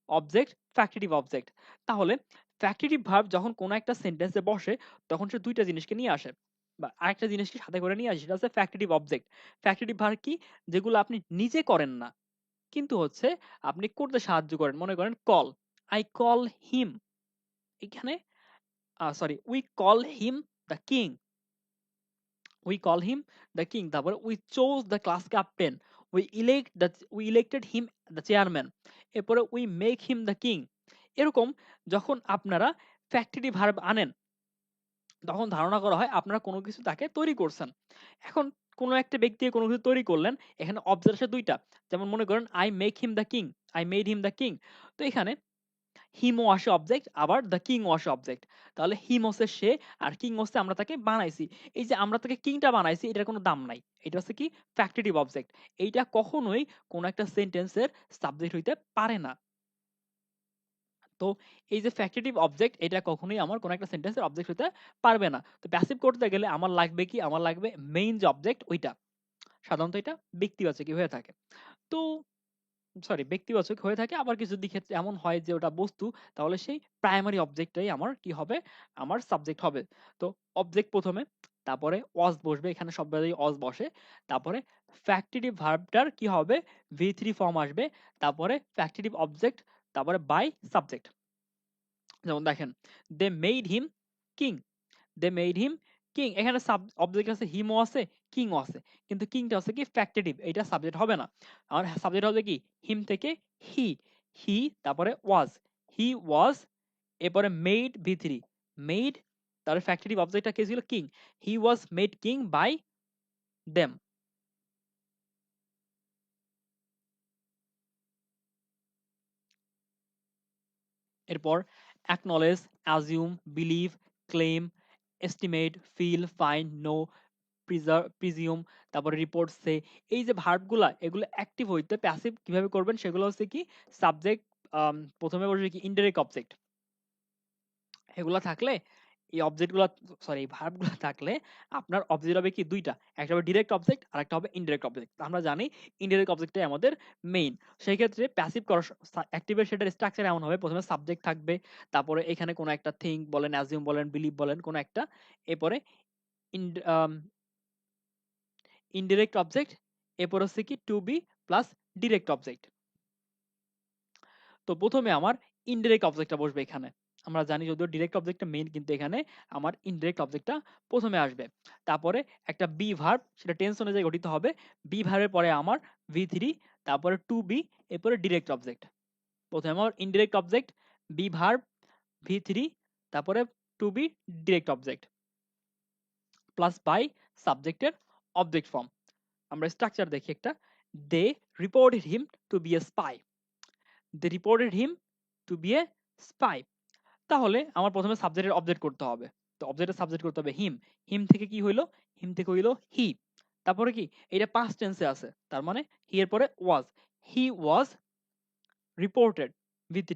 object, factitive object. তাহলে ফ্যাক্টিটিভ ভার্ব যখন কোনো একটা সেন্টেন্সে বসে তখন সে দুইটা জিনিসকে নিয়ে আসে, বা আরেকটা জিনিসকে সাথে করে নিয়ে আসে, সেটা হচ্ছে ফ্যাক্টিটিভ অবজেক্ট। ফ্যাক্টিটিভ ভার্ব কি, যেগুলো আপনি নিজে করেন না, কিন্তু হচ্ছে আপনি করতে সাহায্য করেন। মনে করেন কল, আই কল হিম, এখানে sorry we call him the king, we call him the king, তারপরে we chose the class captain, we elected him the chairman, এরপরে we make him the king। এরকম যখন আপনারা ফ্যাক্টরি ভার্ব আনেন তখন ধারণা করা হয় আপনারা কোনো কিছু তাকে তৈরি করছেন। এখন কোনো একটা ব্যক্তি কোনো কিছু তৈরি করলেন, এখানে অবজেক্ট আসে দুইটা, যেমন মনে করেন I make him the king, I made him the king. তো এখানে হিমও আসে অবজেক্ট, আবার দ্য কিংও আসে অবজেক্ট। তাহলে হিম হচ্ছে সে, আর কিং হচ্ছে আমরা তাকে বানাইছি। এই যে আমরা তাকে কিংটা বানাইছি, এটার কোনো দাম নাই, এটা হচ্ছে কি ফ্যাক্টরিটিভ অবজেক্ট। এইটা কখনোই কোনো একটা সেন্টেন্সের সাবজেক্ট হইতে পারে না। তো এই যে ফ্যাক্টরিটিভ অবজেক্ট, এটা কখনোই আমার কোনো একটা সেন্টেন্সের অবজেক্ট হতে পারবে না। তো প্যাসিভ করতে গেলে আমার লাগবে কি, আমার লাগবে মেইন যে অবজেক্ট ওইটা। সাধারণত এটা ব্যক্তিবাচকই হয়ে থাকে। তো ব্যক্তিবাচক হয়ে থাকে, আবার কিছু ক্ষেত্রে এমন হয় যে ওটা বস্তু, তাহলে সেই প্রাইমারি অবজেক্টটাই আমার কি হবে, আমার সাবজেক্ট হবে। তো অবজেক্ট প্রথমে, তারপরে ওয়াজ বসবে, এখানে সব জায়গায় ওয়াজ বসে, তারপরে ফ্যাক্টরিটিভ ভার্বটার কি হবে, ভি3 ফর্ম আসবে, তারপরে ফ্যাক্টরিটিভ অবজেক্ট, তারপরে বাই সাবজেক্ট। যেমন দেখেন, they made him king, they made him king, এখানে সাব অবজেক্ট আছে, হিমও আছে, কিংও আছে, কিন্তু কিংটা হচ্ছে কি ফ্যাক্টেটিভ, এটা সাবজেক্ট হবে না। আমার সাবজেক্ট হবে কি, হিম থেকে হি, হি তারপরে ওয়াজ, হি ওয়াজ, এরপরে মেড ভি3, মেড, তারপরে ফ্যাক্টেটিভ অবজেক্টটা কে ছিল, king, he was made king by them. এরপর acknowledge, assume, believe, claim, estimate, feel, find, know, presume, তারপরে রিপোর্ট, সে। এই যে ভার্বগুলা, এগুলো অ্যাক্টিভ হইতে প্যাসিভ কিভাবে করবেন, সেগুলো হচ্ছে কি সাবজেক্ট, প্রথমে বসবে কি ইনডাইরেক্ট অবজেক্ট, এগুলা থাকলে এই অবজেক্টগুলো, সরি এই ভার্বগুলো থাকলে আপনার অবজেক্ট হবে কি দুইটা, একটা হবে ডিরেক্ট অবজেক্ট আর একটা হবে ইনডাইরেক্ট অবজেক্ট। আমরা জানি ইনডাইরেক্ট অবজেক্টটাই আমাদের মেইন। সেই ক্ষেত্রে প্যাসিভ করার অ্যাক্টিভের সেটার স্ট্রাকচার এমন হবে, প্রথমে সাবজেক্ট থাকবে, তারপরে এখানে কোনো একটা থিঙ্ক বলেন, অ্যাজিউম বলেন, বিলিভ বলেন, কোনো একটা, এরপরে ইনডিরেক্ট অবজেক্ট, এরপর হচ্ছে কি to be plus direct object. তো প্রথমে আমার ইনডিরেক্ট অবজেক্টটা বসবে এখানে। আমরা জানি যদিও ডিরেক্ট অবজেক্টটা মেইন, কিন্তু এখানে আমার ইনডিরেক্ট অবজেক্টটা প্রথমে আসবে। তারপরে একটা বি ভার্ব, সেটা টেন্স অনুযায়ী গঠিত হবে। বি ভার্বের পরে আমার ভি3, তারপরে টু বি, এরপরে ডিরেক্ট অবজেক্ট। প্রথমে আমার ইনডিরেক্ট অবজেক্ট, বি ভার্ব, ভি3, তারপরে to be, direct object, plus by সাবজেক্টের অবজেক্ট ফর্ম। আমরা স্ট্রাকচার দেখি একটা, they reported him to be a spy, they reported him to be a spy. তাহলে আমার প্রথমে সাবজেক্টের অবজেক্ট করতে হবে। তো অবজেক্টের সাবজেক্ট করতে হবে হিম, হিম থেকে কি হইলো, হিম থেকে হইলো হি, তারপরে কি এটা পাস্ট টেন্সে আছে, তার মানে হি এর পরে ওয়াজ, হি ওয়াজ রিপোর্টেড, ভি3,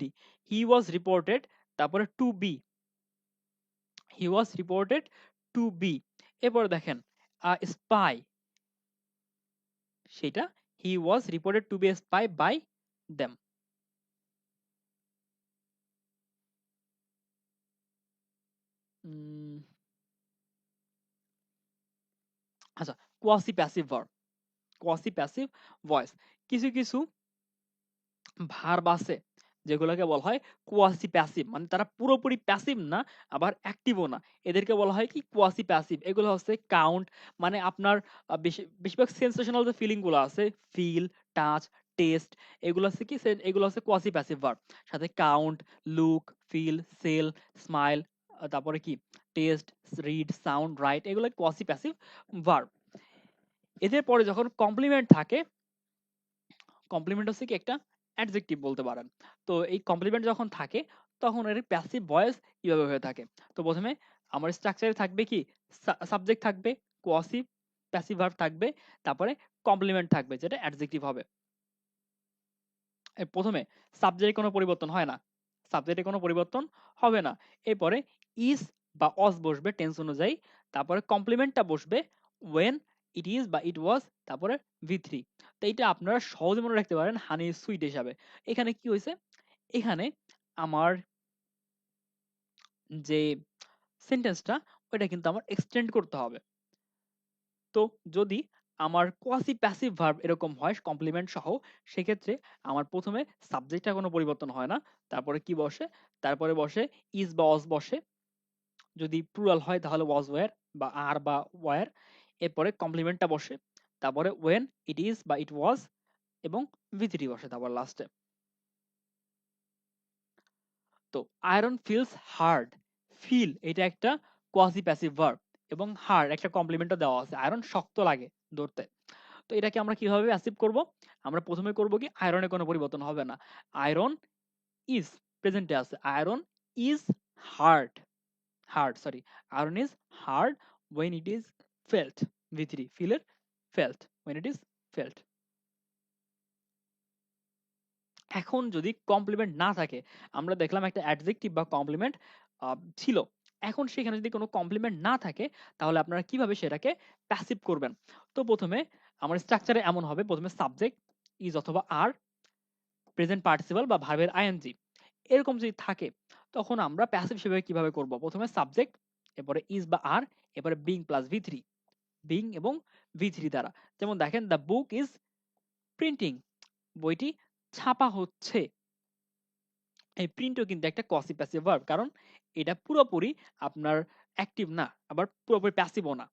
হি ওয়াজ রিপোর্টেড, তারপরে to be, he was reported to be. এরপরে দেখেন স্পাই, সেটা he was reported to be a spy by them. আচ্ছা, quasi passive verb, quasi passive voice, কিছু কিছু ভার্ব আছে যেগুলোকে বলা হয় কোয়াসি প্যাসিভ, মানে তারা পুরোপুরি প্যাসিভ না, আবার অ্যাক্টিভও না, এদেরকে বলা হয় কি কোয়াসি প্যাসিভ। এগুলো হচ্ছে কাউন্ট, মানে আপনার বেশিরভাগ সেন্সেশনাল যে ফিলিং গুলো আছে, ফিল, টাচ, টেস্ট, এগুলো হচ্ছে কি এগুলো হচ্ছে কোয়াসি প্যাসিভ ভার্ব। সাথে count, look, feel, sell, smile, তারপরে কি টেস্ট, রিড, সাউন্ড, রাইট, এগুলো কোয়াসি প্যাসিভ ভার্ব। এদের পরে যখন কমপ্লিমেন্ট থাকে, কমপ্লিমেন্ট হচ্ছে কি একটা অ্যাডজেক্টিভ বলতে পারেন। তো এই কমপ্লিমেন্ট যখন থাকে, তখন এর প্যাসিভ ভয়েস কিভাবে হয়ে থাকে। তো প্রথমে আমার স্ট্রাকচারে থাকবে কি, সাবজেক্ট থাকবে, কোয়াসিভ প্যাসিভ ভার্ব থাকবে, তারপরে কমপ্লিমেন্ট থাকবে যেটা অ্যাডজেক্টিভ হবে। প্রথমে সাবজেক্টে কোনো পরিবর্তন হয় না, সাবজেক্টে কোনো পরিবর্তন হবে না। এরপরে ইজ বা অস বসবে টেন্স অনুযায়ী, তারপরে কমপ্লিমেন্টটা বসবে ওয়েন, ইট ইজ বা ইট ওয়াজ, তারপরে ভি3। তো এইটা আপনারা সহজে মনে রাখতে পারেন হানি সুইট হিসাবে। এখানে কি হয়েছে, এখানে আমার যে সেন্টেন্সটা, ওইটা কিন্তু আমার এক্সটেন্ড করতে হবে। তো যদি আমার কোয়াসি প্যাসিভ ভার্ব এরকম হয় কমপ্লিমেন্ট সহ, সেক্ষেত্রে আমার প্রথমে সাবজেক্টটা কোনো পরিবর্তন হয় না, তারপরে কি বসে, তারপরে বসে ইজ বা অস বসে, যদি প্লুরাল হয় তাহলে ওয়াজ ওয়্যার বা আর বা ওয়্যার, এরপরে কমপ্লিমেন্টটা বসে, তারপরে when it is বা it was, এবং V3 বসে তারপর লাস্টে। তো আয়রন ফিলস হার্ড, ফিল এটা একটা কোয়াসি প্যাসিভ ভার্ব, এবং হার্ড একটা কমপ্লিমেন্টও দেওয়া আছে, আয়রন শক্ত লাগে ধরতে। তো এটাকে আমরা কিভাবে অ্যাচিভ করব? আমরা প্রথমে করব কি, আয়রনের কোনো পরিবর্তন হবে না, আয়রন ইজ প্রেজেন্টে আছে, iron is hard, sorry, iron is hard when it is felt, V3 ফিলের felt, when it is felt। এখন যদি কমপ্লিমেন্ট না থাকে, আমরা দেখলাম একটা অ্যাডজেক্টিভ বা কমপ্লিমেন্ট ছিল, এখন সেখানে যদি কোনো কমপ্লিমেন্ট না থাকে, তাহলে আপনারা কিভাবে সেটাকে প্যাসিভ করবেন? তো প্রথমে আমার স্ট্রাকচারে এমন হবে, প্রথমে সাবজেক্ট ইজ অথবা আর, প্রেজেন্ট পার্টিসিপল বা ভার্বের আইএনজি, এরকম যদি থাকে, তখন আমরা প্যাসিভ হিসেবে কিভাবে করব? প্রথমে সাবজেক্ট, এরপরে ইজ বা আর, এরপরে বিং প্লাস V3, বিং এবং V3 দ্বারা। যেমন দেখেন, দ্য বুক ইজ প্রিন্টিং, বইটি ছাপা হচ্ছে। এই প্রিন্টও কিন্তু একটা কসি প্যাসিভ ভার্ব, কারণ এটা পুরোপুরি আপনার অ্যাক্টিভ না, আবার পুরোপুরি প্যাসিভও না।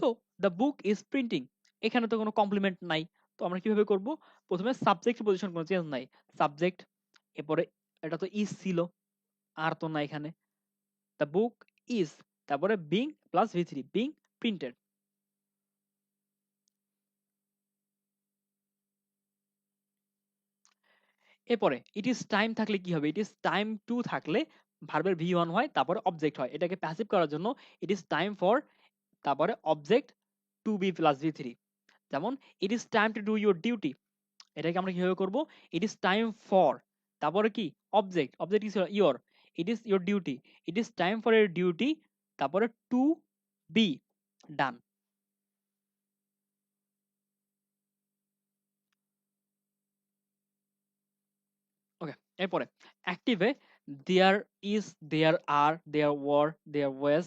তো দ্য বুক ইজ প্রিন্টিং, এখানে তো কোনো কমপ্লিমেন্ট নাই, তো আমরা কিভাবে করব? প্রথমে সাবজেক্ট পজিশন কোনো চেঞ্জ নাই, সাবজেক্ট, এরপরে এটা তো ইজ ছিল, আর তো না এখানে, দ্য বুক ইজ, তারপরে being plus V3, being printed. এরপরে ইট ইজ টাইম থাকলে কি হবে? ইট ইজ টাইম টু থাকলে ভার্বের V1 হয়, তারপরে অবজেক্ট হয়, এটাকে প্যাসিভ করার জন্য ইট ইজ টাইম ফর, তারপরে object to be plus V3। যেমন it is time to do your duty, এটাকে আমরা কিভাবে করব? ইট ইজ টাইম ফর, তারপরে কি object, object is your, it is your duty, it is time for your duty, তারপরে টু বি ডান। ওকে, এরপরে অ্যাক্টিভে there is, there are, there were, there was,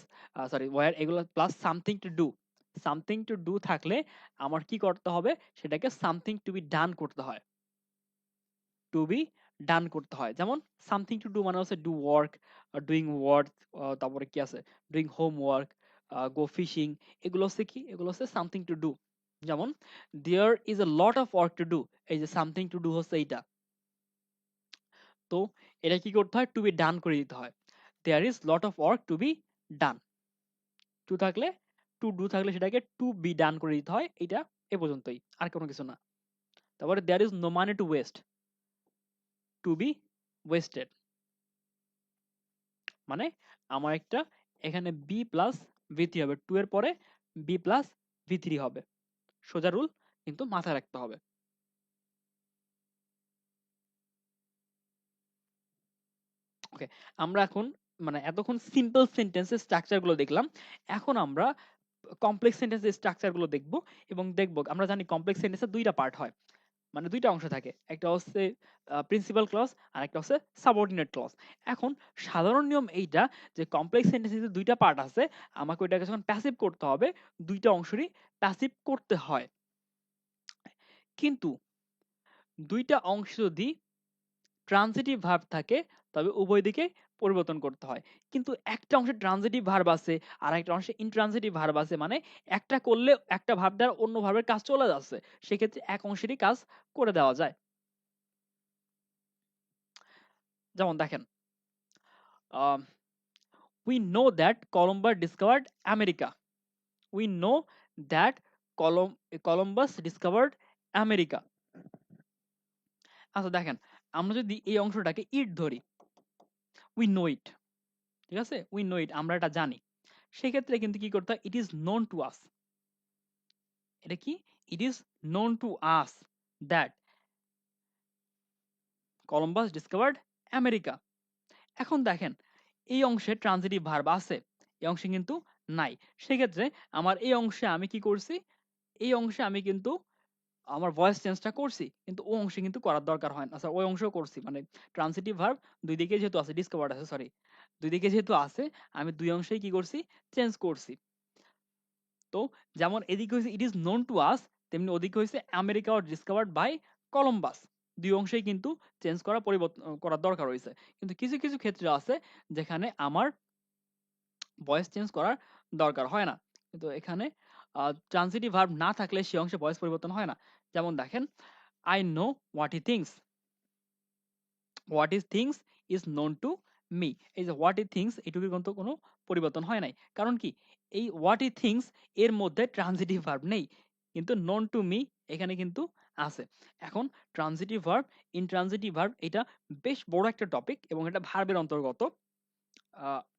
sorry were, এগুলো plus something to do, something to do থাকলে আমার কি করতে হবে? সেটাকে সামথিং টু বি ডান করতে হয়, টু বি ডান করতে হয়। যেমন সামথিং টু ডু মানে হচ্ছে ডু ওয়ার্ক, ডুইং ওয়ার্ক, তারপরে কি আছে, ডুইং হোমওয়ার্ক, গো ফিশিং, এগুলো হচ্ছে কি, এগুলো হচ্ছে সামথিং টু ডু। যেমন there is a lot of work to do, এই যে সামথিং টু ডু হচ্ছে এইটা, তো এটা কি করতে হয়? টু বি ডান করে দিতে হয়, there is lot of work to be done, to থাকলে, টু ডু থাকলে সেটাকে টু বি ডান করে দিতে হয়, এটা এ পর্যন্তই, আর কোনো কিছু না। তারপরে there is no money to waste, to be wasted, মানে আমার একটা এখানে বি প্লাস V3 হবে, টু এর পরে বি প্লাস V3 হবে, সোজা রুল, কিন্তু মাথায় রাখতে হবে। ওকে, আমরা এখন মানে এতক্ষণ সিম্পল সেন্টেন্সের স্ট্রাকচার গুলো দেখলাম, এখন আমরা কমপ্লেক্স সেন্টেন্সের স্ট্রাকচার গুলো দেখবো, এবং দেখবো, আমরা জানি কমপ্লেক্স সেন্টেন্সের দুইটা পার্ট হয়, মানে দুইটা অংশ থাকে, একটা হচ্ছে প্রিন্সিপাল ক্লজ, আর একটা হচ্ছে সাবঅর্ডিনেট ক্লজ। এখন সাধারণ নিয়ম এইটা, যে কমপ্লেক্স সেন্টেন্সে দুইটা পার্ট আছে, আমাকে ওইটাকে যখন প্যাসিভ করতে হবে, দুইটা অংশেরই প্যাসিভ করতে হয়, কিন্তু দুইটা অংশ যদি ট্রানজিটিভ ভার্ব থাকে, তবে উভয় দিকে পরিবর্তন করতে হয়। কিন্তু একটা অংশে ট্রানজিটিভ ভার্ব আছে, আর একটা অংশে ইনট্রানজিটিভ ভার্ব আছে, মানে একটা করলে একটা ভার্ব দ্বারা অন্য ভার্বের কাজ চলে যাচ্ছে, সেক্ষেত্রে এক অংশেরই কাজ করে দেওয়া যায়। যেমন দেখেন, we know that Columbus discovered America. We know that Columbus discovered America. আচ্ছা দেখেন, আমরা যদি এই অংশটাকে ইট ধরি, we know it, ঠিক আছে, we know it, আমরা এটা জানি, সেক্ষেত্রে কিন্তু কি করতে হয়? ইট ইজ নোন টু আস, এটা কি, ইট is known to us that Columbus discovered America. এখন দেখেন, এই অংশে ট্রানজিটিভ ভার্ব আছে, এই অংশে কিন্তু নাই, সেক্ষেত্রে আমার এই অংশে আমি কি করছি, এই অংশে আমি কিন্তু আমার ভয়েস চেঞ্জটা করছি, কিন্তু ও অংশে কিন্তু করার দরকার হয় না, আচ্ছা ওই অংশেও করছি, মানে ট্রান্সিটিভ ভার্ব দুই দিকে যেহেতু আছে, ডিসকভার্ড আছে, সরি, দুই দিকে যেহেতু আছে, আমি দুই অংশেই কি করছি, চেঞ্জ করছি। তো যেমন এদিকে হয়েছে it is known to us, তেমনি ওদিকে হয়েছে America was discovered by Columbus, দুই অংশেই কিন্তু চেঞ্জ করা, পরিবর্তন করার দরকার হয়েছে। কিন্তু কিছু কিছু ক্ষেত্রে আছে যেখানে আমার ভয়েস চেঞ্জ করার দরকার হয় না, কিন্তু এখানে ট্রান্সিটিভ ভার্ব না থাকলে সে অংশে ভয়েস পরিবর্তন হয় না। যেমন দেখেন, I know what he thinks, what is things is known to me. এই যে হোয়াট ই থিংস এটুকুর কিন্তু কোনো পরিবর্তন হয় নাই, কারণ কি এই হোয়াট ই থিংস এর মধ্যে ট্রান্সিটিভ ভার্ব নেই, কিন্তু নোন টু মি এখানে কিন্তু আছে। এখন ট্রান্সিটিভ ভার্ব, ইনট্রান্সিটিভ ভার্ব এটা বেশ বড় একটা টপিক এবং এটা ভার্বের অন্তর্গত।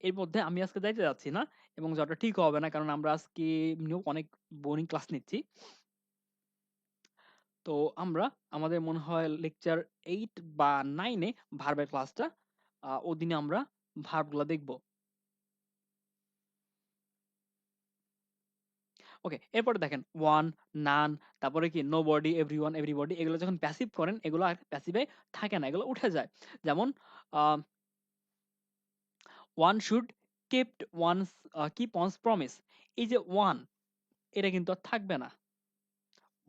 এর মধ্যে আমি আজকে যাইতে যাচ্ছি না এবং যাওয়াটা ঠিক হবে না, কারণ আমরা আজকে নিয়েও অনেক বোরিং ক্লাস নিচ্ছি। তো আমরা আমাদের মনে হয় লেকচার 8 বা 9 এ ভার্বের ক্লাসটা, ওদিনে আমরা ভার্বগুলো দেখব। ওকে, এরপরে দেখেন ওয়ান, নান, তারপরে কি নোবডি, এভরিওয়ান, এভরিবডি, এগুলো যখন প্যাসিভ করেন এগুলো আর প্যাসিভে থাকে না, এগুলো উঠে যায়। যেমন one should kept one's keep one's promise, এই যে ওয়ান এটা কিন্তু আর থাকবে না,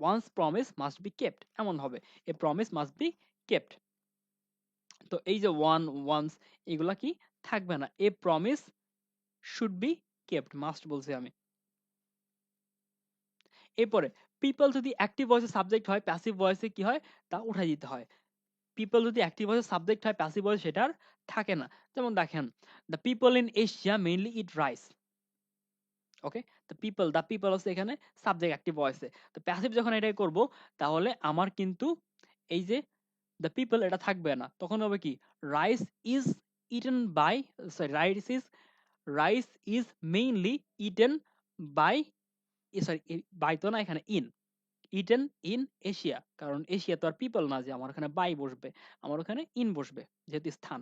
one's promise must be kept এমন হবে, a promise must be kept. তো এই যে ওয়ান, ওয়ান্স এগুলা কি থাকবে না, a promise should be kept, must বলছি আমি। এরপরে পিপল যদি অ্যাক্টিভ ভয়েসে সাবজেক্ট হয়, প্যাসিভ ভয়েসে কি হয় তা উঠাই দিতে হয়। পিপল যদি অ্যাক্টিভ ভয়েসে সাবজেক্ট হয়, প্যাসিভ ভয়েস সেটা আর থাকে না। যেমন দেখেন, the people in Asia mainly eat rice. Okay, the people হচ্ছে এখানে সাবজেক্ট অ্যাক্টিভ ভয়েসে। তো প্যাসিভ যখন এটাই করব, তাহলে আমার কিন্তু এই যে দ্য পিপল এটা থাকবে না, তখন হবে কি rice is eaten by, sorry rice is mainly eaten by, sorry by তো না, এখানে ইন, ইটেন ইন এশিয়া, কারণ এশিয়া তো আর পিপল না যে আমার ওখানে বাই বসবে, আমার ওখানে ইন বসবে যেহেতু স্থান।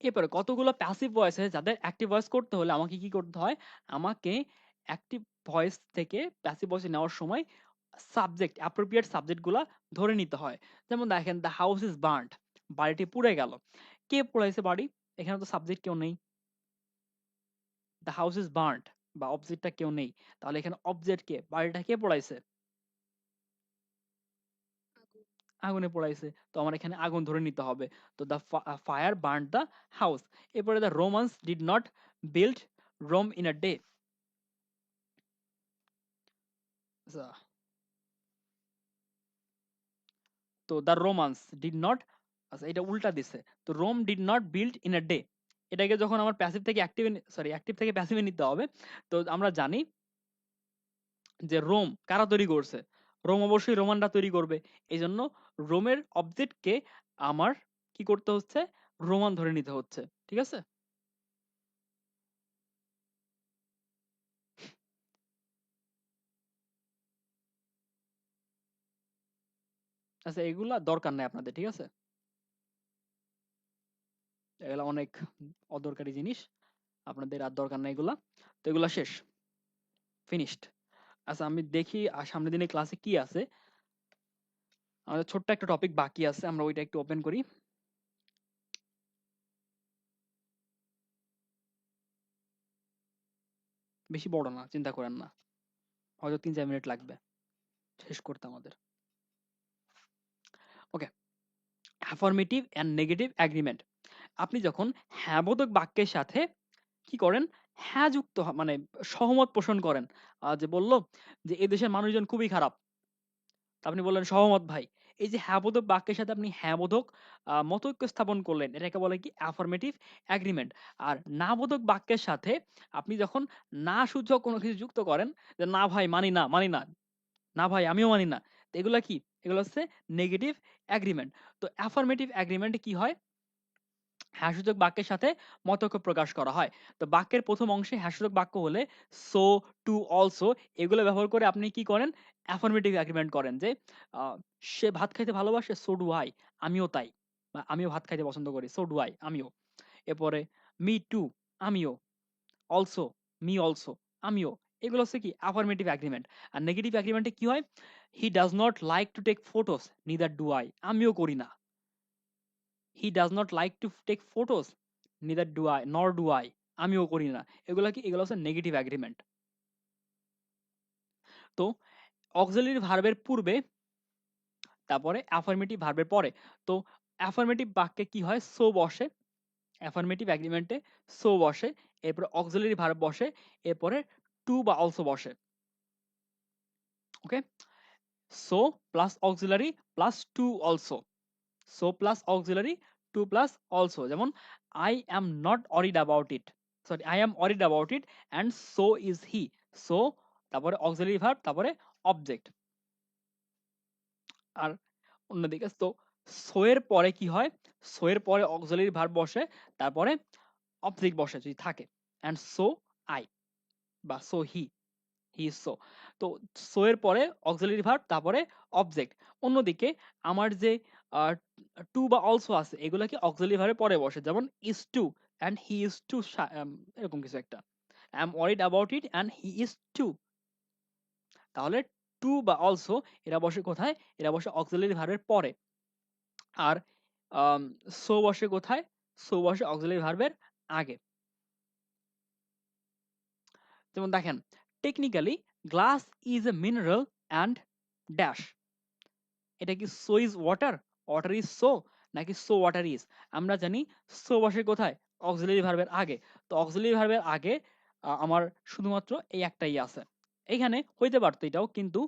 এরপরে কতগুলো প্যাসিভ ভয়েস আছে যাদের অ্যাক্টিভ ভয়েস করতে হলে আমাকে কি করতে হয়, আমাকে অ্যাক্টিভ ভয়েস থেকে প্যাসিভ ভয়েসে নেওয়ার সময় সাবজেক্ট, অ্যাপ্রোপ্রিয়েট সাবজেক্ট গুলা ধরে নিতে হয়। যেমন দেখেন, দ্য হাউস ইজ বার্নড, বাড়িটি পুড়ে গেল, কে পোড়াইছে বাড়ি, এখানে তো সাবজেক্ট কেউ নেই, দ্য হাউস ইজ বার্নড বা অবজেক্টটা কেউ নেই, তাহলে এখানে অবজেক্ট কে, বাড়িটা কে পোড়াইছে, আগুনে পোড়াইছে, তো আমার এখানে আগুন ধরে নিতে হবে। তো the fire burn the house. এরপরে the romance did not build Rome in a day, তো দ্য রোমান্স ডিড নট, আচ্ছা এটা উল্টা দিছে, তো Rome did not build in a day, এটাকে যখন আমার প্যাসিভ থেকে অ্যাক্টিভ, সরি অ্যাক্টিভ থেকে প্যাসিভে নিতে হবে, তো আমরা জানি যে রোম কারা তৈরি করছে, রোম অবশ্যই রোমানরা তৈরি করবে, এই জন্য রোমের অবজেক্টকে আমার কি করতে হচ্ছে, রোমান ধরে নিতে হচ্ছে। ঠিক আছে, আচ্ছা এগুলা দরকার নাই আপনাদের, ঠিক আছে, এগুলা অনেক অদরকারি জিনিস, আপনাদের আর দরকার নাই এগুলা। তো এগুলা শেষ, ফিনিশড। আচ্ছা আমি দেখি আর সামনের দিনে ক্লাসে কি আছে, আমাদের ছোট্ট একটা টপিক বাকি আছে, আমরা ওইটা একটু ওপেন করি। বেশি বড় না, চিন্তা করেন না, হয়তো 3-4 মিনিট লাগবে শেষ করতে আমাদের। ওকে, অ্যাফার্মেটিভ অ্যান্ড নেগেটিভ অ্যাগ্রিমেন্ট। আপনি যখন হ্যাঁ বোধক বাক্যের সাথে কি করেন, হ্যাঁ যুক্ত মানে সহমত পোষণ করেন, যে বলল যে এই দেশের মানুষজন খুবই খারাপ, তা আপনি বললেন সহমত ভাই, এই যে হ্যাঁ বোধক বাক্যের সাথে আপনি হ্যাঁ বোধক মতৈক্য স্থাপন করলেন, এটাকে বলে কি অ্যাফার্মেটিভ অ্যাগ্রিমেন্ট। আর না বোধক বাক্যের সাথে আপনি যখন না সূচক কোনো কিছু যুক্ত করেন, যে না ভাই মানি না, মানি না, না ভাই আমিও মানি না, তো এগুলা কি, এগুলো হচ্ছে নেগেটিভ অ্যাগ্রিমেন্ট। তো অ্যাফার্মেটিভ অ্যাগ্রিমেন্টে কি হয়, হ্যাঁসূচক বাক্যের সাথে মতৈক্য প্রকাশ করা হয়। তো বাক্যের প্রথম অংশে হ্যাঁসূচক বাক্য হলে সো, টু, অলসো এগুলো ব্যবহার করে আপনি কি করেন, অ্যাফার্মেটিভ অ্যাগ্রিমেন্ট করেন, যে আহ, সে ভাত খাইতে ভালোবাসে, সো ডু আই, আমিও তাই, বা আমিও ভাত খাইতে পছন্দ করি, সো ডু আই, আমিও। এরপরে মি টু, আমিও, অলসো, মি অলসো, আমিও, এগুলো হচ্ছে কি অ্যাফার্মেটিভ অ্যাগ্রিমেন্ট। আর নেগেটিভ অ্যাগ্রিমেন্টে কি হয়, he does not like to take photos, neither do I, আমিও করি না, he does not like to take photos, neither do I, nor do I, আমিও করি না, এগুলা কি, এগুলো হচ্ছে নেগেটিভ অ্যাগ্রিমেন্ট। তো অক্সিলারি ভার্বের পূর্বে, তারপরে অ্যাফার্মেটিভ ভার্বের পরে, তো অ্যাফার্মেটিভ বাক্যে কি হয়, সো বসে, অ্যাফার্মেটিভ এগ্রিমেন্টে সো বসে, এরপরে অক্সিলারি ভার্ব বসে, এরপরে টু বা অলসো বসে। Okay, so plus auxiliary plus to also, so plus auxiliary to plus also. যেমন I am not worried about it, sorry I am worried about it and so is he. So তারপরে অক্সিলারি ভার্ব, তারপরে অবজেক্ট। আর অন্যদিকে তো সো এর পরে কি হয়, সো এর পরে অক্সিলারি ভার্ব বসে, তারপরে অবজেক্ট বসে যদি থাকে, অ্যান্ড সো আই বা so he, he is so. তো সো এর পরে অক্সিলারি ভার্ব, তারপরে অবজেক্ট। অন্যদিকে আমার যে টু বা অলসো আছে, এগুলা কি অক্সিলারি ভার্বের পরে বসে, যেমন is to and he is to, এরকম কিছু একটা, I am worried about it and he is to. তাহলে টু বা অলসো এরা বসে কোথায়, এরা বসে অক্সিলারি ভার্বের পরে। আর সো বসে কোথায়, সো বসে অক্সিলারি ভার্বের আগে। যেমন দেখেন, technically glass is a mineral and dash. এটা কি so is water, water is so, নাকি সো ওয়াটার ইজ? আমরা জানি সো বসে কোথায়, অক্সিলারি ভার্বের আগে। তো অক্সিলারি ভার্বের আগে আমার শুধুমাত্র এই একটাই আছে। এখানে হইতে পারতো এটাও, কিন্তু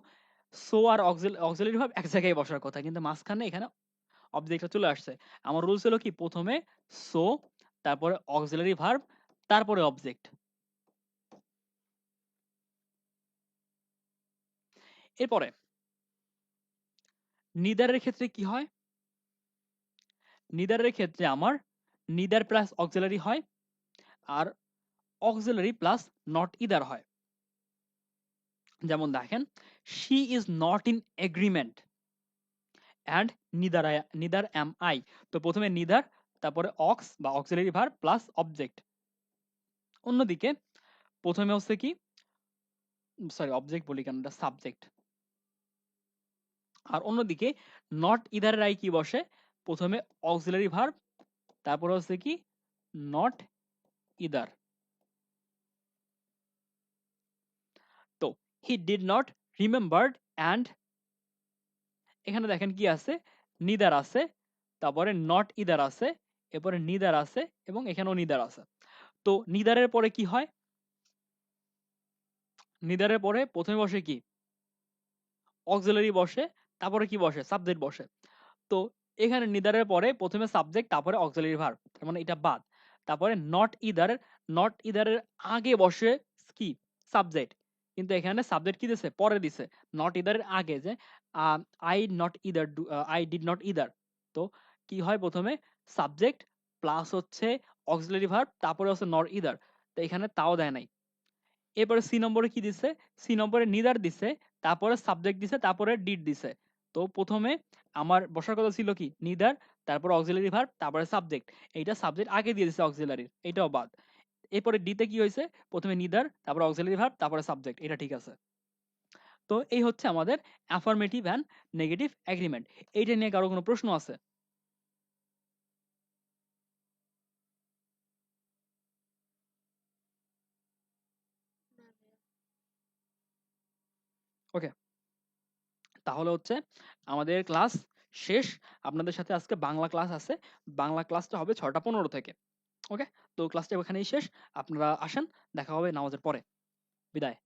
সো আর অক্সিলারি ভার্ব এক জায়গায় বসার কথা, কিন্তু মাঝখানে এখানে অবজেক্টটা চলে আসছে। আমার রুলস হলো কি, প্রথমে সো, তারপরে অক্সিলারি ভার্ব, তারপরে অবজেক্ট। এরপরে নিদারের ক্ষেত্রে কি হয়, নিদারের ক্ষেত্রে আমার নিদার প্লাস অক্সিলারি হয়, আর অক্সিলারি প্লাস নট ইদার হয়। যেমন দেখেন, she is not in agreement and neither am I. তো প্রথমে নিদার, তারপরে অক্স বা অক্সিলারি ভার্ব প্লাস অবজেক্ট। অন্যদিকে প্রথমে হচ্ছে কি, সরি অবজেক্ট বলি কেন, এটা সাবজেক্ট। আর অন্যদিকে নট ইদারের আই কি বসে, প্রথমে অক্সিলারি ভার্ব, তারপরে হচ্ছে কি নট ইদার। তো he did not remembered and, এখানে দেখেন কি আছে, নিদার আছে, তারপরে নট ইদার আছে, এরপরে নিদার আছে, এবং এখানেও নিদার আছে। তো নিদারের পরে কি হয়, নিদারের পরে প্রথমে বসে কি অক্সিলারি বসে, তারপরে কি বসে সাবজেক্ট বসে। তো এখানে নিদারের পরে প্রথমে সাবজেক্ট, তারপরে অক্সিলারি ভার্ব, তার মানে এটা বাদ। তারপরে নট ইদার, নট ইদারের আগে বসে কি সাবজেক্ট, কিন্তু এখানে সাবজেক্ট কি দিছে, পরে দিছে। নট ইদারের আগে যে I not either, I did not either. তো কি হয়, প্রথমে সাবজেক্ট প্লাস হচ্ছে অক্সিলারি ভার্ব, তারপরে হচ্ছে নট ইদার। তো এখানে তাও দেয় নাই। এরপরে সি নম্বরে কি দিছে, সি নম্বরে নিদার দিছে, তারপরে সাবজেক্ট দিছে, তারপরে ডিড দিছে। তো প্রথমে আমার বসার কথা ছিল কি নিদার, তারপর অক্সিলারি ভার্ব, তারপরে সাবজেক্ট। এইটা সাবজেক্ট আগে দিয়ে দিছে অক্সিলারির, এটাও বাদ। এরপরে ডিতে কি হয়েছে, প্রথমে নিদার, তারপর অক্সিলারি ভার্ব, তারপরে সাবজেক্ট, এটা ঠিক আছে। তো এই হচ্ছে আমাদের অ্যাফার্মেটিভ অ্যান্ড নেগেটিভ এগ্রিমেন্ট। এইটা নিয়ে কারো কোনো প্রশ্ন আছে? ওকে, তাহলে হচ্ছে আমাদের ক্লাস শেষ। আপনাদের সাথে আজকে বাংলা ক্লাস আছে, বাংলা ক্লাসটা হবে 6টা 15 থেকে। ওকে, তো ক্লাসটা ওখানেই শেষ। আপনারা আসেন, দেখা হবে নামাজের পরে। বিদায়।